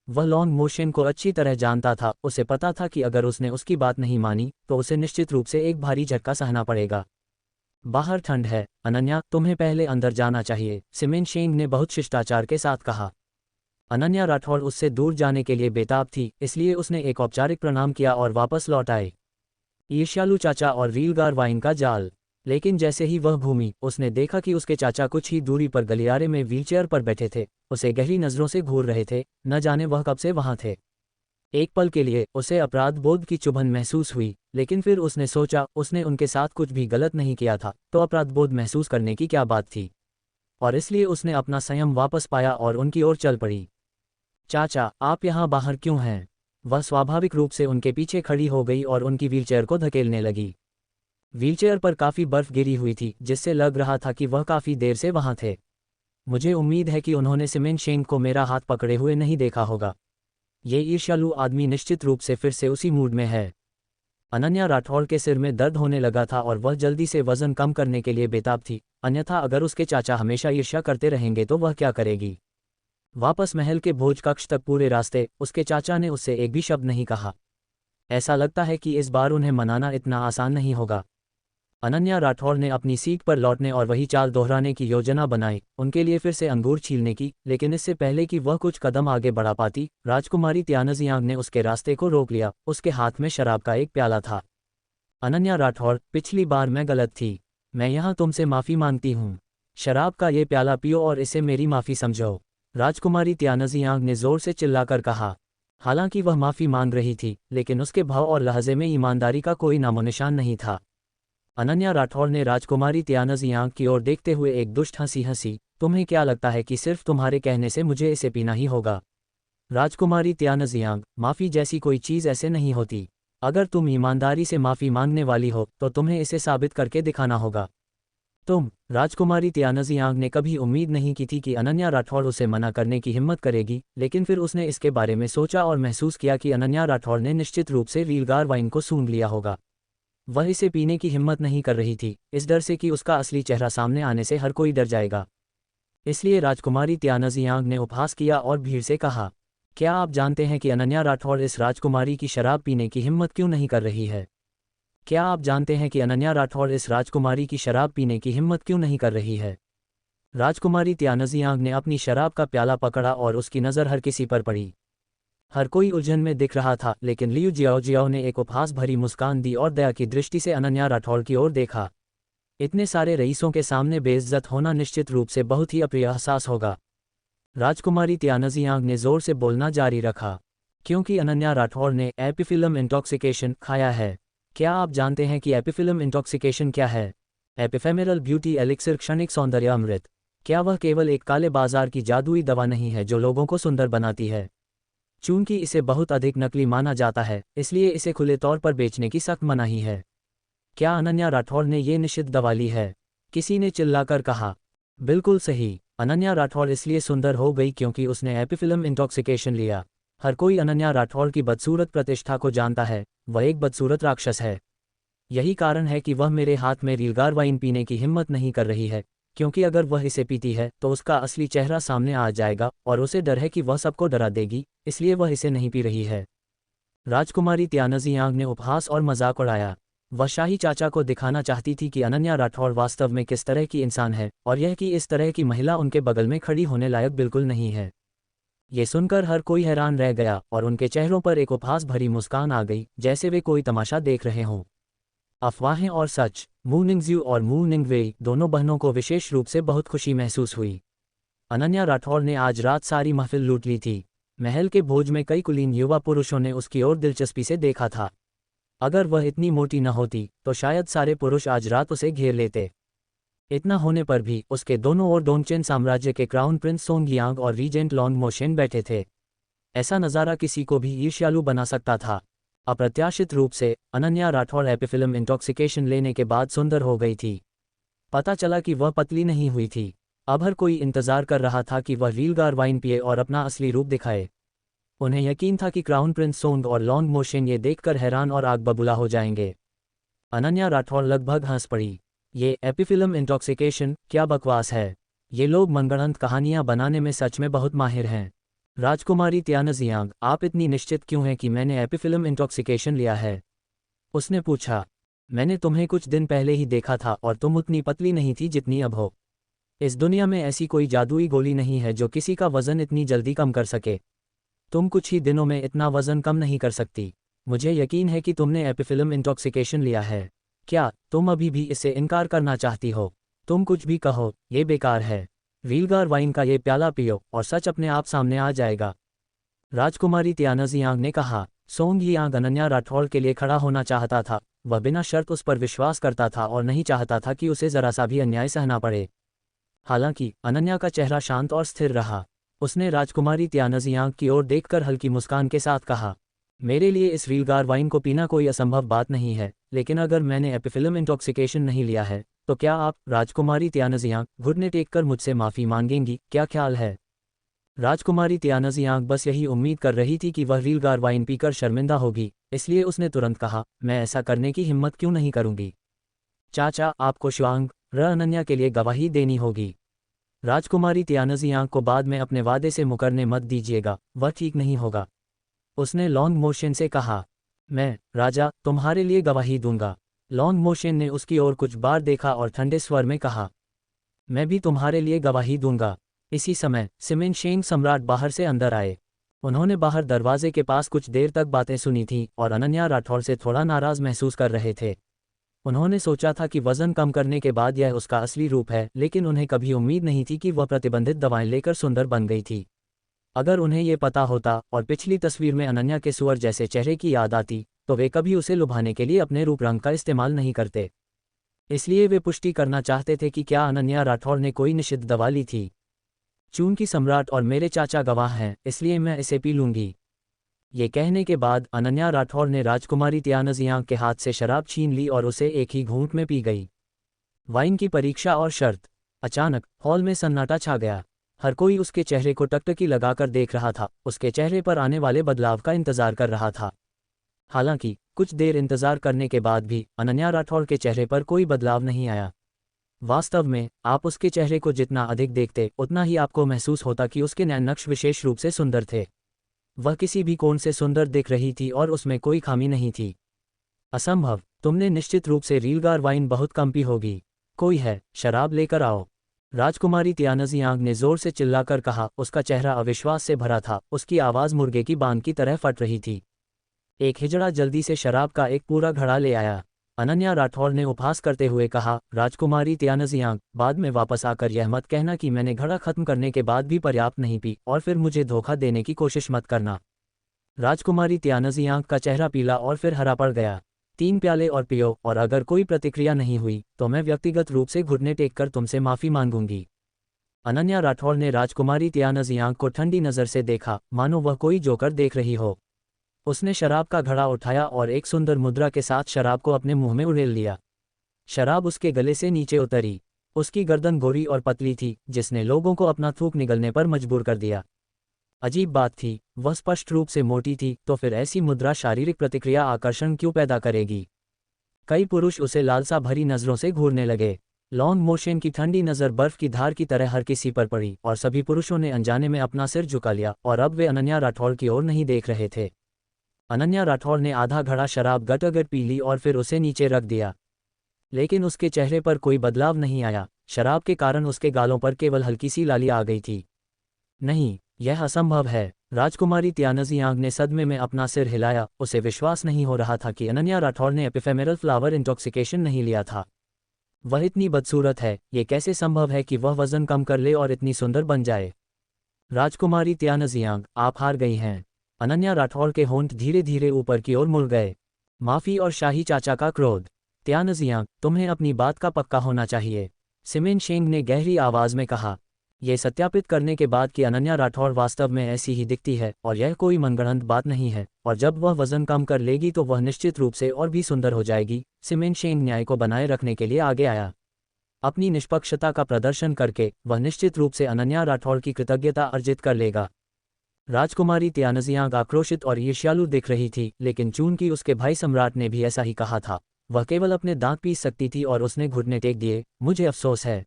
वह लॉन्ग मोशन को अच्छी तरह जानता था, उसे पता था कि अगर उसने उसकी बात नहीं मानी तो उसे निश्चित रूप से एक भारी झटका सहना पड़ेगा। बाहर ठंड है, अनन्या, तुम्हें पहले अंदर जाना चाहिए, सिमेन शेन ने बहुत शिष्टाचार के साथ कहा। अनन्या राठौड़ उससे दूर जाने के लिए बेताब थी, इसलिए उसने एक औपचारिक प्रणाम किया और वापस लौट आए। ईर्ष्यालु चाचा और रीलगार वाइन का जाल। लेकिन जैसे ही वह भूमि, उसने देखा कि उसके चाचा कुछ ही दूरी पर गलियारे में व्हीलचेयर पर बैठे थे, उसे गहरी नज़रों से घूर रहे थे, न जाने वह कब से वहां थे। एक पल के लिए उसे अपराध बोध की चुभन महसूस हुई, लेकिन फिर उसने सोचा उसने उनके साथ कुछ भी गलत नहीं किया था, तो अपराध बोध महसूस करने की क्या बात थी। और इसलिए उसने अपना संयम वापस पाया और उनकी ओर चल पड़ी। चाचा, आप यहाँ बाहर क्यों हैं? वह स्वाभाविक रूप से उनके पीछे खड़ी हो गई और उनकी व्हीलचेयर को धकेलने लगी। व्हीलचेयर पर काफ़ी बर्फ गिरी हुई थी, जिससे लग रहा था कि वह काफ़ी देर से वहां थे। मुझे उम्मीद है कि उन्होंने सिमेन शेन को मेरा हाथ पकड़े हुए नहीं देखा होगा। ये ईर्ष्यालु आदमी निश्चित रूप से फिर से उसी मूड में है। अनन्या राठौड़ के सिर में दर्द होने लगा था और वह जल्दी से वजन कम करने के लिए बेताब थी, अन्यथा अगर उसके चाचा हमेशा ईर्ष्या करते रहेंगे तो वह क्या करेगी। वापस महल के भोज कक्ष तक पूरे रास्ते उसके चाचा ने उससे एक भी शब्द नहीं कहा। ऐसा लगता है कि इस बार उन्हें मनाना इतना आसान नहीं होगा। अनन्या राठौड़ ने अपनी सीट पर लौटने और वही चाल दोहराने की योजना बनाई, उनके लिए फिर से अंगूर छीलने की, लेकिन इससे पहले कि वह कुछ कदम आगे बढ़ा पाती, राजकुमारी त्यानजियांग ने उसके रास्ते को रोक लिया। उसके हाथ में शराब का एक प्याला था। अनन्या राठौड़, पिछली बार मैं गलत थी। मैं यहाँ तुमसे माफ़ी मांगती हूँ। शराब का ये प्याला पियो और इसे मेरी माफ़ी समझो, राजकुमारी त्यानजियांग ने जोर से चिल्लाकर कहा। हालांकि वह माफ़ी मांग रही थी, लेकिन उसके भाव और लहजे में ईमानदारी का कोई नामोनिशान नहीं था। अनन्या राठौड़ ने राजकुमारी त्यानजियांग की ओर देखते हुए एक दुष्ट हंसी हंसी। तुम्हें क्या लगता है कि सिर्फ तुम्हारे कहने से मुझे इसे पीना ही होगा? राजकुमारी त्यानजियांग, माफ़ी जैसी कोई चीज़ ऐसे नहीं होती। अगर तुम ईमानदारी से माफ़ी मांगने वाली हो तो तुम्हें इसे साबित करके दिखाना होगा। राजकुमारी त्यानजियांग ने कभी उम्मीद नहीं की थी कि अनन्या राठौड़ उसे मना करने की हिम्मत करेगी, लेकिन फिर उसने इसके बारे में सोचा और महसूस किया कि अनन्या राठौड़ ने निश्चित रूप से रीलगार वाइन को सूंघ लिया होगा। वह इसे पीने की हिम्मत नहीं कर रही थी, इस डर से कि उसका असली चेहरा सामने आने से हर कोई डर जाएगा। इसलिए राजकुमारी त्यानजियांग ने उपहास किया और भीड़ से कहा, क्या आप जानते हैं कि अनन्या राठौड़ इस राजकुमारी की शराब पीने की हिम्मत क्यों नहीं कर रही है? क्या आप जानते हैं कि अनन्या राठौड़ इस राजकुमारी की शराब पीने की हिम्मत क्यों नहीं कर रही है? राजकुमारी त्यानजियांग ने अपनी शराब का प्याला पकड़ा और उसकी नज़र हर किसी पर पड़ी। हर कोई उलझन में दिख रहा था, लेकिन लियू जियाओ ने एक उपहास भरी मुस्कान दी और दया की दृष्टि से अनन्या राठौड़ की ओर देखा। इतने सारे रईसों के सामने बेइज्जत होना निश्चित रूप से बहुत ही अप्रिय एहसास होगा। राजकुमारी त्यानजियांग ने जोर से बोलना जारी रखा, क्योंकि अनन्या राठौड़ ने एपिफिलम इंटॉक्सिकेशन खाया है। क्या आप जानते हैं कि एपिफिलम इंटॉक्सिकेशन क्या है? एपिफेमेरल ब्यूटी एलिक्सिर, क्षणिक सौंदर्य अमृत। क्या वह केवल एक काले बाजार की जादुई दवा नहीं है जो लोगों को सुंदर बनाती है? चूंकि इसे बहुत अधिक नकली माना जाता है, इसलिए इसे खुले तौर पर बेचने की सख्त मनाही है। क्या अनन्या राठौड़ ने ये निषिद्ध दवा ली है? किसी ने चिल्लाकर कहा। बिल्कुल सही, अनन्या राठौड़ इसलिए सुंदर हो गई क्योंकि उसने एपिफिलम इंटॉक्सिकेशन लिया। हर कोई अनन्या राठौड़ की बदसूरत प्रतिष्ठा को जानता है, वह एक बदसूरत राक्षस है। यही कारण है कि वह मेरे हाथ में रीलगार वाइन पीने की हिम्मत नहीं कर रही है, क्योंकि अगर वह इसे पीती है तो उसका असली चेहरा सामने आ जाएगा और उसे डर है कि वह सबको डरा देगी, इसलिए वह इसे नहीं पी रही है। राजकुमारी त्यानजियांग ने उपहास और मजाक उड़ाया। वह शाही चाचा को दिखाना चाहती थी कि अनन्या राठौड़ वास्तव में किस तरह की इंसान है, और यह कि इस तरह की महिला उनके बगल में खड़ी होने लायक बिल्कुल नहीं है। ये सुनकर हर कोई हैरान रह गया और उनके चेहरों पर एक उपहास भरी मुस्कान आ गई, जैसे वे कोई तमाशा देख रहे हों। अफवाहें और सच। मू निंगज्यू और मू निंगवेई दोनों बहनों को विशेष रूप से बहुत खुशी महसूस हुई। अनन्या राठौड़ ने आज रात सारी महफिल लूट ली थी। महल के भोज में कई कुलीन युवा पुरुषों ने उसकी ओर दिलचस्पी से देखा था। अगर वह इतनी मोटी न होती तो शायद सारे पुरुष आज रात उसे घेर लेते। इतना होने पर भी उसके दोनों ओर डोंगचेन साम्राज्य के क्राउन प्रिंस सोंगयांग और रीजेंट लॉन्ग मोशेन बैठे थे। ऐसा नज़ारा किसी को भी ईर्ष्यालु बना सकता था। अप्रत्याशित रूप से अनन्या राठौड़ एपिफिल्म इंटॉक्सिकेशन लेने के बाद सुंदर हो गई थी। पता चला कि वह पतली नहीं हुई थी। अब हर कोई इंतजार कर रहा था कि वह रीलगार वाइन पिए और अपना असली रूप दिखाए। उन्हें यकीन था कि क्राउन प्रिंस सोंग और लॉन्ग मोशेन ये देखकर हैरान और आग बबूला हो जाएंगे। अनन्या राठौड़ लगभग हंस पड़ी। ये एपिफिल्म इंटॉक्सिकेशन क्या बकवास है। ये लोग मनगढ़ंत कहानियां बनाने में सच में बहुत माहिर हैं। राजकुमारी त्यानजियांग, आप इतनी निश्चित क्यों हैं कि मैंने एपिफिल्म इंटॉक्सिकेशन लिया है? उसने पूछा। मैंने तुम्हें कुछ दिन पहले ही देखा था और तुम उतनी पतली नहीं थी जितनी अब हो। इस दुनिया में ऐसी कोई जादुई गोली नहीं है जो किसी का वजन इतनी जल्दी कम कर सके। तुम कुछ ही दिनों में इतना वजन कम नहीं कर सकती। मुझे यकीन है कि तुमने एपिफिल्म इंटॉक्सिकेशन लिया है। क्या तुम अभी भी इससे इनकार करना चाहती हो? तुम कुछ भी कहो, ये बेकार है। रीलगार वाइन का ये प्याला पियो और सच अपने आप सामने आ जाएगा। राजकुमारी त्यानजियांग ने कहा। सोंगयांग अनन्या राठौड़ के लिए खड़ा होना चाहता था। वह बिना शर्त उस पर विश्वास करता था और नहीं चाहता था कि उसे जरा सा भी अन्याय सहना पड़े। हालांकि अनन्या का चेहरा शांत और स्थिर रहा। उसने राजकुमारी त्यानजियांग की ओर देखकर हल्की मुस्कान के साथ कहा, मेरे लिए इस रीलगार वाइन को पीना कोई असंभव बात नहीं है, लेकिन अगर मैंने एपिफिल्म इंटॉक्सिकेशन नहीं लिया है तो क्या आप, राजकुमारी त्यानजियांग, घुटने टेककर मुझसे माफ़ी मांगेंगी? क्या ख्याल है? राजकुमारी त्यानजियांग बस यही उम्मीद कर रही थी कि वह रीलगार वाइन पीकर शर्मिंदा होगी, इसलिए उसने तुरंत कहा, मैं ऐसा करने की हिम्मत क्यों नहीं करूंगी। चाचा, आपको शुआंग अनन्या के लिए गवाही देनी होगी। राजकुमारी त्यानजियांग को बाद में अपने वादे से मुकरने मत दीजिएगा, वह ठीक नहीं होगा। उसने लॉन्ग मोशन से कहा। मैं, राजा, तुम्हारे लिए गवाही दूंगा। लॉन्ग मोशन ने उसकी ओर कुछ बार देखा और ठंडे स्वर में कहा, मैं भी तुम्हारे लिए गवाही दूंगा। इसी समय सिमिनशेंग सम्राट बाहर से अंदर आए। उन्होंने बाहर दरवाजे के पास कुछ देर तक बातें सुनी थीं और अनन्या राठौड़ से थोड़ा नाराज महसूस कर रहे थे। उन्होंने सोचा था कि वजन कम करने के बाद यह उसका असली रूप है, लेकिन उन्हें कभी उम्मीद नहीं थी कि वह प्रतिबंधित दवाएं लेकर सुंदर बन गई थी। अगर उन्हें ये पता होता और पिछली तस्वीर में अनन्या के सुअर जैसे चेहरे की याद आती तो वे कभी उसे लुभाने के लिए अपने रूप रंग का इस्तेमाल नहीं करते। इसलिए वे पुष्टि करना चाहते थे कि क्या अनन्या राठौड़ ने कोई निषिद्ध दवा ली थी। चूंकि सम्राट और मेरे चाचा गवाह हैं, इसलिए मैं इसे पी लूंगी। ये कहने के बाद अनन्या राठौड़ ने राजकुमारी त्यानजियांग के हाथ से शराब छीन ली और उसे एक ही घूंट में पी गई। वाइन की परीक्षा और शर्त। अचानक हॉल में सन्नाटा छा गया। हर कोई उसके चेहरे को टकटकी लगाकर देख रहा था, उसके चेहरे पर आने वाले बदलाव का इंतजार कर रहा था। हालांकि कुछ देर इंतजार करने के बाद भी अनन्या राठौड़ के चेहरे पर कोई बदलाव नहीं आया। वास्तव में आप उसके चेहरे को जितना अधिक देखते उतना ही आपको महसूस होता कि उसके नैन नक्श विशेष रूप से सुंदर थे। वह किसी भी कोण से सुंदर दिख रही थी और उसमें कोई खामी नहीं थी। असंभव, तुमने निश्चित रूप से रीलगार वाइन बहुत कम पी होगी। कोई है, शराब लेकर आओ। राजकुमारी त्यानजियांग ने जोर से चिल्लाकर कहा। उसका चेहरा अविश्वास से भरा था, उसकी आवाज़ मुर्गे की बांग की तरह फट रही थी। एक हिजड़ा जल्दी से शराब का एक पूरा घड़ा ले आया। अनन्या राठौड़ ने उपहास करते हुए कहा, राजकुमारी त्यानजियांग, बाद में वापस आकर यह मत कहना कि मैंने घड़ा खत्म करने के बाद भी पर्याप्त नहीं पी और फिर मुझे धोखा देने की कोशिश मत करना। राजकुमारी त्यानजियांग का चेहरा पीला और फिर हरा पड़ गया। 3 प्याले और पियो, और अगर कोई प्रतिक्रिया नहीं हुई तो मैं व्यक्तिगत रूप से घुटने टेककर तुमसे माफ़ी मांगूंगी। अनन्या राठौड़ ने राजकुमारी त्यानजियांग को ठंडी नज़र से देखा, मानो वह कोई जोकर देख रही हो। उसने शराब का घड़ा उठाया और एक सुंदर मुद्रा के साथ शराब को अपने मुंह में उड़ेल लिया। शराब उसके गले से नीचे उतरी। उसकी गर्दन गोरी और पतली थी, जिसने लोगों को अपना थूक निगलने पर मजबूर कर दिया। अजीब बात थी, वह स्पष्ट रूप से मोटी थी, तो फिर ऐसी मुद्रा शारीरिक प्रतिक्रिया आकर्षण क्यों पैदा करेगी? कई पुरुष उसे लालसा भरी नज़रों से घूरने लगे। लॉन्ग मोशन की ठंडी नज़र बर्फ की धार की तरह हर किसी पर पड़ी और सभी पुरुषों ने अनजाने में अपना सिर झुका लिया और अब वे अनन्या राठौड़ की ओर नहीं देख रहे थे। अनन्या राठौड़ ने आधा घड़ा शराब गटगट पी ली और फिर उसे नीचे रख दिया। लेकिन उसके चेहरे पर कोई बदलाव नहीं आया। शराब के कारण उसके गालों पर केवल हल्की सी लाली आ गई थी। नहीं, यह असंभव है। राजकुमारी त्यानजियांग ने सदमे में अपना सिर हिलाया। उसे विश्वास नहीं हो रहा था कि अनन्या राठौड़ ने एपिफेमेरल फ्लावर इंटॉक्सिकेशन नहीं लिया था। वह इतनी बदसूरत है, ये कैसे संभव है कि वह वजन कम कर ले और इतनी सुंदर बन जाए? राजकुमारी त्यानजियांग, आप हार गई हैं। अनन्या राठौड़ के होंठ धीरे धीरे ऊपर की ओर मुड़ गए। माफी और शाही चाचा का क्रोध। त्यानजियांग, तुम्हें अपनी बात का पक्का होना चाहिए, सिमेन शेंग ने गहरी आवाज में कहा। यह सत्यापित करने के बाद कि अनन्या राठौड़ वास्तव में ऐसी ही दिखती है और यह कोई मनगढ़ंत बात नहीं है, और जब वह वजन कम कर लेगी तो वह निश्चित रूप से और भी सुंदर हो जाएगी, सिमेन शेंग न्याय को बनाए रखने के लिए आगे आया। अपनी निष्पक्षता का प्रदर्शन करके वह निश्चित रूप से अनन्या राठौड़ की कृतज्ञता अर्जित कर लेगा। राजकुमारी त्यानजियांग आक्रोशित और ईर्ष्यालु दिख रही थी, लेकिन चूंकि उसके भाई सम्राट ने भी ऐसा ही कहा था, वह केवल अपने दांत पीस सकती थी और उसने घुटने टेक दिए। मुझे अफसोस है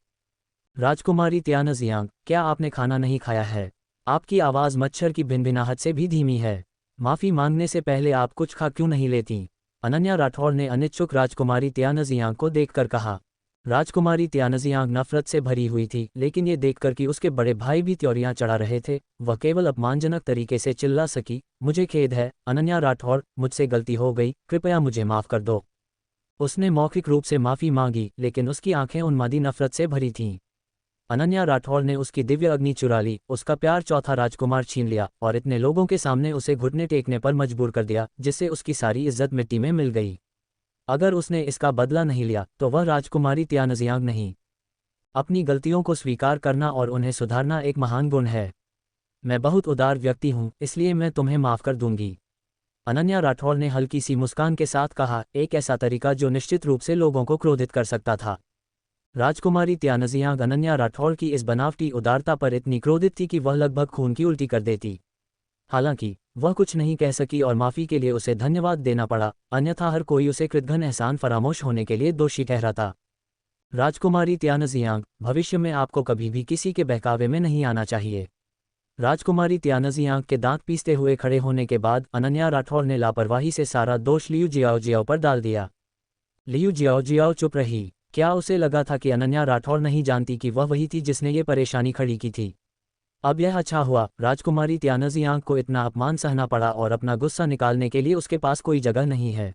राजकुमारी त्यानजियांग, क्या आपने खाना नहीं खाया है? आपकी आवाज़ मच्छर की भिनभिनाहट से भी धीमी है। माफ़ी मांगने से पहले आप कुछ खा क्यों नहीं लेती? अनन्या राठौड़ ने अनिच्छुक राजकुमारी त्यानजियांग को देखकर कहा। राजकुमारी त्यानजियांग नफरत से भरी हुई थी, लेकिन ये देखकर कि उसके बड़े भाई भी त्योरियां चढ़ा रहे थे, वह केवल अपमानजनक तरीके से चिल्ला सकी, मुझे खेद है अनन्या राठौड़, मुझसे गलती हो गई, कृपया मुझे माफ़ कर दो। उसने मौखिक रूप से माफ़ी मांगी, लेकिन उसकी आंखें उन्मादी नफरत से भरी थीं। अनन्या राठौड़ ने उसकी दिव्य अग्नि चुरा ली, उसका प्यार चौथा राजकुमार छीन लिया और इतने लोगों के सामने उसे घुटने टेकने पर मजबूर कर दिया, जिससे उसकी सारी इज्जत मिट्टी में मिल गई। अगर उसने इसका बदला नहीं लिया तो वह राजकुमारी त्यानजियांग नहीं। अपनी गलतियों को स्वीकार करना और उन्हें सुधारना एक महान गुण है। मैं बहुत उदार व्यक्ति हूँ, इसलिए मैं तुम्हें माफ़ कर दूंगी। अनन्या राठौड़ ने हल्की सी मुस्कान के साथ कहा, एक ऐसा तरीका जो निश्चित रूप से लोगों को क्रोधित कर सकता था। राजकुमारी त्यानजियांग अनन्या राठौड़ की इस बनावटी उदारता पर इतनी क्रोधित थी कि वह लगभग खून की उल्टी कर देती। हालांकि वह कुछ नहीं कह सकी और माफ़ी के लिए उसे धन्यवाद देना पड़ा, अन्यथा हर कोई उसे कृतघ्न एहसान फरामोश होने के लिए दोषी ठहराता। राजकुमारी त्यानजियांग, भविष्य में आपको कभी भी किसी के बहकावे में नहीं आना चाहिए। राजकुमारी त्यानजियांग के दांत पीसते हुए खड़े होने के बाद अनन्या राठौड़ ने लापरवाही से सारा दोष लियू जियाओ पर डाल दिया। लियू जियाओ चुप रही। क्या उसे लगा था कि अनन्या राठौड़ नहीं जानती कि वह वही थी जिसने ये परेशानी खड़ी की थी? अब यह अच्छा हुआ, राजकुमारी त्यानजियांग को इतना अपमान सहना पड़ा और अपना गुस्सा निकालने के लिए उसके पास कोई जगह नहीं है।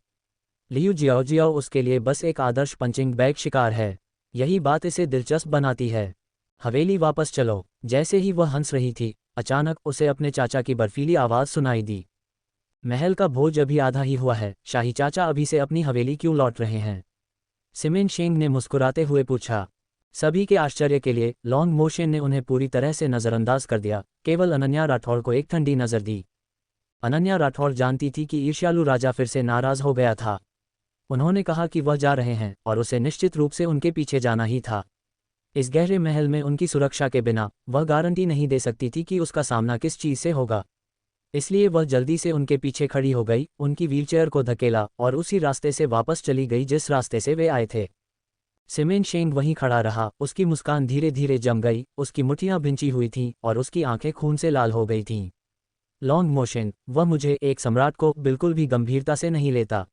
लियू जियाओ उसके लिए बस एक आदर्श पंचिंग बैग शिकार है। यही बात इसे दिलचस्प बनाती है। हवेली वापस चलो। जैसे ही वह हंस रही थी, अचानक उसे अपने चाचा की बर्फीली आवाज़ सुनाई दी। महल का भोज अभी आधा ही हुआ है, शाही चाचा अभी से अपनी हवेली क्यों लौट रहे हैं? सिमेन शेंग ने मुस्कुराते हुए पूछा। सभी के आश्चर्य के लिए लॉन्ग मोशन ने उन्हें पूरी तरह से नज़रअंदाज कर दिया, केवल अनन्या राठौड़ को एक ठंडी नज़र दी। अनन्या राठौड़ जानती थी कि ईर्ष्यालु राजा फिर से नाराज़ हो गया था। उन्होंने कहा कि वह जा रहे हैं और उसे निश्चित रूप से उनके पीछे जाना ही था। इस गहरे महल में उनकी सुरक्षा के बिना वह गारंटी नहीं दे सकती थी कि उसका सामना किस चीज़ से होगा। इसलिए वह जल्दी से उनके पीछे खड़ी हो गई, उनकी व्हीलचेयर को धकेला और उसी रास्ते से वापस चली गई जिस रास्ते से वे आए थे। सिमेन शेंग वहीं खड़ा रहा, उसकी मुस्कान धीरे धीरे जम गई, उसकी मुठ्ठियां भिंची हुई थीं और उसकी आंखें खून से लाल हो गई थीं। लॉन्ग मोशन, वह मुझे एक सम्राट को बिल्कुल भी गंभीरता से नहीं लेता।